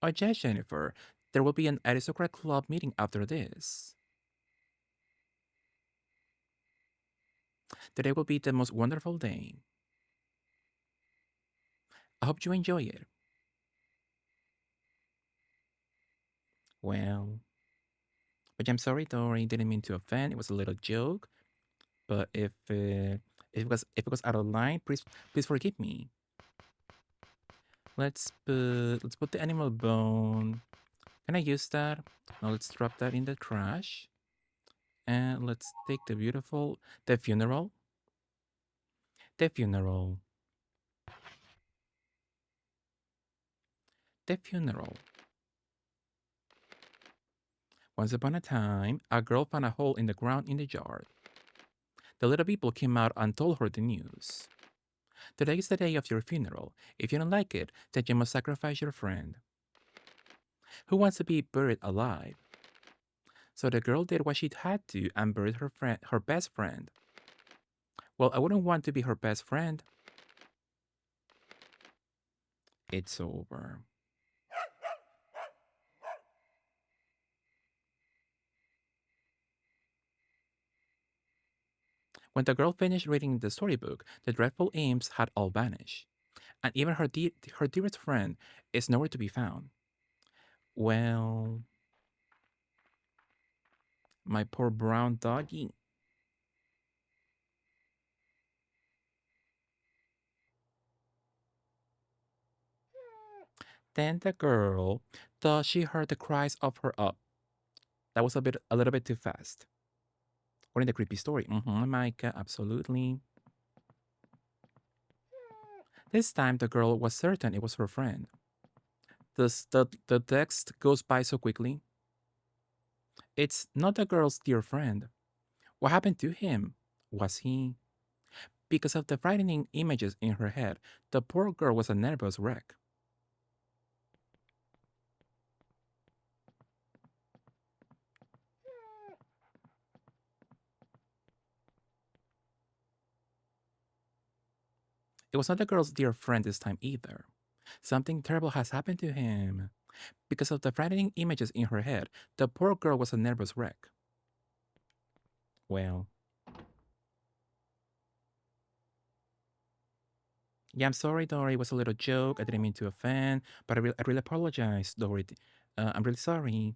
Oh, yes, Jennifer. There will be an aristocrat club meeting after this. Today will be the most wonderful day. I hope you enjoy it. Well, but I'm sorry, Dory. Didn't mean to offend. It was a little joke. But if it was out of line, please forgive me. Let's put the animal bone. Can I use that? Now let's drop that in the trash. And let's take the funeral. The funeral. The funeral. Once upon a time, a girl found a hole in the ground in the yard. The little people came out and told her the news. Today is the day of your funeral. If you don't like it, then you must sacrifice your friend. Who wants to be buried alive? So the girl did what she had to and buried her best friend. Well, I wouldn't want to be her best friend. It's over. When the girl finished reading the storybook, the dreadful imps had all vanished, and even her dearest friend is nowhere to be found. Well, my poor brown doggy. Then the girl thought she heard the cries of her up. That was a little bit too fast. Or in the creepy story. Micah, absolutely. This time the girl was certain it was her friend. The text goes by so quickly. It's not the girl's dear friend. What happened to him? Was he? Because of the frightening images in her head, the poor girl was a nervous wreck. It was not the girl's dear friend this time either. Something terrible has happened to him. Because of the frightening images in her head, the poor girl was a nervous wreck. Well. Yeah, I'm sorry, Dory. It was a little joke. I didn't mean to offend, but I really apologize, Dory. I'm really sorry.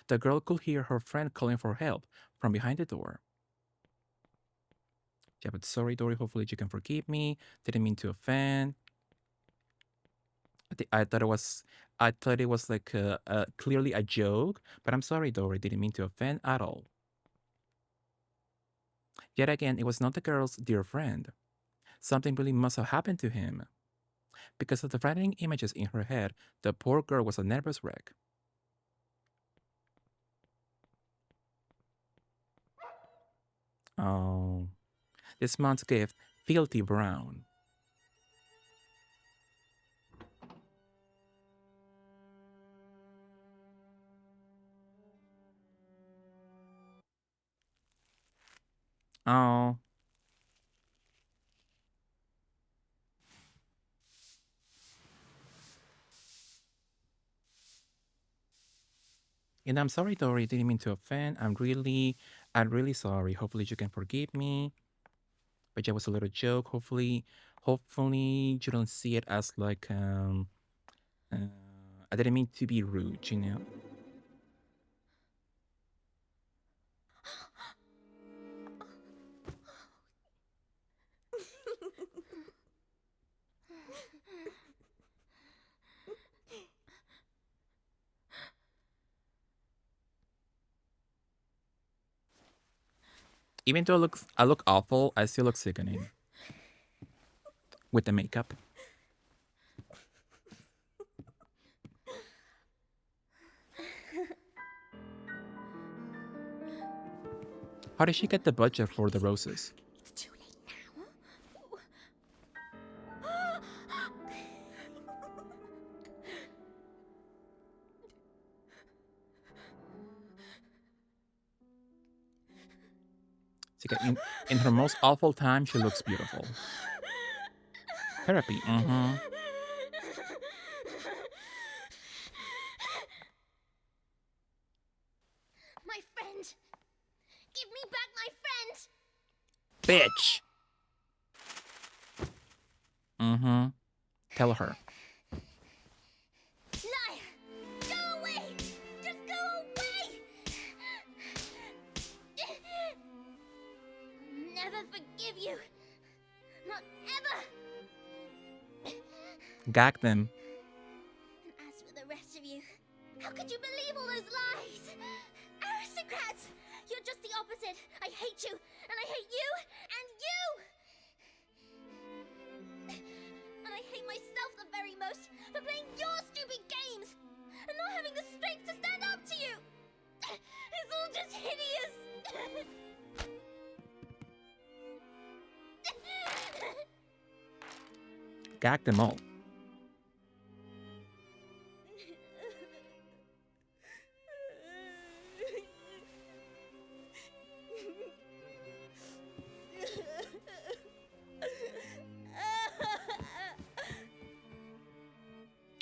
The girl could hear her friend calling for help from behind the door. Yeah, but sorry, Dory. Hopefully you can forgive me. Didn't mean to offend. I thought it was like clearly a joke, but I'm sorry, Dory. Didn't mean to offend at all. Yet again, it was not the girl's dear friend. Something really must have happened to him. Because of the frightening images in her head, the poor girl was a nervous wreck. Oh, this month's gift, filthy brown. Oh. And I'm sorry, Tori. Didn't mean to offend. I'm really sorry. Hopefully you can forgive me. But yeah, it was a little joke. Hopefully you don't see it as like uh, I didn't mean to be rude. Even though I look awful, I still look sickening with the makeup. How did she get the budget for the roses? It's too late now. In her most awful time, she looks beautiful. Therapy. Mm-hmm. My friend! Give me back my friend! Bitch. Mm-hmm. Tell her. Liar! Go away! Just go away! I'll never forgive you. Not ever! Gag them. And as for the rest of you, how could you believe all those lies? Aristocrats! You're just the opposite. I hate you, and I hate you, and you! And I hate myself the very most for playing your stupid games and not having the strength to stand up to you. It's all just hideous. Gag them all.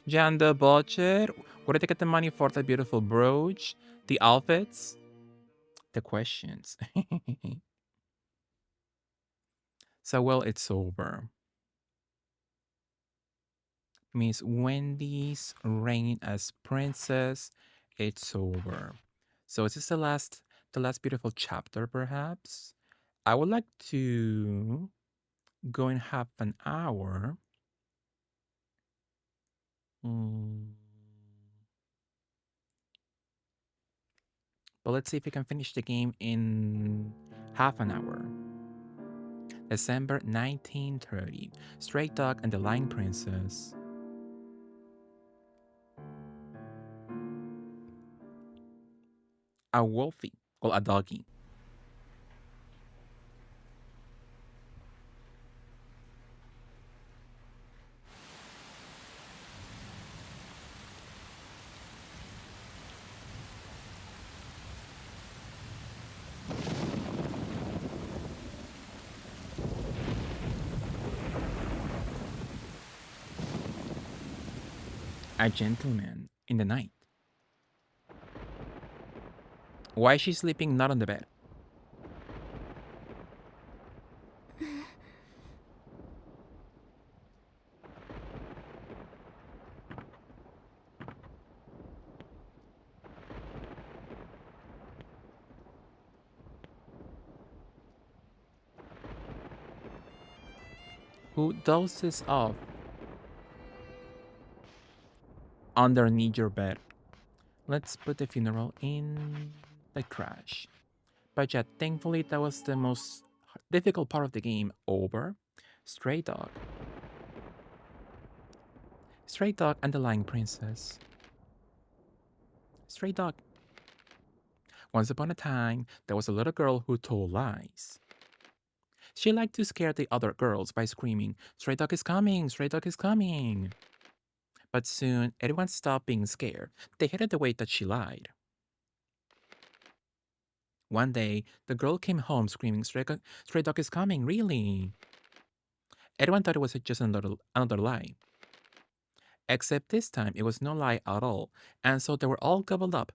Jan the Butcher, where did they get the money for the beautiful brooch, the outfits, the questions? So, well, it's over. Miss Wendy's reign as princess, it's over. So, is this the last beautiful chapter, perhaps? I would like to go in half an hour. Mm. But let's see if we can finish the game in half an hour. December 1930. Stray Dog and the Lion Princess. A wolfie, or a doggy. A gentleman in the night. Why is she sleeping not on the bed? Who dozes off underneath your bed? Let's put the funeral in the trash. But yeah, thankfully that was the most difficult part of the game over. Stray Dog. Stray Dog and the Lion Princess. Stray Dog. Once upon a time, there was a little girl who told lies. She liked to scare the other girls by screaming, "Stray Dog is coming! Stray Dog is coming!" But soon, everyone stopped being scared. They hated the way that she lied. One day, the girl came home screaming, Stray Dog is coming, really? Everyone thought it was just another lie. Except this time, it was no lie at all, and so they were all gobbled up.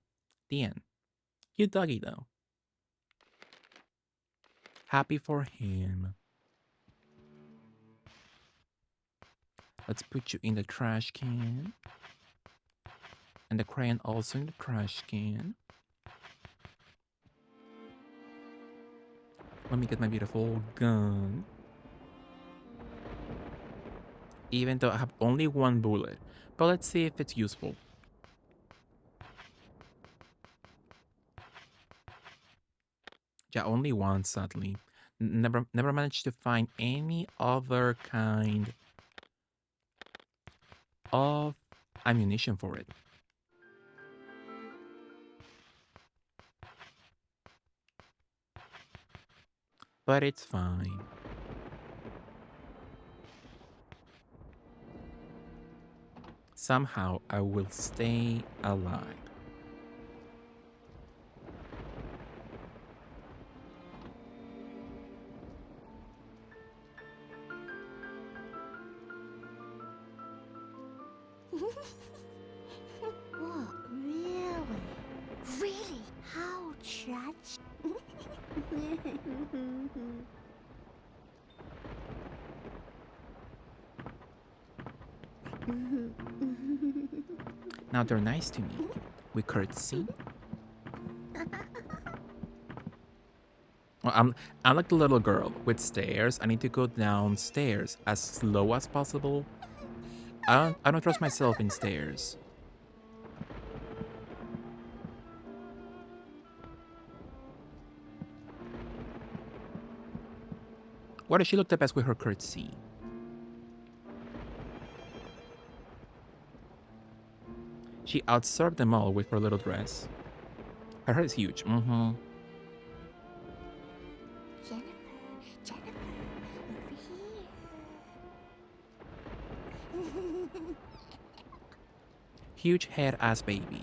The end. Cute doggy, though. Happy for him. Let's put you in the trash can. And the crayon also in the trash can. Let me get my beautiful gun. Even though I have only one bullet. But let's see if it's useful. Yeah, only one, sadly. Never managed to find any other kind of ammunition for it. But it's fine. Somehow I will stay alive. What? Really? Really? How tragic. Now they're nice to me. We curtsy. Well, I'm like the little girl with stairs. I need to go downstairs as slow as possible. I don't trust myself in stairs. Why does she look the best with her curtsy? She outserved them all with her little dress. Her hair is huge. Mm-hmm. Jennifer, over here. Huge head ass baby.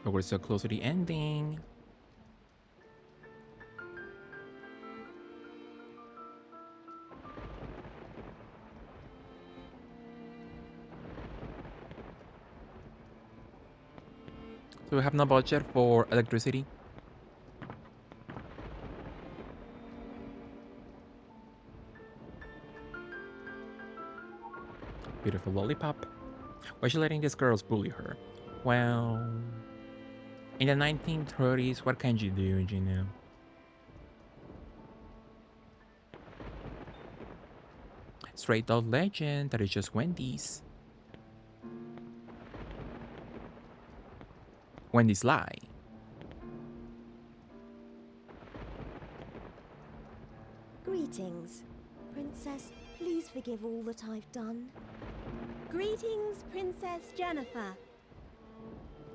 But we're so close to the ending. So we have no budget for electricity. Beautiful lollipop. Why is she letting these girls bully her? Well, in the 1930s, what can you do, you know? Stray Dog legend, that is just Wendy's. Wendy's lie. Greetings. Princess, please forgive all that I've done. Greetings, Princess Jennifer.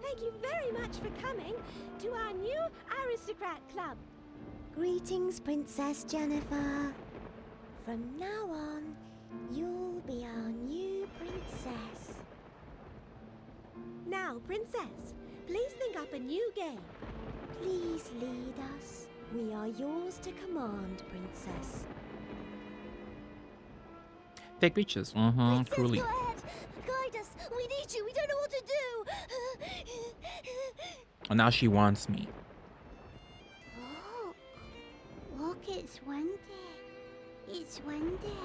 Thank you very much for coming to our new Aristocrat Club. Greetings, Princess Jennifer. From now on, you'll be our new princess. Now, Princess, please think up a new game. Please lead us. We are yours to command, Princess. Take pictures. Mm-hmm, Princess, truly. go ahead. Guide us. We need you. We don't know what to do. And now she wants me. Look, it's Wendy. It's Wendy.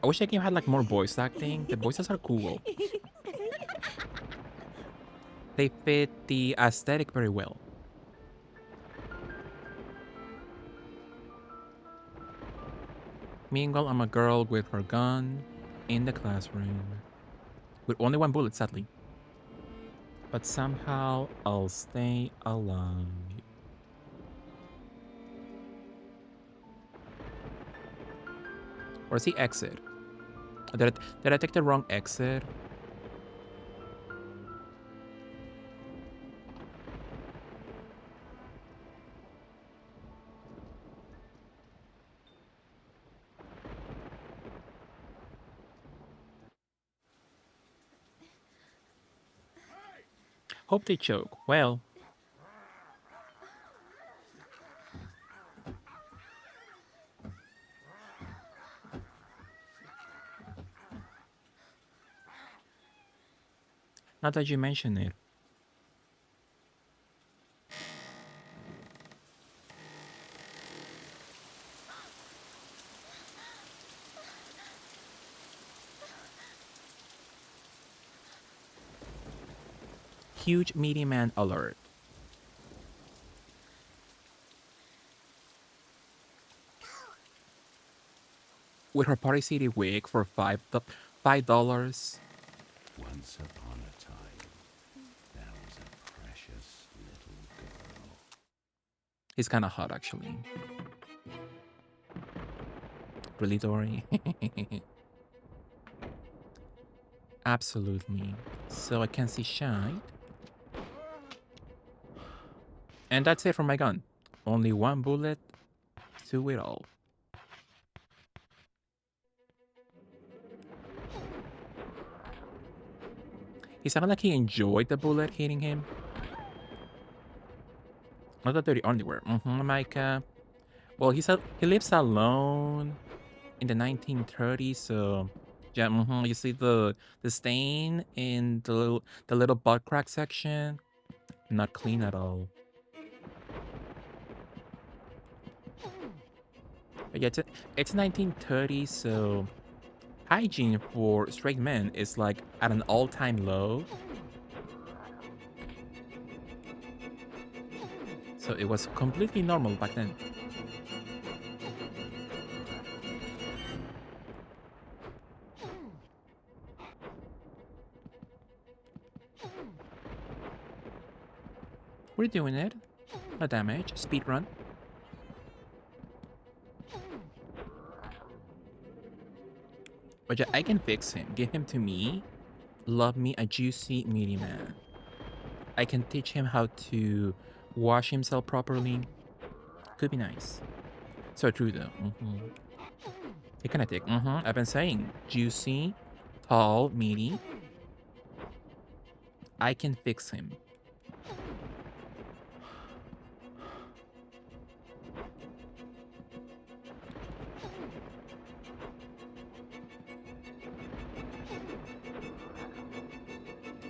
I wish the game had like more voice acting. The voices are cool. They fit the aesthetic very well. Meanwhile, I'm a girl with her gun in the classroom. With only one bullet, sadly. But somehow, I'll stay alive. Where's the exit? Did I take the wrong exit? Hope they choke. Well, now that you mention it. Huge meaty man alert. With her Party City wig for $5. Once upon a time, there was a precious little girl. He's kind of hot, actually. Really, Dory? Absolutely. So I can see shine. And that's it for my gun. Only one bullet to it all. He sounded like he enjoyed the bullet hitting him. Not the dirty underwear. Micah. Well, he lives alone in the 1930s, so yeah. You see the stain in the little butt crack section. Not clean at all. But yeah, it's 1930s, so hygiene for straight men is like at an all-time low. So it was completely normal back then. We're doing it. No damage. Speed run. But yeah, I can fix him. Give him to me. Love me a juicy meaty man. I can teach him how to wash himself properly. Could be nice. So true though. He kinda thick. I've been saying juicy, tall, meaty. I can fix him.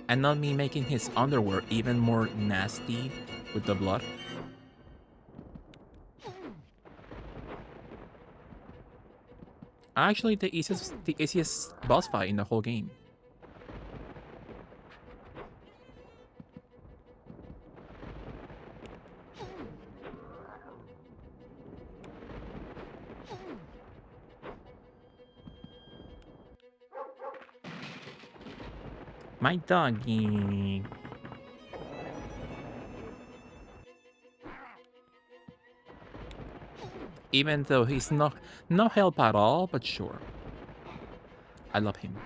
And not me making his underwear even more nasty with the blood. Actually, the easiest boss fight in the whole game. My doggy. Even though he's no help at all, but sure. I love him.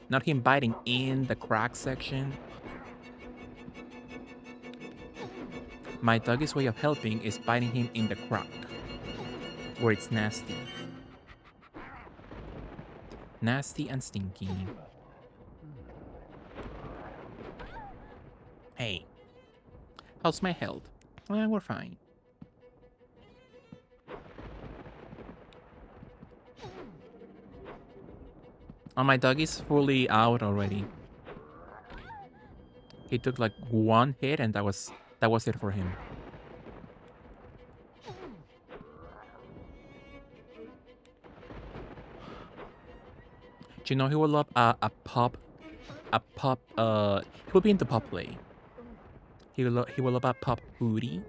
Not him biting in the crack section. My doggy's way of helping is biting him in the crack, where it's nasty. Nasty and stinky. Hey, how's my health? We're fine. Oh, my dog is fully out already. He took like one hit and that was it for him. Do you know he will love a pop, he will be into pop play. He will love a pop booty.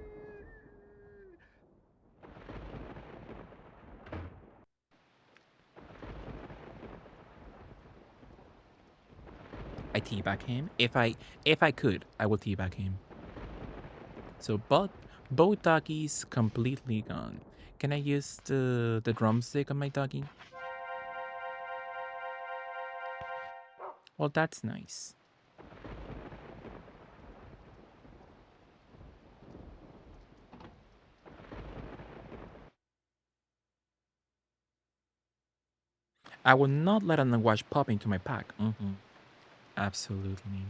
I teabag him. If I could, I will teabag him. So, but Both doggies completely gone. Can I use the drumstick on my doggy? Well, that's nice. I will not let an unwashed pup into my pack. Absolutely.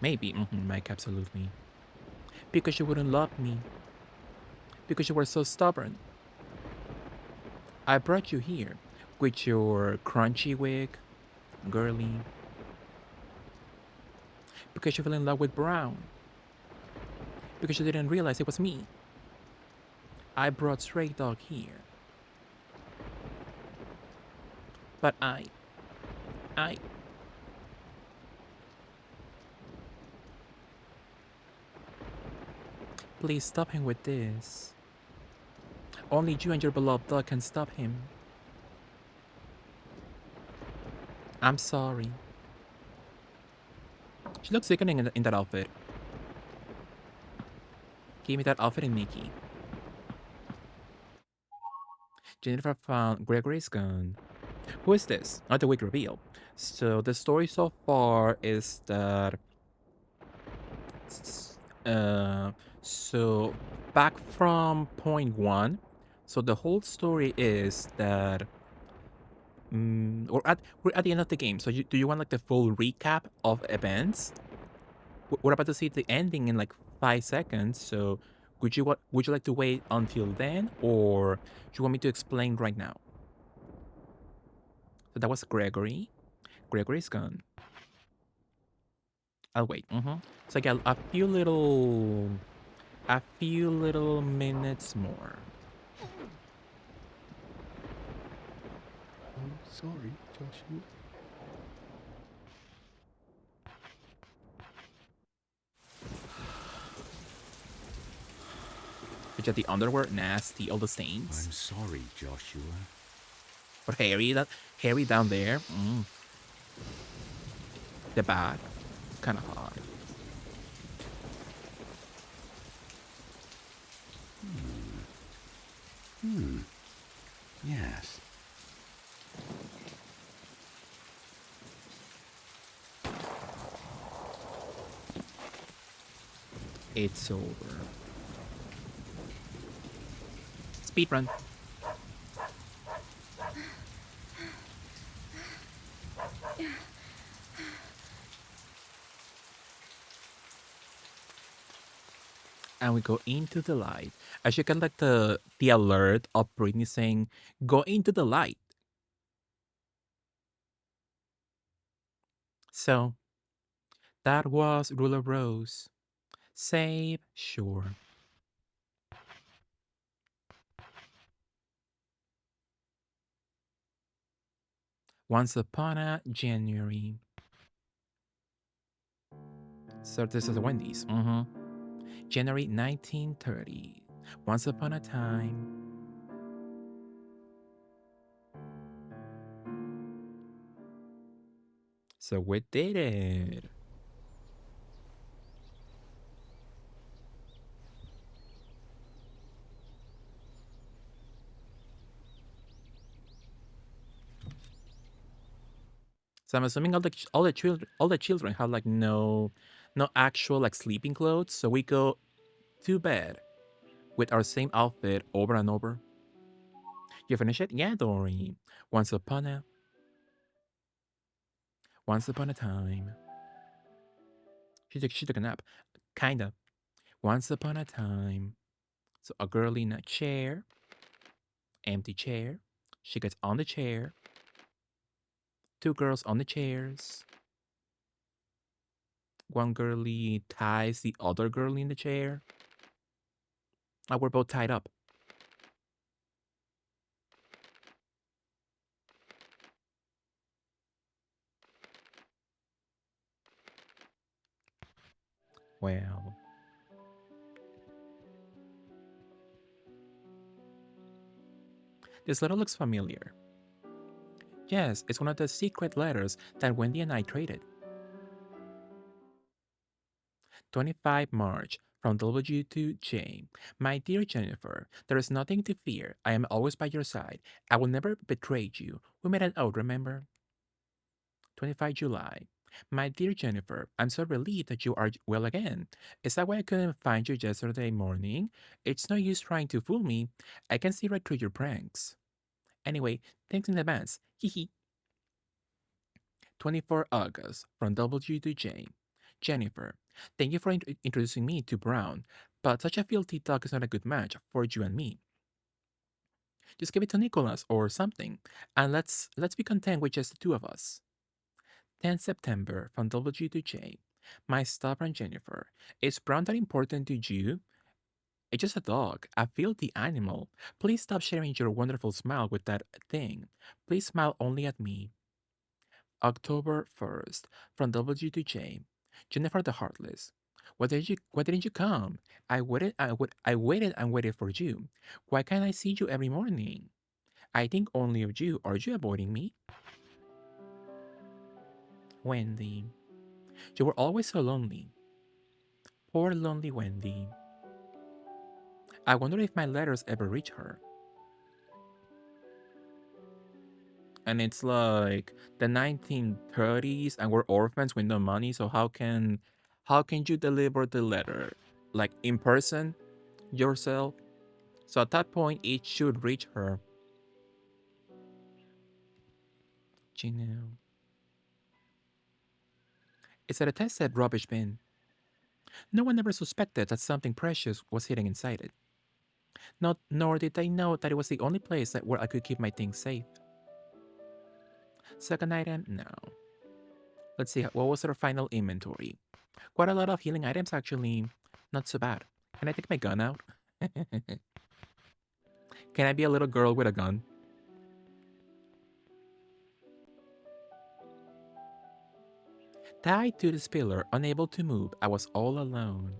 Maybe, Mike, absolutely. Because you wouldn't love me. Because you were so stubborn. I brought you here with your crunchy wig, girly. Because you fell in love with Brown. Because you didn't realize it was me. I brought Stray Dog here. But I. Please stop him with this. Only you and your beloved dog can stop him. I'm sorry. She looks sickening in that outfit. Give me that outfit and Mickey. Jennifer found Gregory's gun. Who is this? Not the wig reveal. So the story so far is that so back from point one. So the whole story is that we're at the end of the game. So do you want like the full recap of events? We're about to see the ending in like 5 seconds. So would you like to wait until then, or do you want me to explain right now? So that was Gregory. Gregory's gone. I'll wait. So I got a few little minutes more. I'm sorry, Joshua. Which at the underwear, nasty, all the stains. I'm sorry, Joshua. But Harry down there. The back, kind of hard. Yes. It's over. Speed run. And we go into the light. As you can like the alert of Britney saying, "Go into the light." So that was Ruler Rose. Save, sure. Once upon a January. So this is the Wendy's. January 1930. Once upon a time. So we did it. So I'm assuming all the children have like no actual like sleeping clothes. So we go to bed with our same outfit over and over. You finish it? Yeah, Dory. Once upon a time. She took a nap. Kinda. Once upon a time. So a girl in a chair. Empty chair. She gets on the chair. Two girls on the chairs. One girlie ties the other girl in the chair. And we're both tied up. Well. This letter looks familiar. Yes, it's one of the secret letters that Wendy and I traded. 25 March from W to J. My dear Jennifer, there is nothing to fear. I am always by your side. I will never betray you. We made an oath, remember? 25 July. My dear Jennifer, I'm so relieved that you are well again. Is that why I couldn't find you yesterday morning? It's no use trying to fool me. I can see right through your pranks. Anyway, thanks in advance. Hee 24 August from W to J. Jennifer, thank you for introducing me to Brown, but such a filthy dog is not a good match for you and me. Just give it to Nicholas or something, and let's be content with just the two of us. 10 September from W to J. My stubborn Jennifer, is Brown that important to you? It's just a dog, a filthy animal. Please stop sharing your wonderful smile with that thing. Please smile only at me. October 1st, from W to J. Jennifer the Heartless. Why didn't you come? I waited and waited for you. Why can't I see you every morning? I think only of you. Are you avoiding me? Wendy. You were always so lonely. Poor lonely Wendy. I wonder if my letters ever reach her. And it's like the 1930s and we're orphans with no money, so how can you deliver the letter? Like in person yourself? So at that point it should reach her. You know. It's at a tested rubbish bin. No one ever suspected that something precious was hidden inside it. Nor did they know that it was the only place where I could keep my things safe. Second item? No. Let's see, what was our final inventory? Quite a lot of healing items, actually. Not so bad. Can I take my gun out? Can I be a little girl with a gun? Tied to this pillar, unable to move, I was all alone.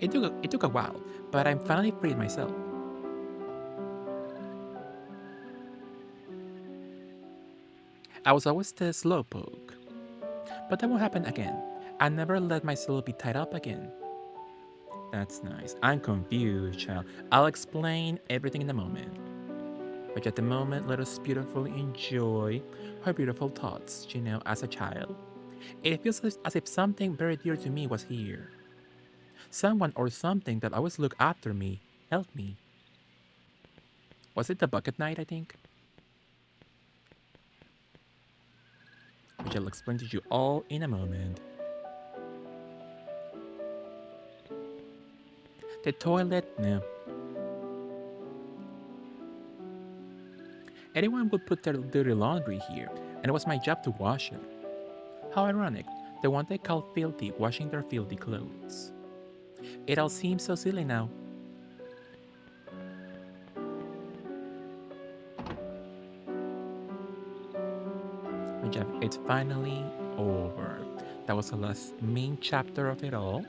It took a while, but I'm finally freed myself. I was always the slowpoke. But that won't happen again. I never let myself be tied up again. That's nice. I'm confused, child. I'll explain everything in a moment. But at the moment, let us beautifully enjoy her beautiful thoughts, as a child. It feels as if something very dear to me was here. Someone or something that always looked after me, helped me. Was it the bucket night, I think? Which I'll explain to you all in a moment. The toilet, no. Anyone would put their dirty laundry here, and it was my job to wash it. How ironic, the one they call filthy washing their filthy clothes. It all seems so silly now. It's finally over. That was the last main chapter of it all.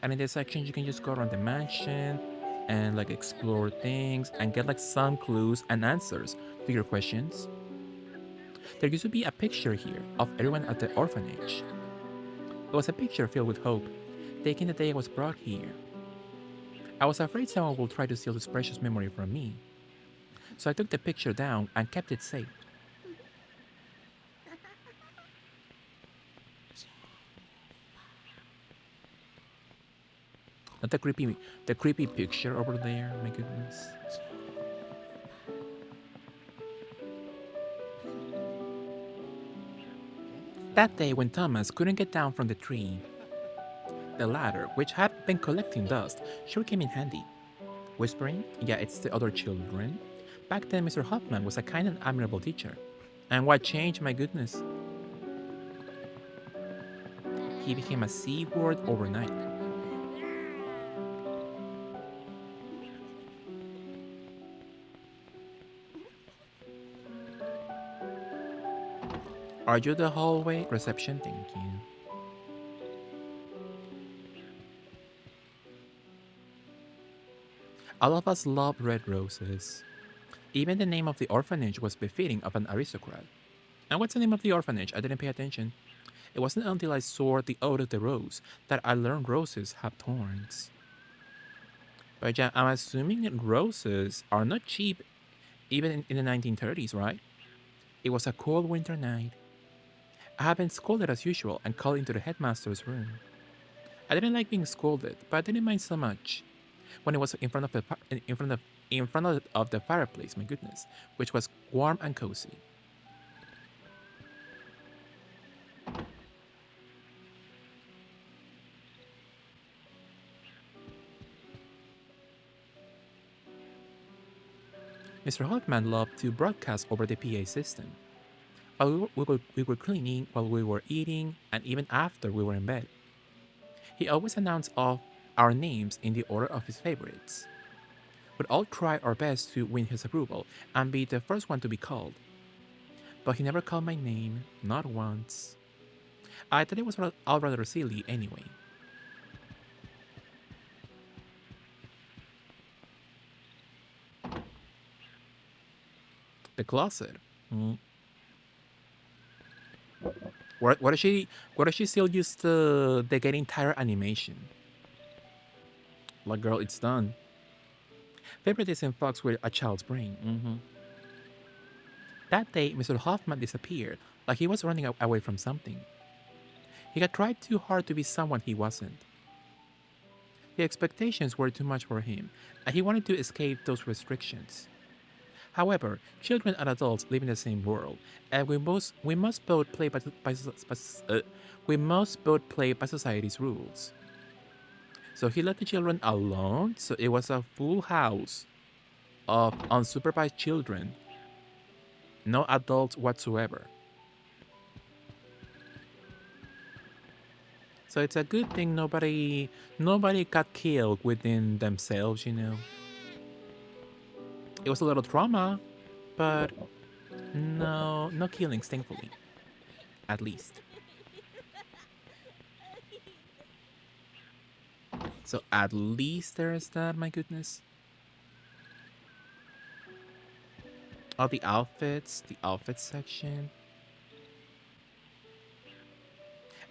And in this section, you can just go around the mansion and like explore things and get like some clues and answers to your questions. There used to be a picture here of everyone at the orphanage. It was a picture filled with hope, taken the day I was brought here. I was afraid someone would try to steal this precious memory from me. So I took the picture down and kept it safe. Not the creepy picture over there, my goodness. That day when Thomas couldn't get down from the tree, the ladder, which had been collecting dust, sure came in handy. Whispering, yeah, it's the other children. Back then, Mr. Hoffman was a kind and admirable teacher. And what changed, my goodness? He became a C word overnight. Are you the hallway? Reception, thank you. All of us loved red roses. Even the name of the orphanage was befitting of an aristocrat. And what's the name of the orphanage? I didn't pay attention. It wasn't until I saw the Ode of the Rose that I learned roses have thorns. But yeah, I'm assuming that roses are not cheap even in the 1930s, right? It was a cold winter night. I had been scolded as usual and called into the headmaster's room. I didn't like being scolded, but I didn't mind so much when it was in front of the fireplace. My goodness, which was warm and cozy. Mr. Hoffman loved to broadcast over the PA system. While we were cleaning, while we were eating, and even after we were in bed. He always announced all our names in the order of his favorites. We'd all try our best to win his approval and be the first one to be called. But he never called my name, not once. I thought it was all rather silly anyway. The closet. What does she still use the getting tired animation? Like, girl, it's done. Favoritism fucks with a child's brain. That day, Mr. Hoffman disappeared, like he was running away from something. He had tried too hard to be someone he wasn't. The expectations were too much for him, and he wanted to escape those restrictions. However, children and adults live in the same world, and we must both play by society's rules. So he let the children alone. So it was a full house of unsupervised children, no adults whatsoever. So it's a good thing nobody got killed within themselves, you know. It was a little trauma, but no killings, thankfully. At least. So at least there is that, my goodness. Oh, the outfit section.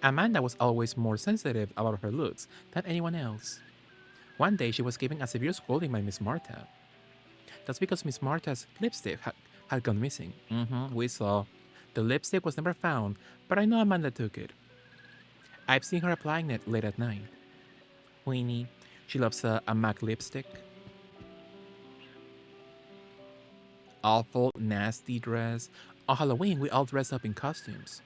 Amanda was always more sensitive about her looks than anyone else. One day she was given a severe scolding by Miss Martha. That's because Miss Martha's lipstick had gone missing. We saw. The lipstick was never found, but I know Amanda took it. I've seen her applying it late at night. Queenie, she loves a MAC lipstick. Awful, nasty dress. On Halloween, we all dressed up in costumes.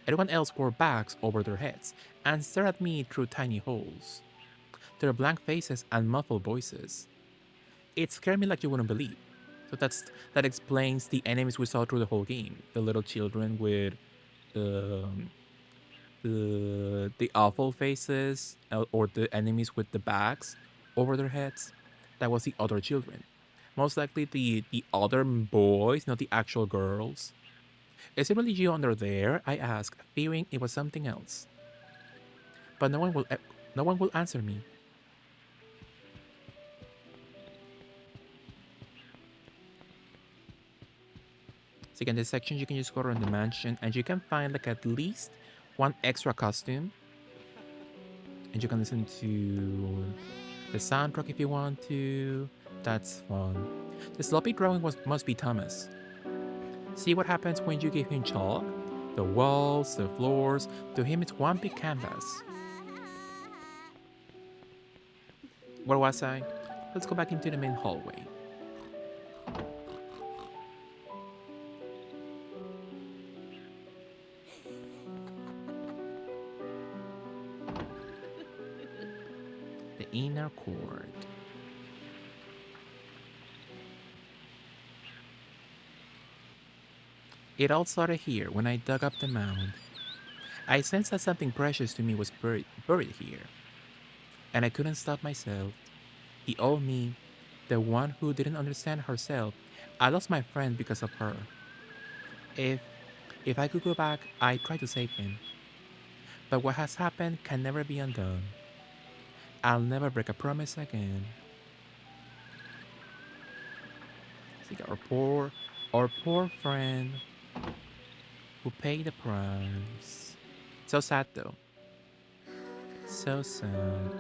Everyone else wore bags over their heads and stared at me through tiny holes. Their blank faces and muffled voices. It scared me like you wouldn't believe. So that explains the enemies we saw through the whole game. The little children with the awful faces, or the enemies with the bags over their heads. That was the other children. Most likely the other boys, not the actual girls. Is it really you under there? I asked, fearing it was something else. But no one will answer me. So in this section, you can just go around the mansion and you can find like at least one extra costume. And you can listen to the soundtrack if you want to. That's fun. The sloppy drawing must be Thomas. See what happens when you give him chalk? The walls, the floors, to him it's one big canvas. Where was I? Let's go back into the main hallway. The inner court. It all started here when I dug up the mound. I sensed that something precious to me was buried here. And I couldn't stop myself. The old me, the one who didn't understand herself, I lost my friend because of her. If I could go back, I'd try to save him. But what has happened can never be undone. I'll never break a promise again. So we got our poor friend who paid the price. So sad though. So sad.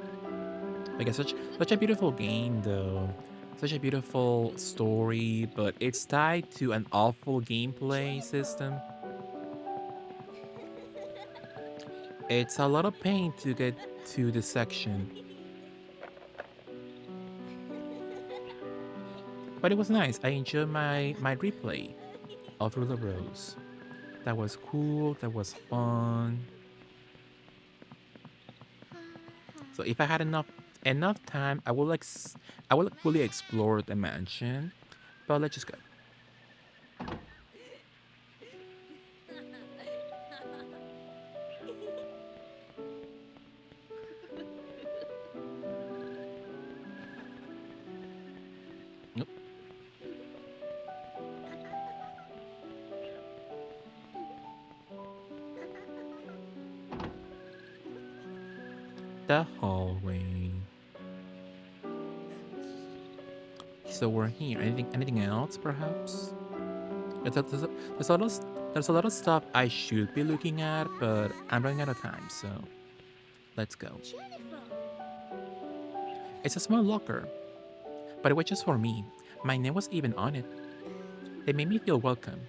Like it's such a beautiful game though. Such a beautiful story, but it's tied to an awful gameplay system. It's a lot of pain to get to this section. But it was nice. I enjoyed my replay of Rule of Rose. That was cool, that was fun. So if I had enough time, I would like fully explore the mansion. But let's just go. Nope. The hallway. So we're here. Anything else, perhaps? There's a lot of there's a lot of stuff I should be looking at, but I'm running out of time, so let's go. Jennifer! It's a small locker, but it was just for me. My name was even on it. They made me feel welcome.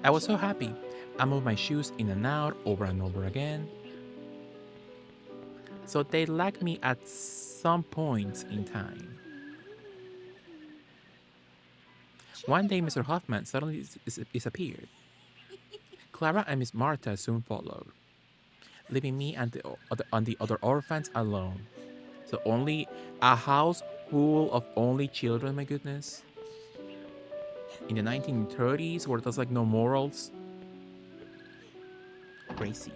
I was so happy. I moved my shoes in and out over and over again. So they liked me at some points in time. One day, Mr. Hoffman suddenly disappeared. Clara and Miss Martha soon followed, leaving me and the other orphans alone. So only a house full of only children, my goodness. In the 1930s, where there's like no morals. Crazy.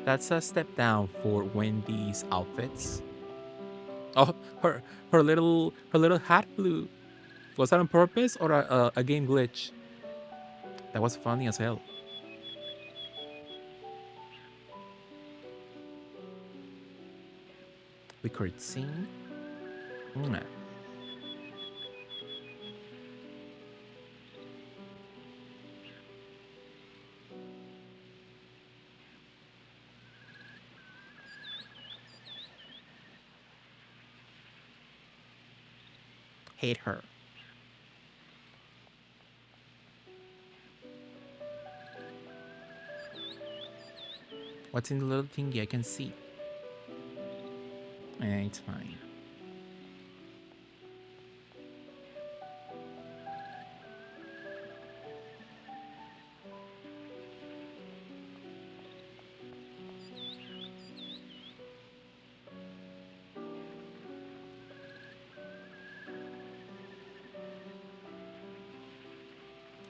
That's a step down for Wendy's outfits. Oh, her little hat flew. Was that on purpose or a game glitch? That was funny as hell. We could sing. Mwah. Hate her. What's in the little thingy I can see? It's fine.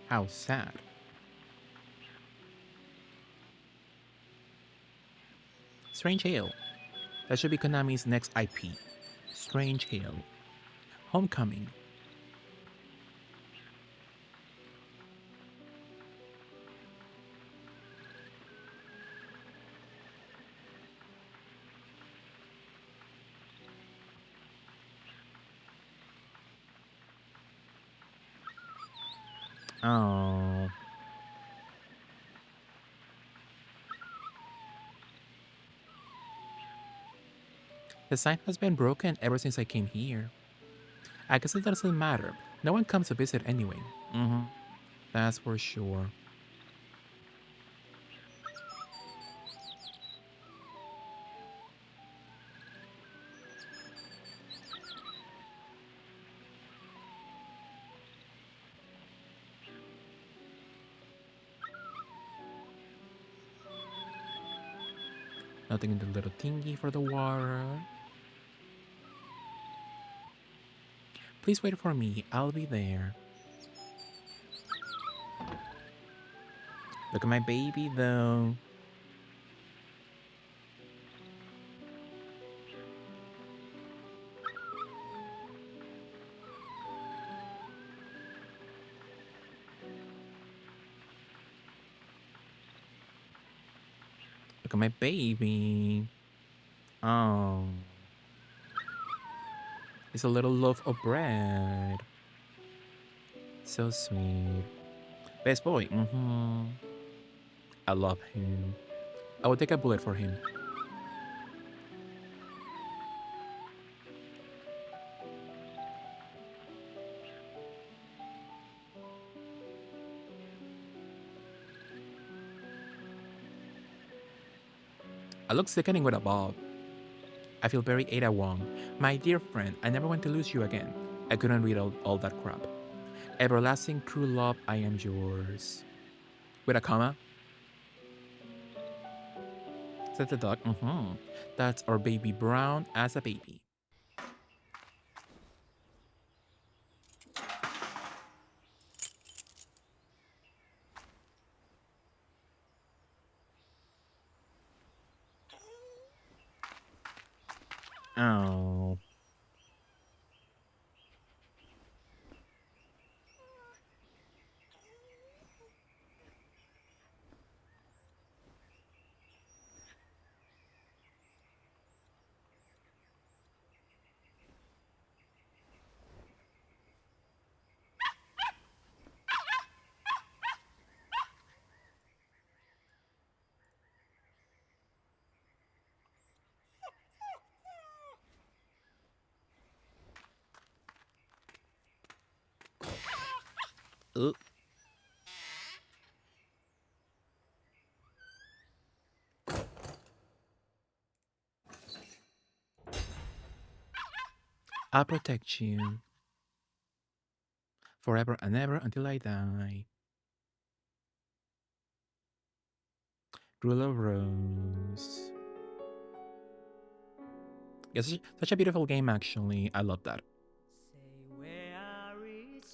How sad. Strange Hill. That should be Konami's next IP. Strange Hill. Homecoming. Oh. The sign has been broken ever since I came here. I guess it doesn't matter. No one comes to visit anyway. That's for sure. Nothing in the little thingy for the water. Please wait for me. I'll be there. Look at my baby, though. Look at my baby. Oh. It's a little loaf of bread. So sweet. Best boy. I love him. I will take a bullet for him. I look sickening with a bob. I feel very Ada Wong. My dear friend, I never want to lose you again. I couldn't read all that crap. Everlasting true love, I am yours. With a comma? Said the dog. That's our baby Brown as a baby. Oh. I'll protect you forever and ever until I die. Rule of Rose. Yes, such a beautiful game, actually. I love that.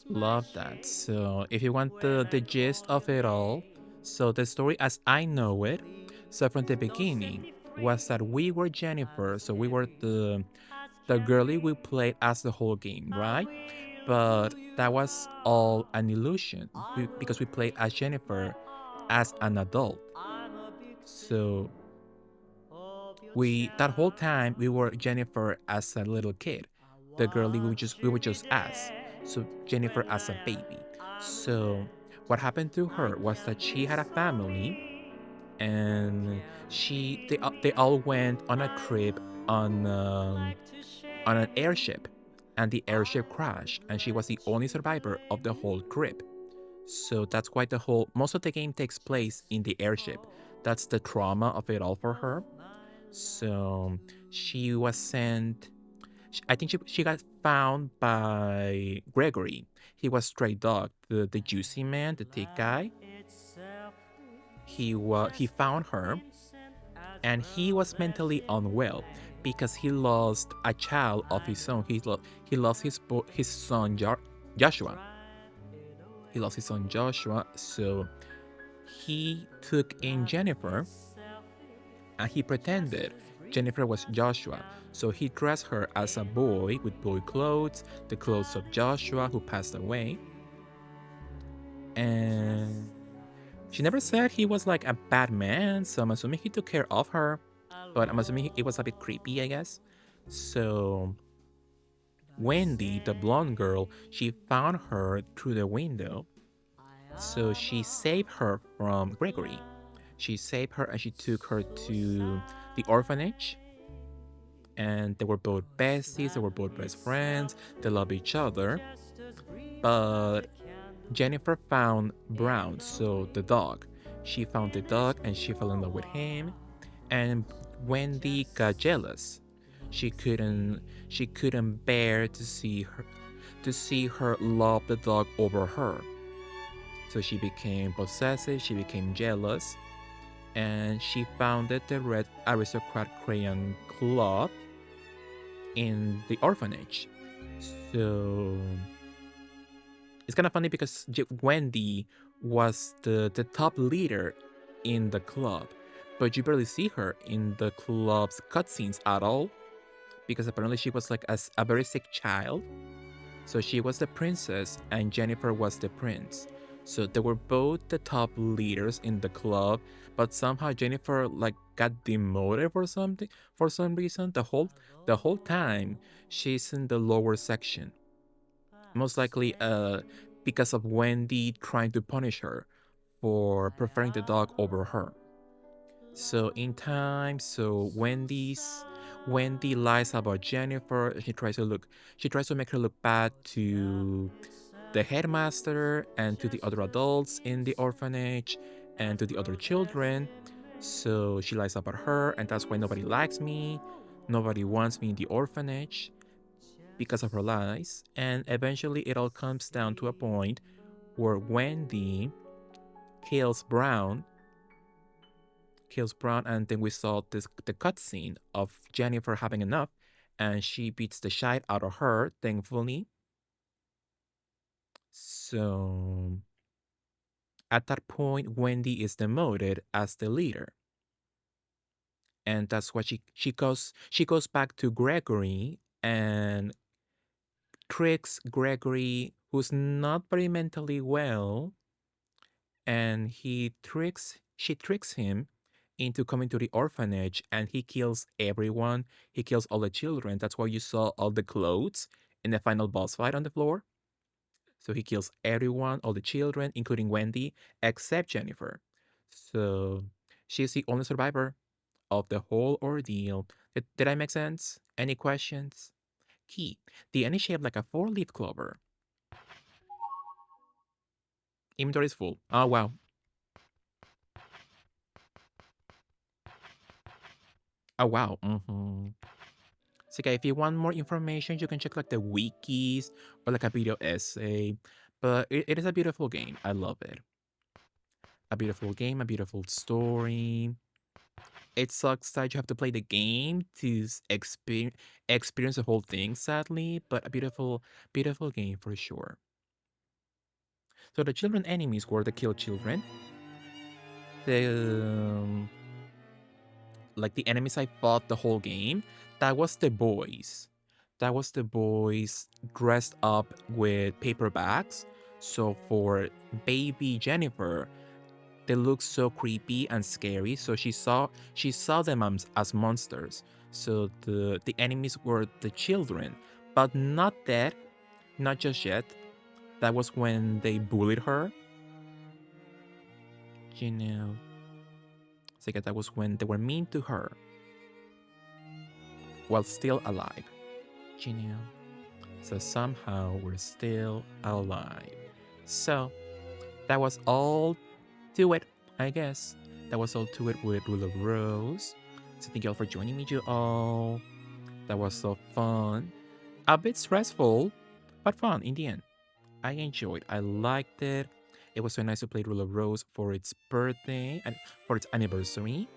Love that. So, if you want the gist of it all, so the story as I know it, so from the beginning, was that we were Jennifer, so we were the girlie we played as the whole game, right? But that was all an illusion because we played as Jennifer as an adult. So that whole time we were Jennifer as a little kid, the girlie we were just as. So Jennifer as a baby. So what happened to her was that she had a family, and they all went on a trip on an airship, and the airship crashed, and she was the only survivor of the whole trip. So that's why most of the game takes place in the airship. That's the trauma of it all for her. So she was sent. I think she got found by Gregory. He was stray dog, the juicy man, the thick guy. He found her, and he was mentally unwell because he lost a child of his own. He lost his son Joshua. He lost his son Joshua, so he took in Jennifer, and he pretended Jennifer was Joshua. So he dressed her as a boy with boy clothes, the clothes of Joshua, who passed away. And she never said he was like a bad man, so I'm assuming he took care of her. But I'm assuming it was a bit creepy, I guess. So Wendy, the blonde girl, she found her through the window. So she saved her from Gregory. She saved her and she took her to the orphanage. And they were both besties, they were both best friends, they love each other. But Jennifer found Brown, so the dog. She found the dog and she fell in love with him. And Wendy got jealous. She couldn't bear to see her love the dog over her. So she became possessive, she became jealous, and she founded the Red Aristocrat Crayon Club in the orphanage. So it's kind of funny because Wendy was the top leader in the club, but you barely see her in the club's cutscenes at all, because apparently she was like a very sick child. So she was the princess and Jennifer was the prince. So they were both the top leaders in the club, but somehow Jennifer like got demoted or something for some reason. The whole time she's in the lower section. Most likely because of Wendy trying to punish her for preferring the dog over her. So in time, Wendy lies about Jennifer. She tries to make her look bad to the headmaster and to the other adults in the orphanage and to the other children. So she lies about her, and that's why nobody likes me. Nobody wants me in the orphanage because of her lies. And eventually, it all comes down to a point where Wendy kills Brown, and then we saw the cutscene of Jennifer having enough, and she beats the shit out of her, thankfully. So at that point, Wendy is demoted as the leader. And that's why she goes back to Gregory and tricks Gregory, who's not very mentally well, and she tricks him into coming to the orphanage, and he kills everyone. He kills all the children. That's why you saw all the clothes in the final boss fight on the floor. So he kills everyone, all the children, including Wendy, except Jennifer. So she's the only survivor of the whole ordeal. Did I make sense? Any questions? Key. The end is shaped like a four-leaf clover. Inventory is full. Oh, wow. Oh, wow. So, okay, if you want more information, you can check like the wikis or like a video essay. But it is a beautiful game. I love it. A beautiful game, a beautiful story. It sucks that you have to play the game to experience the whole thing, sadly, but a beautiful, beautiful game for sure. So the children enemies were the kill children. The like the enemies I fought the whole game, that was the boys. That was the boys dressed up with paper bags. So for baby Jennifer, they look so creepy and scary. So she saw them as monsters. So the enemies were the children, but not that, not just yet. That was when they bullied her. You know, so that was when they were mean to her while still alive. You know, so somehow we're still alive. So that was all to it, I guess. That was all to it with Rule of Rose. So thank you all for joining me, you all. That was so fun. A bit stressful, but fun in the end. I enjoyed. I liked it. It was so nice to play Rule of Rose for its birthday and for its anniversary.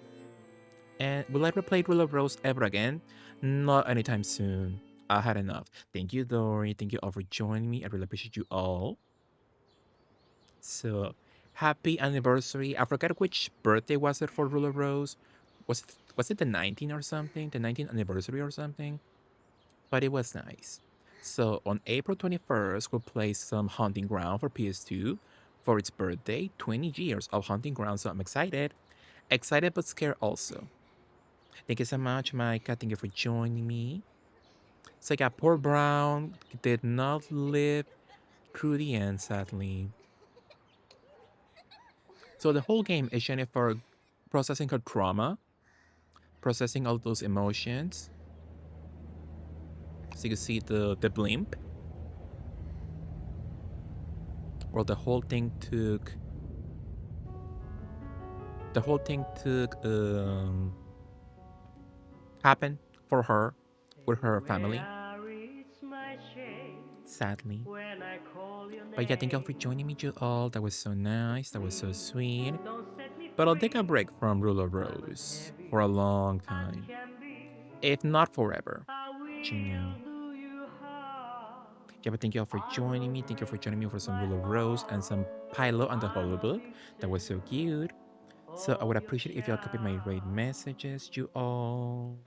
And will I ever play Rule of Rose ever again? Not anytime soon. I had enough. Thank you, Dory. Thank you all for joining me. I really appreciate you all. So, happy anniversary. I forgot which birthday was it for Rule of Rose. Was it the 19th or something? The 19th anniversary or something? But it was nice. So on April 21st, we'll play some Hunting Ground for PS2 for its birthday. 20 years of Hunting Ground, so I'm excited. Excited but scared also. Thank you so much, Micah. Thank you for joining me. So yeah, poor Brown did not live through the end, sadly. So the whole game is Jennifer processing her trauma, processing all those emotions. So you can see the blimp. Well, the whole thing took happened for her with her family, sadly. But yeah, thank you all for joining me, you all. That was so nice. That was so sweet. But I'll take a break from Rule of Rose for a long time, if not forever. You know. Yeah, but thank you all for joining me. Thank you for joining me for some Rule of Rose and some Pilot on the Holobook. That was so cute. So I would appreciate if y'all copied my raid messages, you all.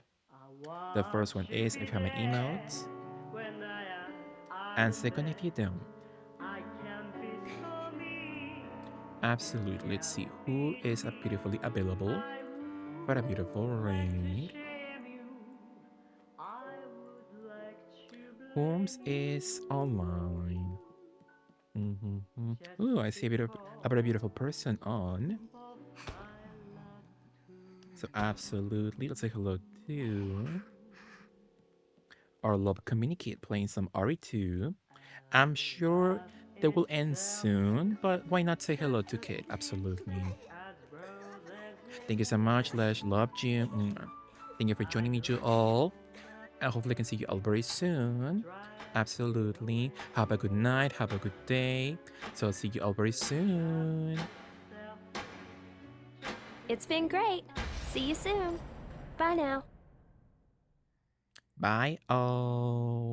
The first one is if you have my emotes. And second, if you don't. Absolutely. Let's see who is beautifully available for a beautiful ring. Holmes is online. Ooh, I see a very beautiful person on. So absolutely, let's say hello to our love communicate playing some RE2. I'm sure they will end soon, but why not say hello to Kate? Absolutely. Thank you so much, Lesh. Loved you. Thank you for joining me, you all. And hopefully I can see you all very soon. Absolutely. Have a good night. Have a good day. So I'll see you all very soon. It's been great. See you soon. Bye now. Bye all.